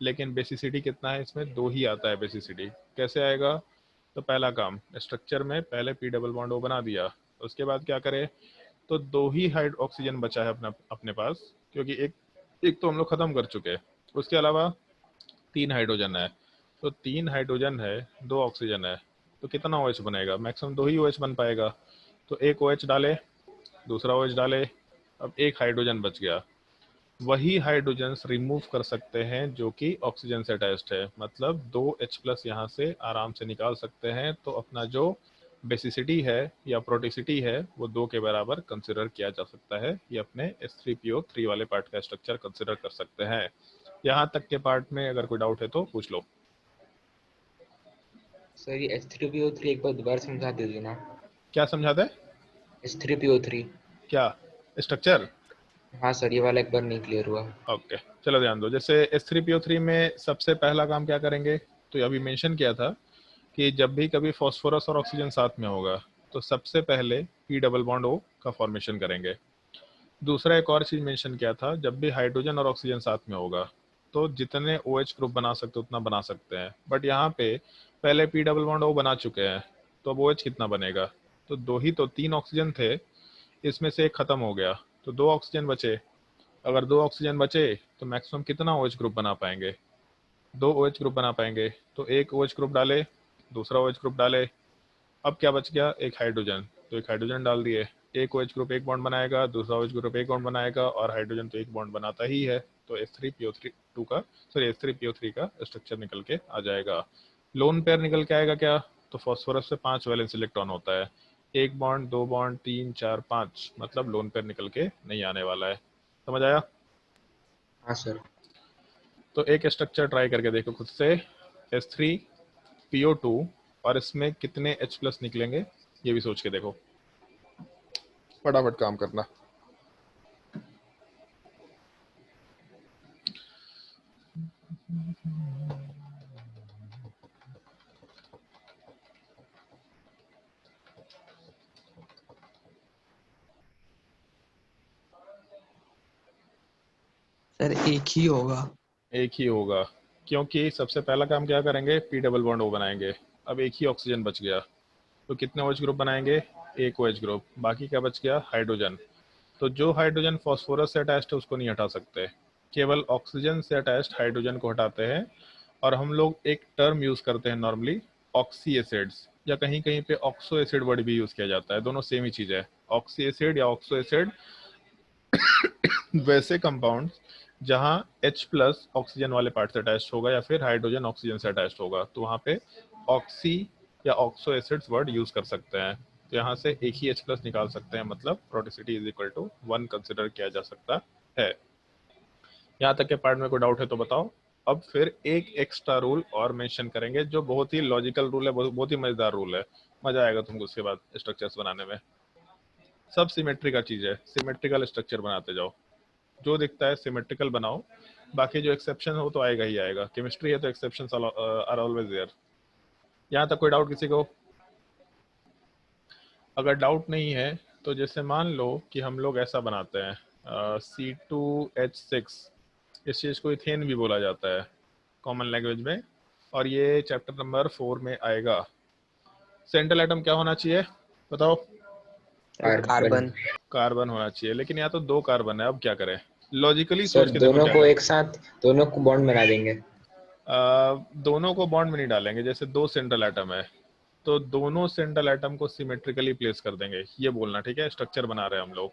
लेकिन बेसिसिटी कितना है? इसमें 2 ही आता है बेसिसिटी। कैसे आएगा? तो पहला काम स्ट्रक्चर में पहले P डबल बॉन्ड O बना दिया, उसके बाद क्या करें? तो 2 ही ऑक्सीजन बचा है अपने पास, क्योंकि एक तो हम लोग खत्म कर चुके हैं। उसके अलावा 3 हाइड्रोजन है, तो 3 हाइड्रोजन है, 2 ऑक्सीजन है, तो कितना OH बनेगा? मैक्सिमम 2 ही OH बन पाएगा। तो एक OH डाले, दूसरा OH डाले, अब एक हाइड्रोजन बच गया। वही हाइड्रोजन्स रिमूव कर सकते हैं जो कि ऑक्सीजन से अटैच्ड है, मतलब 2 H+ यहाँ से आराम से निकाल सकते हैं। तो अपना जो बेसिसिटी है या प्रोटिसिटी है वो 2 के बराबर कंसिडर किया जा सकता है। ये अपने H3PO3 वाले पार्ट का स्ट्रक्चर कंसिडर कर सकते हैं। यहाँ तक के पार्ट में अगर कोई डाउट है तो पूछ लो। सर ये H3PO3 एक बार दोबारा समझा दीजिए ना। क्या समझाते हैं? H3PO3। क्या स्ट्रक्चर? हाँ सर, ये वाला एक बार नहीं क्लियर हुआ। ओके, चलो ध्यान दो। जैसे H3PO3 में सबसे पहला काम क्या करेंगे? तो अभी मेंशन किया था कि जब भी कभी फास्फोरस और ऑक्सीजन साथ में होगा तो सबसे पहले P डबल बॉन्ड O का फॉर्मेशन करेंगे। दूसरा एक और चीज मेंशन किया था, जब भी हाइड्रोजन और ऑक्सीजन साथ में होगा तो जितने OH ग्रुप बना सकते उतना बना सकते हैं। बट यहाँ पे पहले P डबल बॉन्ड O बना चुके हैं, तो अब OH कितना बनेगा? तो 2 ही तो, 3 ऑक्सीजन थे, इसमें से एक खत्म हो गया तो 2 ऑक्सीजन बचे। अगर 2 ऑक्सीजन बचे तो मैक्सिमम कितना OH ग्रुप बना पाएंगे? 2 OH ग्रुप बना पाएंगे। तो एक OH ग्रुप डाले, दूसरा OH ग्रुप डाले, अब क्या बच गया? एक हाइड्रोजन, तो एक हाइड्रोजन डाल दिए। एक OH ग्रुप एक बॉन्ड बनाएगा, दूसरा OH ग्रुप एक बॉन्ड बनाएगा, और हाइड्रोजन तो एक बॉन्ड बनाता ही है। तो H3PO3 का स्ट्रक्चर निकल के आ जाएगा। लोन पेयर निकल के आएगा क्या? तो फॉस्फोरस से 5 वैलेंस इलेक्ट्रॉन होता है, एक बॉन्ड, 2 बॉन्ड, 3 4 5, मतलब लोन पेयर निकल के नहीं आने वाला है। समझ आया? हाँ सर। तो एक स्ट्रक्चर ट्राई करके देखो खुद से, H3PO2, और इसमें कितने H+ निकलेंगे ये भी सोच के देखो, फटाफट काम करना। सर एक ही होगा। एक ही होगा, क्योंकि सबसे पहला काम क्या करेंगे, P डबल बॉन्ड O बनाएंगे। अब एक ही ऑक्सीजन बच गया, तो कितने OH ग्रुप बनाएंगे, एक OH ग्रुप, बाकी क्या बच गया, हाइड्रोजन। तो जो हाइड्रोजन फॉस्फोरस से अटैच्ड है उसको नहीं हटा सकते, केवल ऑक्सीजन से अटैच्ड हाइड्रोजन को हटाते हैं। और हम लोग एक टर्म यूज करते हैं नॉर्मली, ऑक्सी एसिड्स, या कहीं कहीं पे ऑक्सो एसिड वर्ड भी यूज किया जाता है, दोनों सेम ही चीज है, ऑक्सी एसिड या ऑक्सो एसिड। वैसे कंपाउंड जहां H+ ऑक्सीजन वाले पार्ट से अटैच्ड होगा या फिर हाइड्रोजन ऑक्सीजन से अटैच्ड होगा, तो वहां पे ऑक्सी या ऑक्सो एसिड्स वर्ड यूज कर सकते हैं। तो यहाँ से एक ही H+ निकाल सकते हैं, मतलब प्रोटेसिटी इज इक्वल टू 1 कंसिडर किया जा सकता है। यहाँ तक के पार्ट में कोई डाउट है तो बताओ। अब फिर एक एक्स्ट्रा रूल और मेंशन करेंगे जो बहुत ही लॉजिकल रूल है, बहुत ही मजेदार रूल है, मजा आएगा तुमको उसके बाद स्ट्रक्चर्स बनाने में। सब सिमेट्री का चीज है, सिमेट्रिकल स्ट्रक्चर बनाते जाओ, जो दिखता है सिमेट्रिकल बनाओ, बाकी जो एक्सेप्शन हो तो आएगा ही आएगा, केमिस्ट्री है तो एक्सेप्शंस आर ऑलवेज देयर। यहाँ तक कोई डाउट किसी को? अगर डाउट नहीं है तो जैसे मान लो कि हम लोग ऐसा बनाते हैं, C2H6, इस चीज को इथेन भी बोला जाता है कॉमन लैंग्वेज में, और ये चैप्टर नंबर 4 में आएगा। सेंट्रल एटम क्या होना चाहिए बताओ? कार्बन। कार्बन होना चाहिए, लेकिन यहाँ तो 2 कार्बन है, अब क्या करें? लॉजिकली सर सोच के देखो दोनों क्या को करें। एक साथ, दोनों को बॉन्ड बना देंगे। दोनों को बॉन्ड में नहीं डालेंगे, जैसे 2 सेंट्रल एटम है तो दोनों सेंट्रल एटम को सिमेट्रिकली प्लेस कर देंगे, ये बोलना, ठीक है? स्ट्रक्चर बना रहे हैं हम लोग।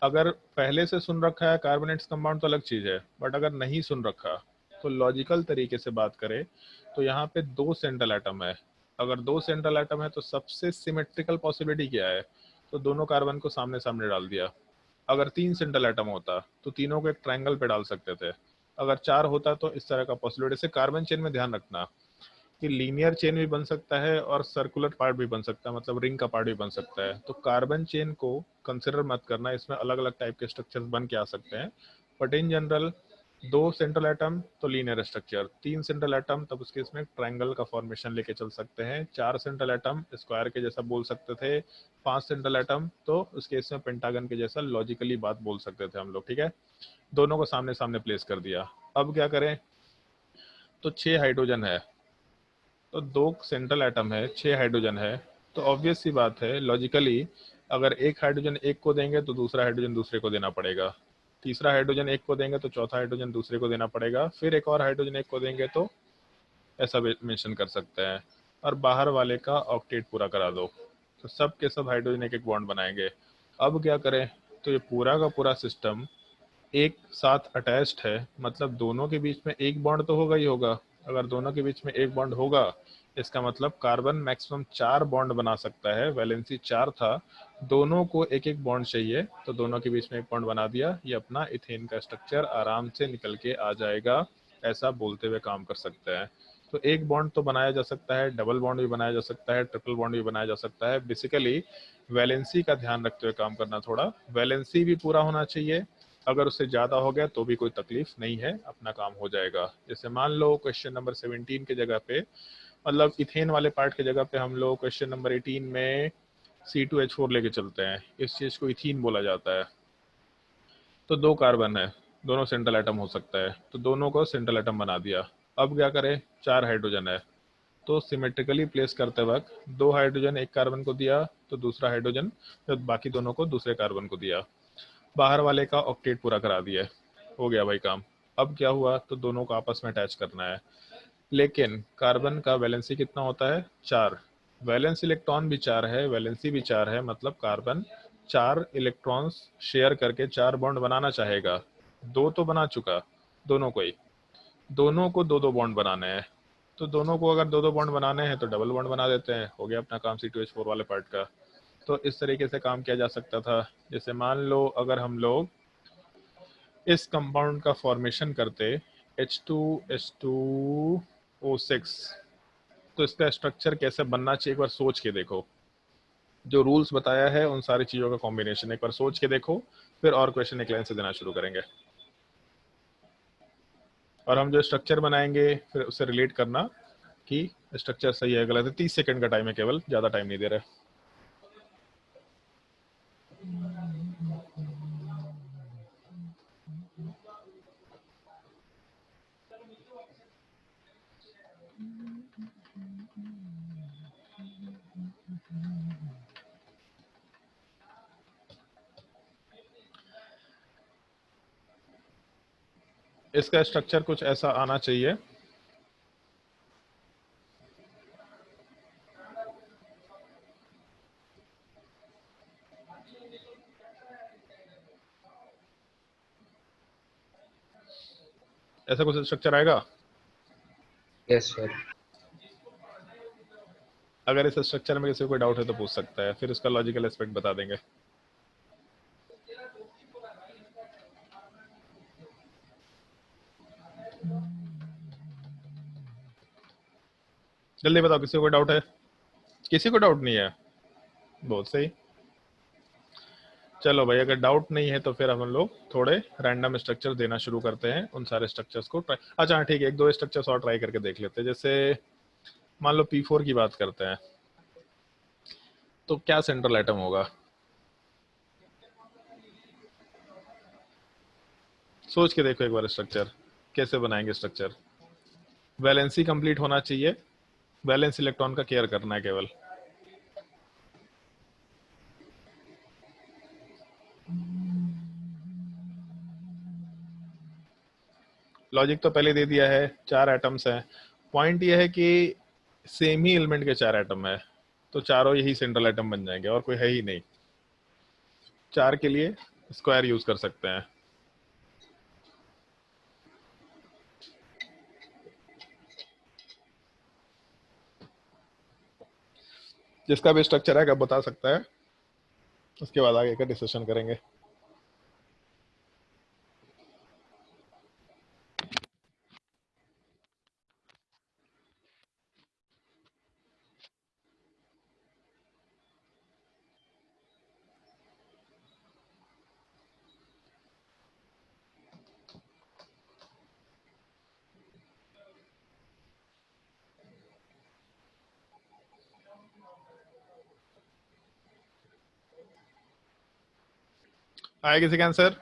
अगर पहले से सुन रखा है कार्बोनेट्स कंपाउंड तो अलग चीज है, बट अगर नहीं सुन रखा तो लॉजिकल तरीके से बात करें तो यहाँ पे 2 सेंट्रल एटम है। अगर 2 सेंट्रल एटम है तो सबसे सिमेट्रिकल पॉसिबिलिटी क्या है, तो दोनों कार्बन को सामने सामने डाल दिया। अगर 3 सेंट्रल एटम होता तो तीनों को एक ट्रायंगल पे डाल सकते थे। अगर 4 होता तो इस तरह का पॉसिबिलिटी से। कार्बन चेन में ध्यान रखना कि लीनियर चेन भी बन सकता है और सर्कुलर पार्ट भी बन सकता है, मतलब रिंग का पार्ट भी बन सकता है। तो कार्बन चेन को कंसिडर मत करना, इसमें अलग अलग टाइप के स्ट्रक्चर्स बन के आ सकते हैं, but in general 2 central atom तो लीनियर स्ट्रक्चर, 3 सेंट्रल एटम तब उसके इसमें ट्रायंगल का फॉर्मेशन लेके चल सकते हैं, 4 सेंट्रल एटम स्क्वायर के जैसा बोल सकते थे, 5 सेंट्रल एटम तो उसके इसमें पेंटागन के जैसा लॉजिकली बात बोल सकते थे हम लोग, ठीक है? दोनों को सामने सामने प्लेस कर दिया। अब क्या करें, तो 6 हाइड्रोजन है, तो 2 सेंट्रल एटम है, 6 हाइड्रोजन है, तो ऑब्वियस सी बात है लॉजिकली अगर एक हाइड्रोजन एक को देंगे तो दूसरा हाइड्रोजन दूसरे को देना पड़ेगा, तीसरा हाइड्रोजन एक को देंगे तो चौथा हाइड्रोजन दूसरे को देना पड़ेगा, फिर एक और हाइड्रोजन एक को देंगे तो ऐसा मेंशन कर सकते हैं, और बाहर वाले का ऑक्टेट पूरा करा दो, तो सब के सब हाइड्रोजन एक एक बॉन्ड बनाएंगे। अब क्या करें, तो ये पूरा का पूरा सिस्टम एक साथ अटैच्ड है, मतलब दोनों के बीच में एक बॉन्ड तो होगा ही होगा। अगर दोनों के बीच में एक बॉन्ड होगा इसका मतलब कार्बन मैक्सिमम 4 बॉन्ड बना सकता है, वैलेंसी 4 था, दोनों को एक एक बॉन्ड चाहिए, तो दोनों के बीच में एक बॉन्ड बना दिया, ये अपना इथेन का स्ट्रक्चर आराम से निकल के आ जाएगा, ऐसा बोलते हुए काम कर सकते हैं। तो एक बॉन्ड तो बनाया जा सकता है, डबल बॉन्ड भी बनाया जा सकता है, ट्रिपल बॉन्ड भी बनाया जा सकता है। बेसिकली वैलेंसी का ध्यान रखते हुए काम करना, थोड़ा वैलेंसी भी पूरा होना चाहिए, अगर उससे ज्यादा हो गया तो भी कोई तकलीफ नहीं है, अपना काम हो जाएगा। जैसे मान लो क्वेश्चन नंबर 17 के जगह पे, मतलब इथेन वाले पार्ट की जगह पे हम लोग क्वेश्चन नंबर 18 में C2H4 लेके चलते हैं, इस चीज को इथीन बोला जाता है। तो 2 कार्बन है, दोनों सेंट्रल एटम हो सकता है, तो दोनों को सेंट्रल एटम बना दिया। अब क्या करें, 4 हाइड्रोजन है, तो सिमेट्रिकली प्लेस करते वक्त 2 हाइड्रोजन एक कार्बन को दिया, तो दूसरा हाइड्रोजन तो बाकी दोनों को दूसरे कार्बन को दिया, बाहर वाले का ऑक्टेट पूरा करा दिया, हो गया भाई काम। अब क्या हुआ, तो दोनों को आपस में अटैच करना है, लेकिन कार्बन का वैलेंसी कितना होता है, 4, वैलेंस इलेक्ट्रॉन भी 4 है, वैलेंसी भी 4 है, मतलब कार्बन 4 इलेक्ट्रॉन्स शेयर करके 4 बॉन्ड बनाना चाहेगा, 2 तो बना चुका, दोनों को ही, दोनों को 2-2 बॉन्ड बनाने हैं, तो दोनों को अगर 2-2 बॉन्ड बनाने हैं तो डबल बॉन्ड बना देते हैं, हो गया अपना काम C2H4 वाले पार्ट का। तो इस तरीके से काम किया जा सकता था। जैसे मान लो अगर हम लोग इस कंपाउंड का फॉर्मेशन करते H2H2O6, तो इसका स्ट्रक्चर कैसे बनना चाहिए एक बार सोच के देखो। जो रूल्स बताया है उन सारी चीजों का कॉम्बिनेशन एक बार सोच के देखो, फिर और क्वेश्चन एक लाइन से देना शुरू करेंगे। और हम जो स्ट्रक्चर बनाएंगे फिर उससे रिलेट करना कि स्ट्रक्चर सही है गलत है। 30 सेकंड का टाइम है केवल, ज्यादा टाइम नहीं दे रहे। इसका स्ट्रक्चर कुछ ऐसा आना चाहिए। ऐसा कुछ स्ट्रक्चर आएगा। Yes sir. अगर इस स्ट्रक्चर में किसी को कोई डाउट है तो पूछ सकता है, फिर उसका लॉजिकल एस्पेक्ट बता देंगे। जल्दी बताओ, किसी को कोई डाउट है? किसी को डाउट नहीं है? बहुत सही। चलो भाई, अगर डाउट नहीं है तो फिर हम लोग थोड़े रैंडम स्ट्रक्चर देना शुरू करते हैं। उन सारे स्ट्रक्चर्स को ट्राई, अच्छा हाँ ठीक है, एक दो स्ट्रक्चर्स और ट्राई करके देख लेते हैं। जैसे मान लो P4 की बात करते हैं, तो क्या सेंट्रल एटम होगा? सोच के देखो एक बार स्ट्रक्चर कैसे बनाएंगे। स्ट्रक्चर वैलेंसी कंप्लीट होना चाहिए, वैलेंस इलेक्ट्रॉन का केयर करना है केवल। लॉजिक तो पहले दे दिया है, 4 एटम्स हैं। पॉइंट ये है कि सेम ही एलिमेंट के 4 एटम है, तो चारों यही सेंट्रल एटम बन जाएंगे और कोई है ही नहीं। 4 के लिए स्क्वायर यूज कर सकते हैं। जिसका भी स्ट्रक्चर है बता सकता है, उसके बाद आगे का डिस्कशन करेंगे। आए किसी का आंसर?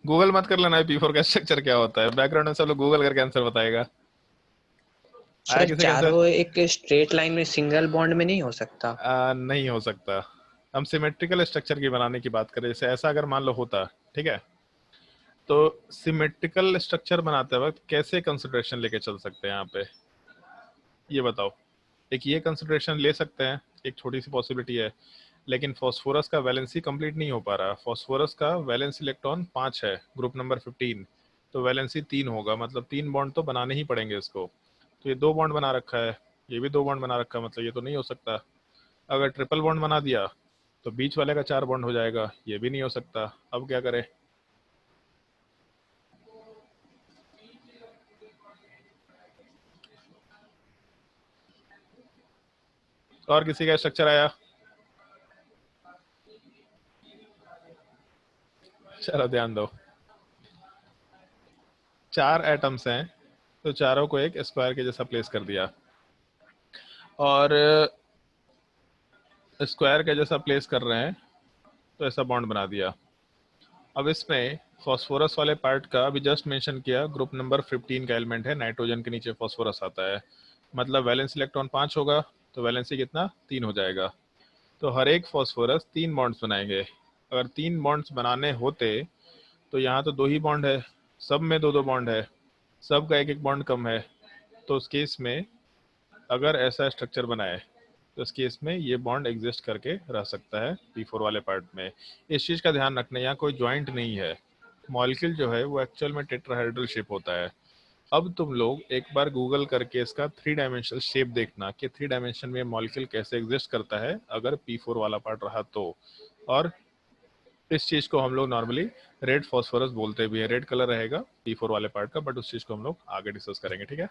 गूगल मत कर लेना है P4 का स्ट्रक्चर क्या होता है, बैकग्राउंड में सब लोग गूगल करके आंसर बताएगा। आया सर किसी का आंसर? चारों एक स्ट्रेट लाइन में सिंगल बॉन्ड में नहीं हो सकता। नहीं हो सकता। हम सिमेट्रिकल स्ट्रक्चर की बनाने की बात करें, जैसे ऐसा अगर मान लो होता, ठीक है, तो सिमेट्रिकल स्ट्रक्चर बनाते वक्त कैसे कंसिडरेशन लेके चल सकते हैं यहाँ पे, ये बताओ। एक ये कंसिडरेशन ले सकते हैं, एक छोटी सी पॉसिबिलिटी है, लेकिन फास्फोरस का वैलेंसी कंप्लीट नहीं हो पा रहा। फास्फोरस का वैलेंस इलेक्ट्रॉन 5 है, ग्रुप नंबर 15, तो वैलेंसी 3 होगा, मतलब 3 बॉन्ड तो बनाने ही पड़ेंगे इसको। तो ये 2 बॉन्ड बना रखा है, ये भी 2 बॉन्ड बना रखा है, मतलब ये तो नहीं हो सकता। अगर ट्रिपल बॉन्ड बना दिया तो बीच वाले का 4 बॉन्ड हो जाएगा, ये भी नहीं हो सकता। अब क्या करें? और किसी का स्ट्रक्चर आया? चलो ध्यान दो, 4 एटम्स हैं, तो चारों को एक स्क्वायर के जैसा प्लेस कर दिया, और स्क्वायर के जैसा प्लेस कर रहे हैं तो ऐसा बॉन्ड बना दिया। अब इसमें फास्फोरस वाले पार्ट का अभी जस्ट मेंशन किया, ग्रुप नंबर 15 का एलिमेंट है, नाइट्रोजन के नीचे फास्फोरस आता है, मतलब वैलेंस इलेक्ट्रॉन 5 होगा, तो वैलेंसी कितना? 3 हो जाएगा। तो हर एक फास्फोरस 3 बॉन्ड्स बनाएंगे। अगर 3 बॉन्ड्स बनाने होते तो यहाँ तो 2 ही बॉन्ड है, सब में 2-2 बॉन्ड है, सब का 1-1 बॉन्ड कम है। तो उस केस में अगर ऐसा स्ट्रक्चर बनाए तो इस केस में ये बॉन्ड एग्जिस्ट करके रह सकता है P4 वाले पार्ट में। इस चीज़ का ध्यान रखना, यहाँ कोई ज्वाइंट नहीं है, मॉलिक्यूल जो है वो एक्चुअल में टेट्राहेड्रल शेप होता है। अब तुम लोग एक बार गूगल करके इसका 3 डायमेंशनल शेप देखना कि 3 डायमेंशन में मॉलिक्यूल कैसे एग्जिस्ट करता है अगर P4 वाला पार्ट रहा तो। और इस चीज को हम लोग नॉर्मली रेड फॉस्फोरस बोलते भी है, रेड कलर रहेगा P4 वाले पार्ट का, बट उस चीज को हम लोग आगे डिस्कस करेंगे, ठीक है।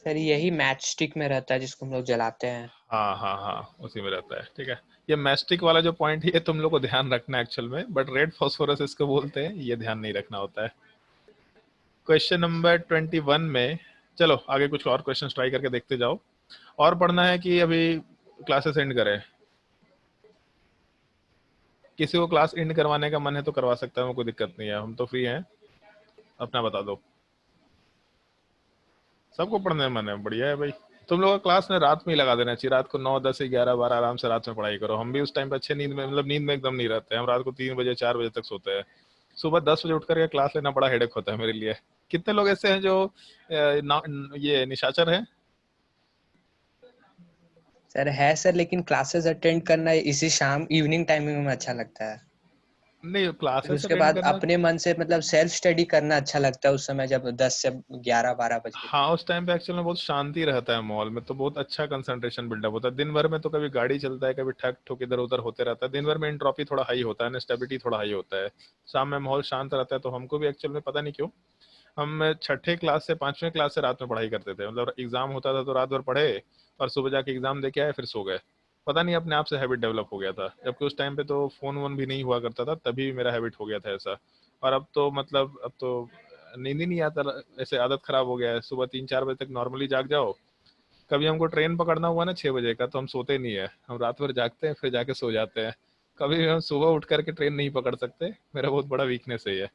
सर यही मैच स्टिक में रहता है जिसको हम लोग जलाते हैं। हाँ हाँ हाँ, उसी में रहता है, ठीक है। ये मैस्टिक वाला जो पॉइंट है ये तुम लोग को ध्यान रखना है एक्चुअल में, बट रेड फॉस्फोरस इसको बोलते हैं, ये ध्यान नहीं रखना होता है। क्वेश्चन नंबर 21 में, चलो आगे कुछ और क्वेश्चन ट्राई करके देखते जाओ। और पढ़ना है कि अभी क्लासेस एंड करें? किसी को क्लास एंड करवाने का मन है तो करवा सकता है, कोई दिक्कत नहीं है, हम तो फ्री हैं। अपना बता दो, सबको पढ़ने में मन है, बढ़िया है भाई। तुम लोग का क्लास ने रात में ही लगा देना चाहिए, रात को 9, 10, 11, 12 आराम से रात में पढ़ाई करो। हम भी उस टाइम पे अच्छे नींद में, मतलब नींद में एकदम नहीं रहते हैं, हम रात को 3 बजे 4 बजे तक सोते हैं। सुबह 10 बजे उठ करके क्लास लेना बड़ा हेडेक होता है मेरे लिए। कितने लोग ऐसे हैं जो ये निशाचर है? सर है सर, लेकिन क्लासेस अटेंड करना इसी शाम इवनिंग टाइमिंग में अच्छा लगता है। नहीं, फिर क्लासेस उसके अटेंड बाद करना, अपने मन से मतलब सेल्फ स्टडी करना अच्छा लगता है उस समय, जब 10 से 11 12 बजे। हाँ उस टाइम पे एक्चुअल में बहुत शांति रहता है मॉल में, तो बहुत अच्छा कंसंट्रेशन बिल्डअप होता है। दिन भर में तो कभी गाड़ी चलता है, कभी ठक ठुक इधर उधर होते रहता है, दिन भर में एंट्रोपी थोड़ा हाई होता है, स्टेबिलिटी थोड़ा हाई होता है। शाम में माहौल शांत रहता है, तो हमको भी एक्चुअल में पता नहीं क्यों, हम छठे क्लास से 5वें क्लास से रात में पढ़ाई करते थे। मतलब एग्जाम होता था तो रात भर पढ़े और सुबह जाके एग्जाम दे के आए, फिर सो गए। पता नहीं अपने आप से हैबिट डेवलप हो गया था, जबकि उस टाइम पे तो फोन वोन भी नहीं हुआ करता था, तभी मेरा हैबिट हो गया था ऐसा। और अब तो मतलब अब तो नींद ही नहीं आता, ऐसे आदत खराब हो गया है। सुबह 3-4 बजे तक नॉर्मली जाग जाओ। कभी हमको ट्रेन पकड़ना हुआ ना 6 बजे का, तो हम सोते नहीं है, हम रात भर जागते हैं फिर जाके सो जाते हैं। कभी भी हम सुबह उठ करके ट्रेन नहीं पकड़ सकते, मेरा बहुत बड़ा वीकनेस है ये।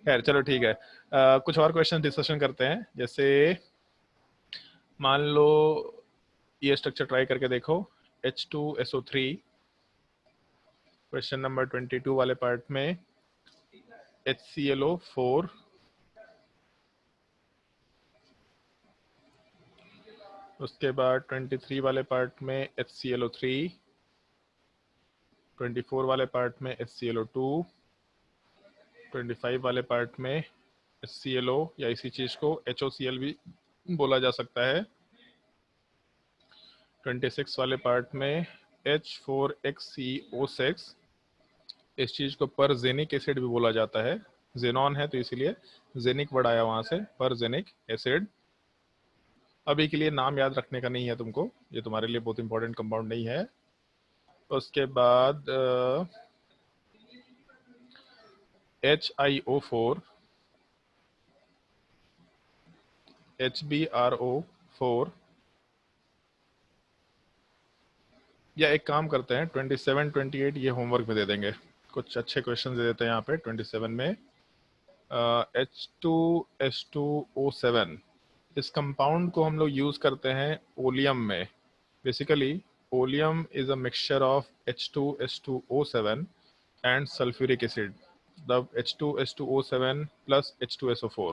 खैर चलो ठीक है, कुछ और क्वेश्चन डिस्कशन करते हैं। जैसे मान लो ये स्ट्रक्चर ट्राई करके देखो, H2SO3, क्वेश्चन नंबर 22 वाले पार्ट में HClO4, उसके बाद 23 वाले पार्ट में HClO3, 24 वाले पार्ट में HClO2, 25 वाले पार्ट में HClO या इसी चीज को HOCl भी बोला जा सकता है, 26 वाले पार्ट में H4HCO6, इस चीज को परजेनिक एसिड भी बोला जाता है, जेनॉन है तो इसीलिए जेनिक वर्ड आया वहां से, परजेनिक एसिड। अभी के लिए नाम याद रखने का नहीं है तुमको, ये तुम्हारे लिए बहुत इंपॉर्टेंट कंपाउंड नहीं है। उसके बाद HiO4, HbRO4, या एक काम करते हैं 27, 28 ये होमवर्क में दे देंगे, कुछ अच्छे क्वेश्चन दे देते हैं यहाँ पे 27 में। H2S2O7, इस कंपाउंड को हम लोग यूज करते हैं ओलियम में। Basically oleum is a mixture of H2S2O7 and sulphuric acid, मतलब H2S2O7 प्लस H2SO4,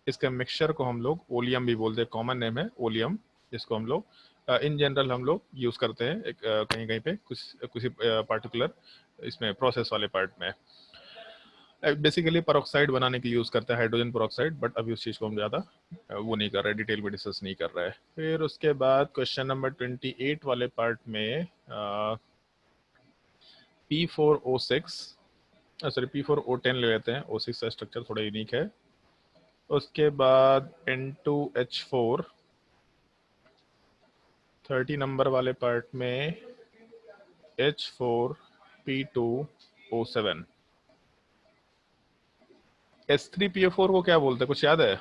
इसके मिक्सचर को हम लोग ओलियम भी बोलते हैं, कॉमन नेम है ओलियम, जिसको हम लोग इन जनरल हम लोग यूज करते हैं कहीं कहीं पे कुछ पार्टिकुलर इसमें प्रोसेस वाले पार्ट में। बेसिकली पेरोक्साइड बनाने के लिए यूज करता है, हाइड्रोजन पेरोक्साइड, बट अभी उस चीज को हम ज्यादा वो नहीं कर रहे, डिटेल में डिस्कस नहीं कर रहा है। फिर उसके बाद क्वेश्चन नंबर 28 वाले पार्ट में P4O6, सॉरी P4O10 ले लेते हैं, O6 का स्ट्रक्चर थोड़ा यूनिक है। उसके बाद N2H4, 30 नंबर वाले पार्ट में H4P2O7। H3PO4 को क्या बोलते हैं, कुछ याद है?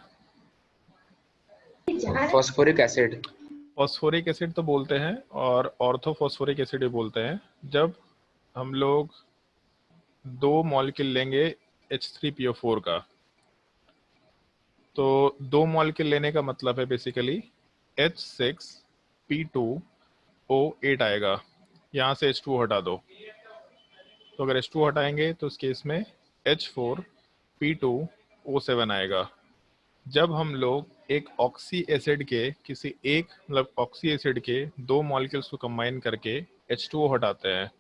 Phosphoric acid. फॉस्फोरिक एसिड तो बोलते हैं, और ऑर्थोफॉस्फोरिक एसिड भी बोलते हैं। जब हम लोग 2 मॉलिक्यूल लेंगे H3PO4 का, तो 2 मॉलिक्यूल लेने का मतलब है बेसिकली H6P2O8 आएगा। यहाँ से H2 हटा दो, तो अगर H2 हटाएंगे तो उस केस में H4P2O7 आएगा। जब हम लोग एक ऑक्सी एसिड के किसी एक, मतलब ऑक्सी एसिड के 2 मॉलिक्यूल्स को कंबाइन करके H2O हटाते हैं,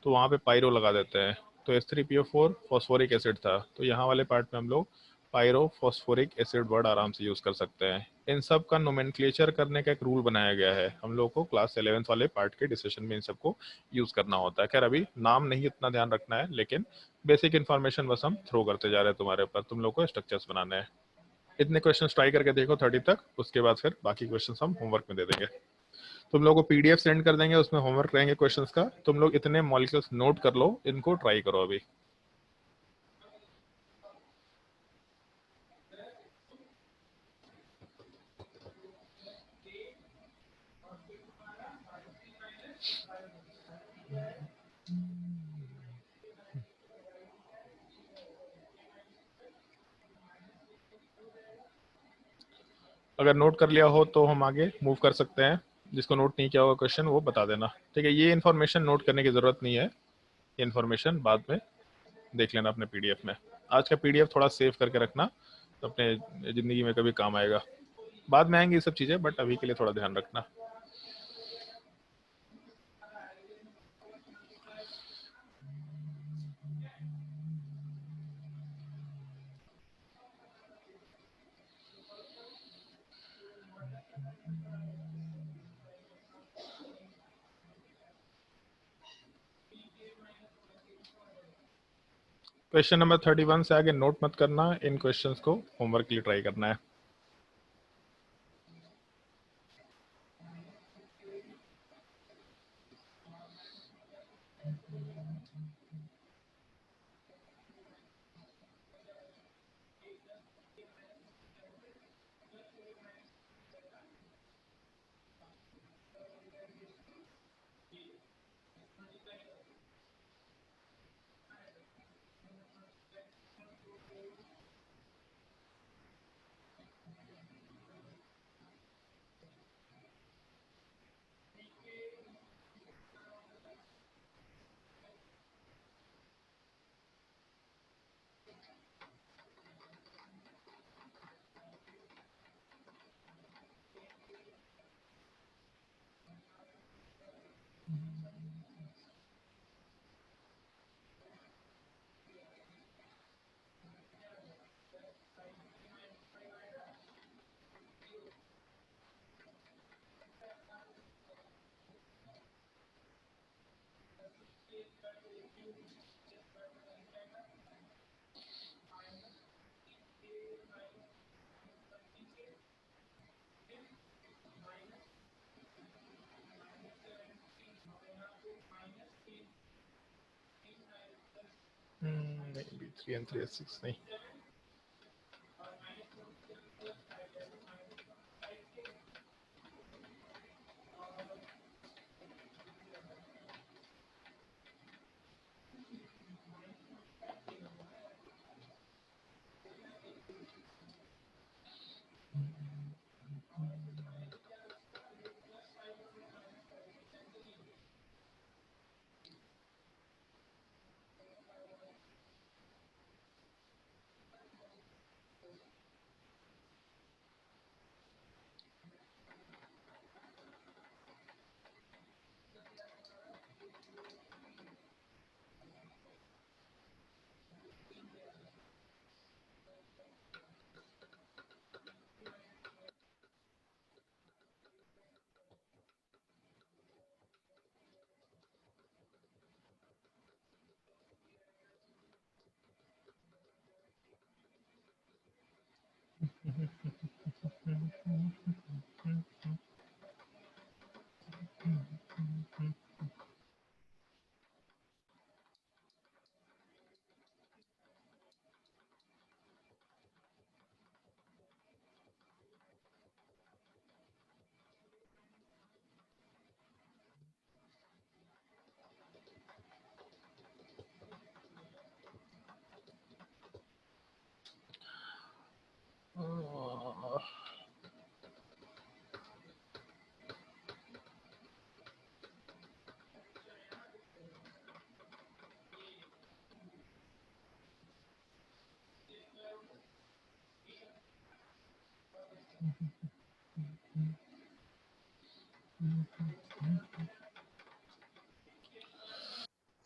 तो वहाँ पे पायरो लगा देते हैं, तो H3PO4 फॉस्फोरिक एसिड था, तो यहाँ वाले पार्ट में हम लोग पायरोफॉस्फोरिक एसिड वर्ड आराम से यूज कर सकते हैं। इन सब का नोमेनक्लेचर करने का एक रूल बनाया गया है, हम लोग को क्लास 11th वाले पार्ट के डिस्कशन में इन सबको यूज करना होता है। खैर अभी नाम नहीं इतना ध्यान रखना है, लेकिन बेसिक इन्फॉर्मेशन बस हम थ्रो करते जा रहे हैं तुम्हारे ऊपर, तुम लोग को स्ट्रक्चर्स बनाने हैं। इतने क्वेश्चन ट्राई करके देखो 30 तक, उसके बाद फिर बाकी क्वेश्चन हम होमवर्क में दे देंगे। तुम लोगों को पीडीएफ सेंड कर देंगे, उसमें होमवर्क रहेंगे क्वेश्चंस का। तुम लोग इतने मॉलिक्यूल्स नोट कर लो, इनको ट्राई करो अभी। अगर नोट कर लिया हो तो हम आगे मूव कर सकते हैं। जिसको नोट नहीं किया होगा क्वेश्चन वो बता देना, ठीक है। ये इन्फॉर्मेशन नोट करने की जरूरत नहीं है, ये इन्फॉर्मेशन बाद में देख लेना अपने पीडीएफ में। आज का पीडीएफ थोड़ा सेव करके रखना, तो अपने जिंदगी में कभी काम आएगा। बाद में आएंगी ये सब चीजें, बट अभी के लिए थोड़ा ध्यान रखना। क्वेश्चन नंबर 31 से आगे नोट मत करना, इन क्वेश्चंस को होमवर्क के लिए ट्राई करना है। नहीं, B3 and 3S6 नहीं।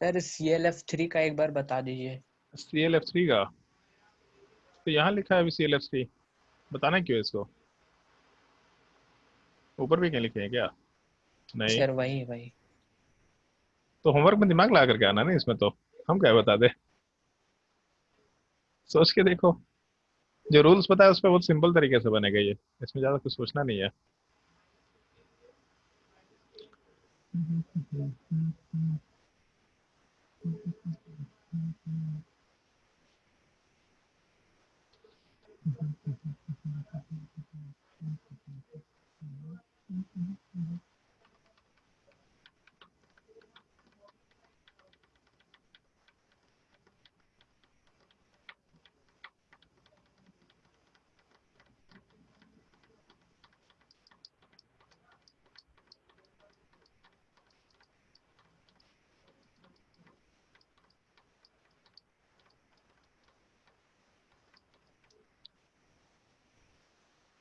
सर ClF3 का एक बार बता दीजिए। ClF3 का तो यहाँ लिखा है अभी ClF3, बताना क्यों इसको, ऊपर भी क्या लिखे हैं क्या? नहीं, सर वही वही। तो होमवर्क में दिमाग लगा करके आना ना इसमें, तो हम क्या बता दे, सोच के देखो। जो रूल्स पता है उस पर बहुत सिंपल तरीके से बनेगा ये, इसमें ज्यादा कुछ सोचना नहीं है।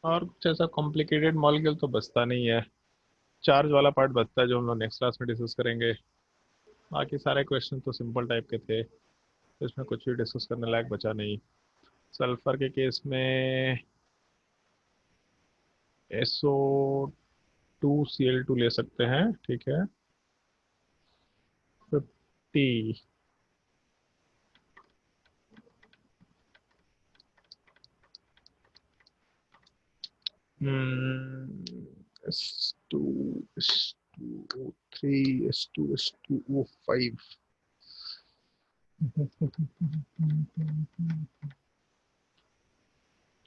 और कुछ ऐसा कॉम्प्लिकेटेड मॉलिक्यूल तो बचता नहीं है, चार्ज वाला पार्ट बचता है जो हम लोग नेक्स्ट क्लास में डिस्कस करेंगे। बाकी सारे क्वेश्चन तो सिंपल टाइप के थे, तो इसमें कुछ भी डिस्कस करने लायक बचा नहीं। सल्फर के केस में SO2Cl2 ले सकते हैं, ठीक है। 50, S2, S2O3, S2O5।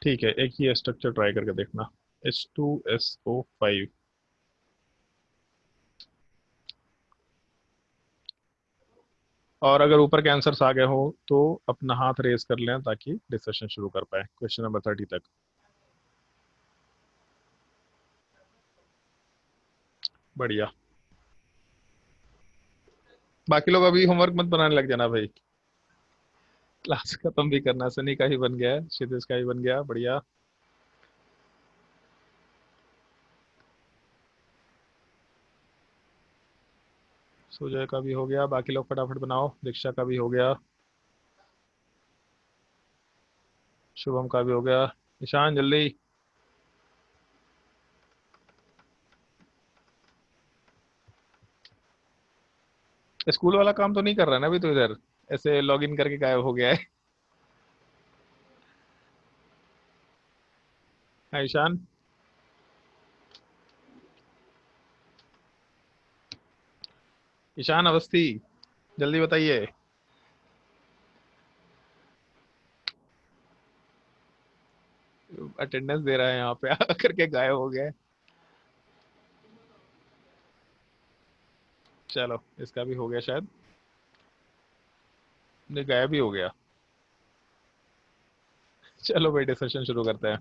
ठीक है, एक ही स्ट्रक्चर ट्राई करके देखना, H2SO5। और अगर ऊपर के आंसर्स आ गए हो तो अपना हाथ रेज कर लें ताकि डिस्कशन शुरू कर पाए क्वेश्चन नंबर 30 तक। बढ़िया। बाकी लोग अभी होमवर्क मत बनाने लग जाना भाई, क्लास खत्म भी करना। सनी का ही बन गया है, क्षितिज का ही बन गया, बढ़िया। सुजय का भी हो गया, बाकी लोग फटाफट बनाओ। दीक्षा का भी हो गया, शुभम का भी हो गया। ईशान जल्दी। स्कूल वाला काम तो नहीं कर रहा ना अभी तो, इधर ऐसे लॉग इन करके गायब हो गया है। हाँ, ईशान। ईशान अवस्थी, जल्दी बताइए। अटेंडेंस दे रहा है यहाँ पे आकर के गायब हो गया है। चलो इसका भी हो गया शायद, नहीं गायब ही हो गया। चलो भाई डिस्कशन शुरू करते हैं।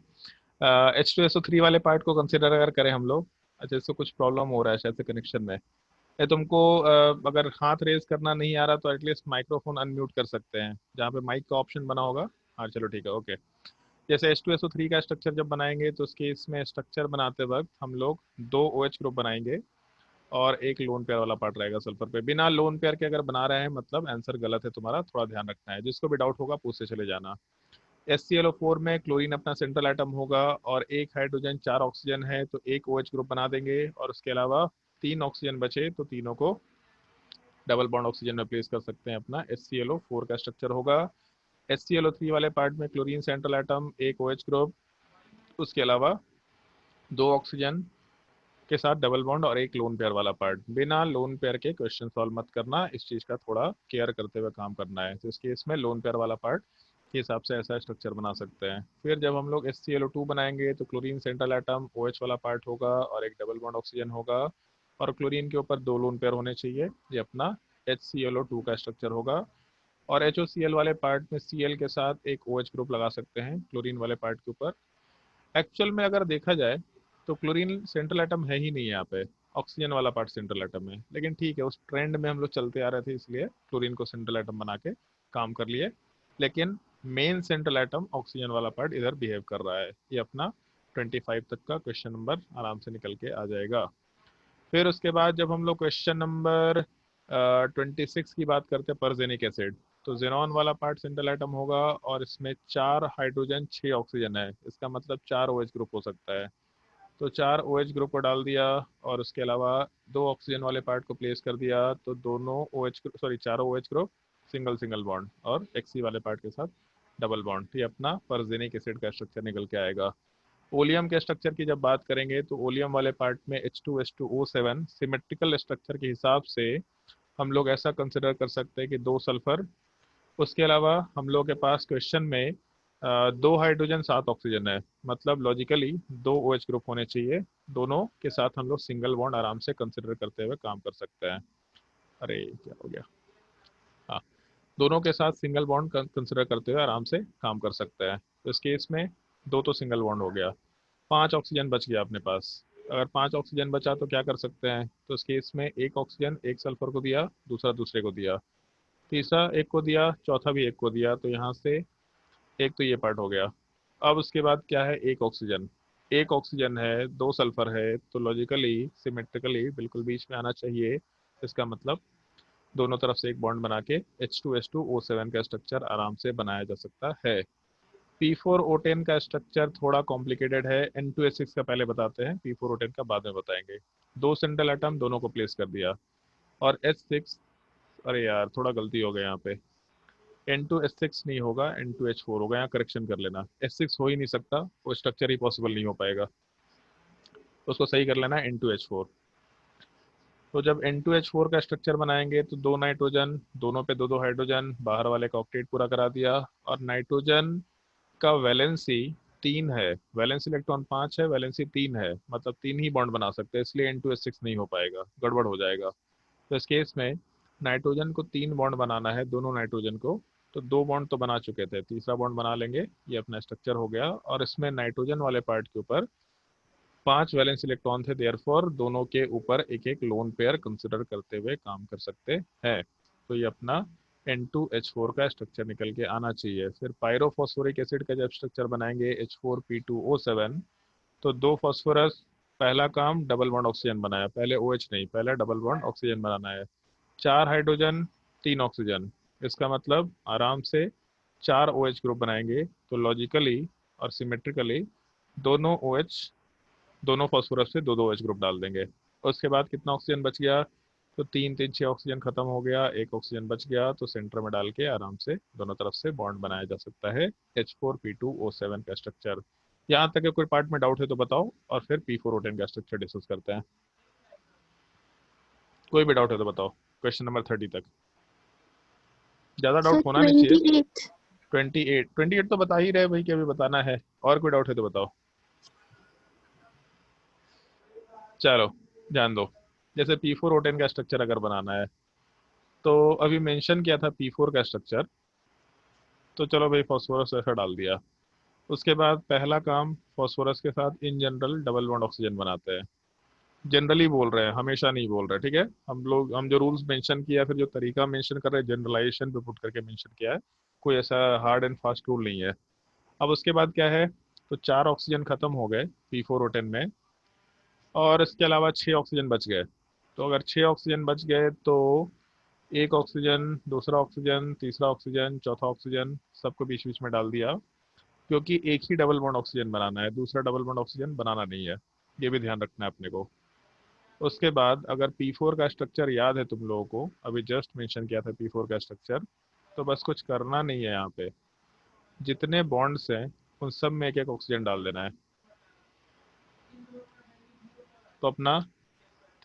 H2SO3 वाले पार्ट को कंसिडर अगर करें हम लोग, अच्छा इससे कुछ प्रॉब्लम हो रहा है शायद से कनेक्शन में। ये तुमको अगर हाथ रेज करना नहीं आ रहा तो एटलीस्ट माइक्रोफोन अनम्यूट कर सकते हैं जहाँ पे माइक का ऑप्शन बना होगा। हाँ चलो ठीक है, ओके। जैसे H2SO3 का स्ट्रक्चर जब बनाएंगे तो उसके इसमें स्ट्रक्चर बनाते वक्त हम लोग दो OH ग्रुप बनाएंगे और एक लोन पेयर वाला पार्ट रहेगा सल्फर पे। बिना लोन पेयर के अगर बना रहे हैं मतलब आंसर गलत है तुम्हारा, थोड़ा ध्यान रखना है। जिसको भी डाउट होगा पूछते चले जाना। HClO4 में क्लोरीन अपना सेंट्रल एटम होगा और एक हाइड्रोजन 4 ऑक्सीजन है तो एक OH ग्रुप बना देंगे, और उसके अलावा 3 ऑक्सीजन बचे तो तीनों को डबल बॉन्ड ऑक्सीजन में प्लेस कर सकते हैं। अपना HClO4 का स्ट्रक्चर होगा। HClO3 वाले पार्ट में क्लोरीन सेंट्रल एटम, एक OH ग्रुप, उसके अलावा 2 ऑक्सीजन के साथ डबल बॉन्ड और एक लोन पेयर वाला पार्ट। बिना लोन पेयर के क्वेश्चन सॉल्व मत करना, इस चीज का थोड़ा केयर करते हुए काम करना है। तो इस केस में लोन पेयर वाला पार्ट के हिसाब से ऐसा स्ट्रक्चर बना सकते हैं। फिर जब हम लोग HClO2 बनाएंगे तो क्लोरीन सेंट्रल एटम, OH वाला पार्ट होगा और एक डबल बॉन्ड ऑक्सीजन होगा, और क्लोरीन के ऊपर 2 लोन पेयर होने चाहिए। ये अपना HClO2 का स्ट्रक्चर होगा। और HOCl वाले पार्ट में Cl के साथ एक OH ग्रुप लगा सकते हैं क्लोरीन वाले पार्ट के ऊपर। एक्चुअल में अगर देखा जाए तो क्लोरीन सेंट्रल एटम है ही नहीं यहाँ पे, ऑक्सीजन वाला पार्ट सेंट्रल एटम है। लेकिन ठीक है, उस ट्रेंड में हम लोग चलते आ रहे थे इसलिए क्लोरीन को सेंट्रल एटम बना के काम कर लिए। लेकिन मेन सेंट्रल एटम ऑक्सीजन वाला पार्ट इधर बिहेव कर रहा है। ये अपना 25 तक का क्वेश्चन नंबर आराम से निकल के आ जाएगा। फिर उसके बाद जब हम लोग क्वेश्चन नंबर 26 की बात करते हैं, परजेनिक एसिड। तो जेनॉन वाला पार्ट सिंगल एटम होगा और इसमें 4 हाइड्रोजन 6 ऑक्सीजन है, इसका मतलब 4 OH ग्रुप हो सकता है। तो 4 OH ग्रुप को डाल दिया और उसके अलावा 2 ऑक्सीजन वाले पार्ट को प्लेस कर दिया, तो दोनों चारों OH group single single bond और Xe वाले पार्ट के साथ डबल बॉन्ड। ये अपना पर्जेनिक एसिड का स्ट्रक्चर निकल के आएगा। ओलियम के स्ट्रक्चर की जब बात करेंगे तो ओलियम वाले पार्ट में H2H2O7 सिमेट्रिकल स्ट्रक्चर के हिसाब से हम लोग ऐसा कंसिडर कर सकते हैं कि 2 सल्फर, उसके अलावा हम लोग के पास क्वेश्चन में 2 हाइड्रोजन 7 ऑक्सीजन है, मतलब लॉजिकली 2 OH ग्रुप होने चाहिए। दोनों के साथ हम लोग सिंगल बॉन्ड आराम से कंसिडर करते हुए काम कर सकते हैं। अरे क्या हो गया, हाँ, दोनों के साथ सिंगल बॉन्ड कंसिडर करते हुए आराम से काम कर सकते हैं। तो इस केस में 2 तो सिंगल बॉन्ड हो गया, 5 ऑक्सीजन बच गया अपने पास। अगर 5 ऑक्सीजन बचा तो क्या कर सकते हैं, तो इस केस में एक ऑक्सीजन एक सल्फर को दिया, दूसरा दूसरे को दिया, तीसरा एक को दिया, चौथा भी एक को दिया, तो यहाँ से एक तो ये पार्ट हो गया। अब उसके बाद क्या है, एक ऑक्सीजन है, 2 सल्फर है, तो लॉजिकली सिमेट्रिकली बिल्कुल बीच में आना चाहिए। इसका मतलब दोनों तरफ से एक बॉन्ड बना के H2H2O7 का स्ट्रक्चर आराम से बनाया जा सकता है। P4O10 का स्ट्रक्चर थोड़ा कॉम्प्लिकेटेड है, N2H6 का पहले बताते हैं, P4O10 का बाद में बताएंगे। 2 सिंगल एटम दोनों को प्लेस कर दिया और H6, अरे यार थोड़ा गलती हो गया यहाँ पे, N2H6 नहीं होगा, N2H4 होगा, यहाँ करेक्शन कर लेना, H6 हो ही नहीं सकता, वो स्ट्रक्चर ही पॉसिबल नहीं हो पाएगा, तो उसको सही कर लेना N2H4। तो जब N2H4 का स्ट्रक्चर बनाएंगे तो 2 नाइट्रोजन, दोनों पे 2 हाइड्रोजन, बाहर वाले का ऑक्टेट पूरा करा दिया, और नाइट्रोजन का वैलेंसी 3 है, वैलेंस इलेक्ट्रॉन 5 है, वैलेंसी 3 है, मतलब 3 ही बॉन्ड बना सकते हैं, इसलिए N2H6 नहीं हो पाएगा, गड़बड़ हो जाएगा। तो इस केस में नाइट्रोजन को 3 बॉन्ड बनाना है, दोनों नाइट्रोजन को, तो 2 बॉन्ड तो बना चुके थे, तीसरा बॉन्ड बना लेंगे, ये अपना स्ट्रक्चर हो गया। और इसमें नाइट्रोजन वाले पार्ट के ऊपर 5 वैलेंस इलेक्ट्रॉन थे, देयरफॉर दोनों के ऊपर एक एक लोन पेयर कंसिडर करते हुए काम कर सकते हैं। तो ये अपना N2H4 का स्ट्रक्चर निकल के आना चाहिए। फिर पायरोफॉस्फोरिक एसिड का जब स्ट्रक्चर बनाएंगे H4P2O7, तो 2 फॉस्फोरस, पहला काम डबल बॉन्ड ऑक्सीजन बनाया, पहले OH नहीं, पहले डबल बॉन्ड ऑक्सीजन बनाना है। 4 हाइड्रोजन 3 ऑक्सीजन, इसका मतलब आराम से 4 OH ग्रुप बनाएंगे, तो लॉजिकली और सिमेट्रिकली दोनों OH, दोनों फॉस्फोरस से 2 OH ग्रुप डाल देंगे। उसके बाद कितना ऑक्सीजन बच गया, तो 3 3 6 ऑक्सीजन खत्म हो गया, एक ऑक्सीजन बच गया, तो सेंटर में डाल के आराम से दोनों तरफ से बॉन्ड बनाया जा सकता है H4P2O7 का स्ट्रक्चर। यहाँ तक कोई पार्ट में डाउट है तो बताओ, और फिर P4O10 का स्ट्रक्चर डिस्कस करते हैं। कोई भी डाउट है तो बताओ, क्वेश्चन नंबर 30 तक। ज्यादा सर डाउट होना नहीं चाहिए। 28। 28 तो बता ही रहे भाई कि अभी बताना है, और कोई डाउट है तो बताओ। चलो ध्यान दो, जैसे P4O10 का स्ट्रक्चर अगर बनाना है, तो अभी मेंशन किया था P4 का स्ट्रक्चर, तो चलो भाई फॉस्फोरस ऐसा डाल दिया। उसके बाद पहला काम, फॉस्फोरस के साथ in general double bond oxygen बनाते हैं, जनरली बोल रहे हैं, हमेशा नहीं बोल रहे, ठीक है। हम जो रूल्स मेंशन किया, फिर जो तरीका मेंशन कर रहे हैं, जनरलाइजेशन पे पुट करके मेंशन किया है, कोई ऐसा हार्ड एंड फास्ट रूल नहीं है। अब उसके बाद क्या है, तो 4 ऑक्सीजन खत्म हो गए P4O10 में, और इसके अलावा 6 ऑक्सीजन बच गए। तो अगर 6 ऑक्सीजन बच गए तो एक ऑक्सीजन, दूसरा ऑक्सीजन, तीसरा ऑक्सीजन, चौथा ऑक्सीजन, सबको बीच बीच में डाल दिया, क्योंकि एक ही डबल बॉन्ड ऑक्सीजन बनाना है, दूसरा डबल बॉन्ड ऑक्सीजन बनाना नहीं है, ये भी ध्यान रखना है अपने को। उसके बाद अगर P4 का स्ट्रक्चर याद है तुम लोगों को, अभी जस्ट मेंशन किया था P4 का स्ट्रक्चर, तो बस कुछ करना नहीं है, यहाँ पे जितने बॉन्ड्स हैं उन सब में एक एक ऑक्सीजन डाल देना है। तो अपना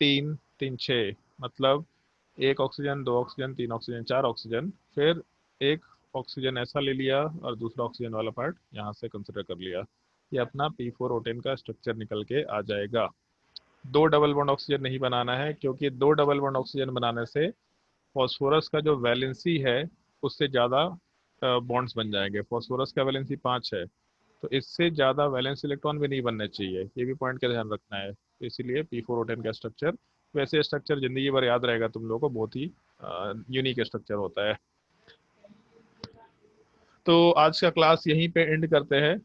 3 3 6, मतलब एक ऑक्सीजन, 2 ऑक्सीजन, 3 ऑक्सीजन, 4 ऑक्सीजन, फिर एक ऑक्सीजन ऐसा ले लिया और दूसरा ऑक्सीजन वाला पार्ट यहाँ से कंसिडर कर लिया, ये अपना P4O10 का स्ट्रक्चर निकल के आ जाएगा। 2 डबल बॉन्ड ऑक्सीजन नहीं बनाना है, क्योंकि 2 डबल बॉन्ड ऑक्सीजन बनाने से फॉस्फोरस का जो वैलेंसी है उससे ज़्यादा बॉन्ड्स बन जाएंगे। फॉस्फोरस का वैलेंसी 5 है, तो इससे ज़्यादा वैलेंस इलेक्ट्रॉन भी नहीं बनने चाहिए, ये भी पॉइंट का ध्यान रखना है। तो इसीलिए P4O10 का स्ट्रक्चर, वैसे स्ट्रक्चर जिंदगी भर याद रहेगा तुम लोगों को, बहुत ही यूनिक स्ट्रक्चर होता है। तो आज का क्लास यहीं पे एंड करते हैं।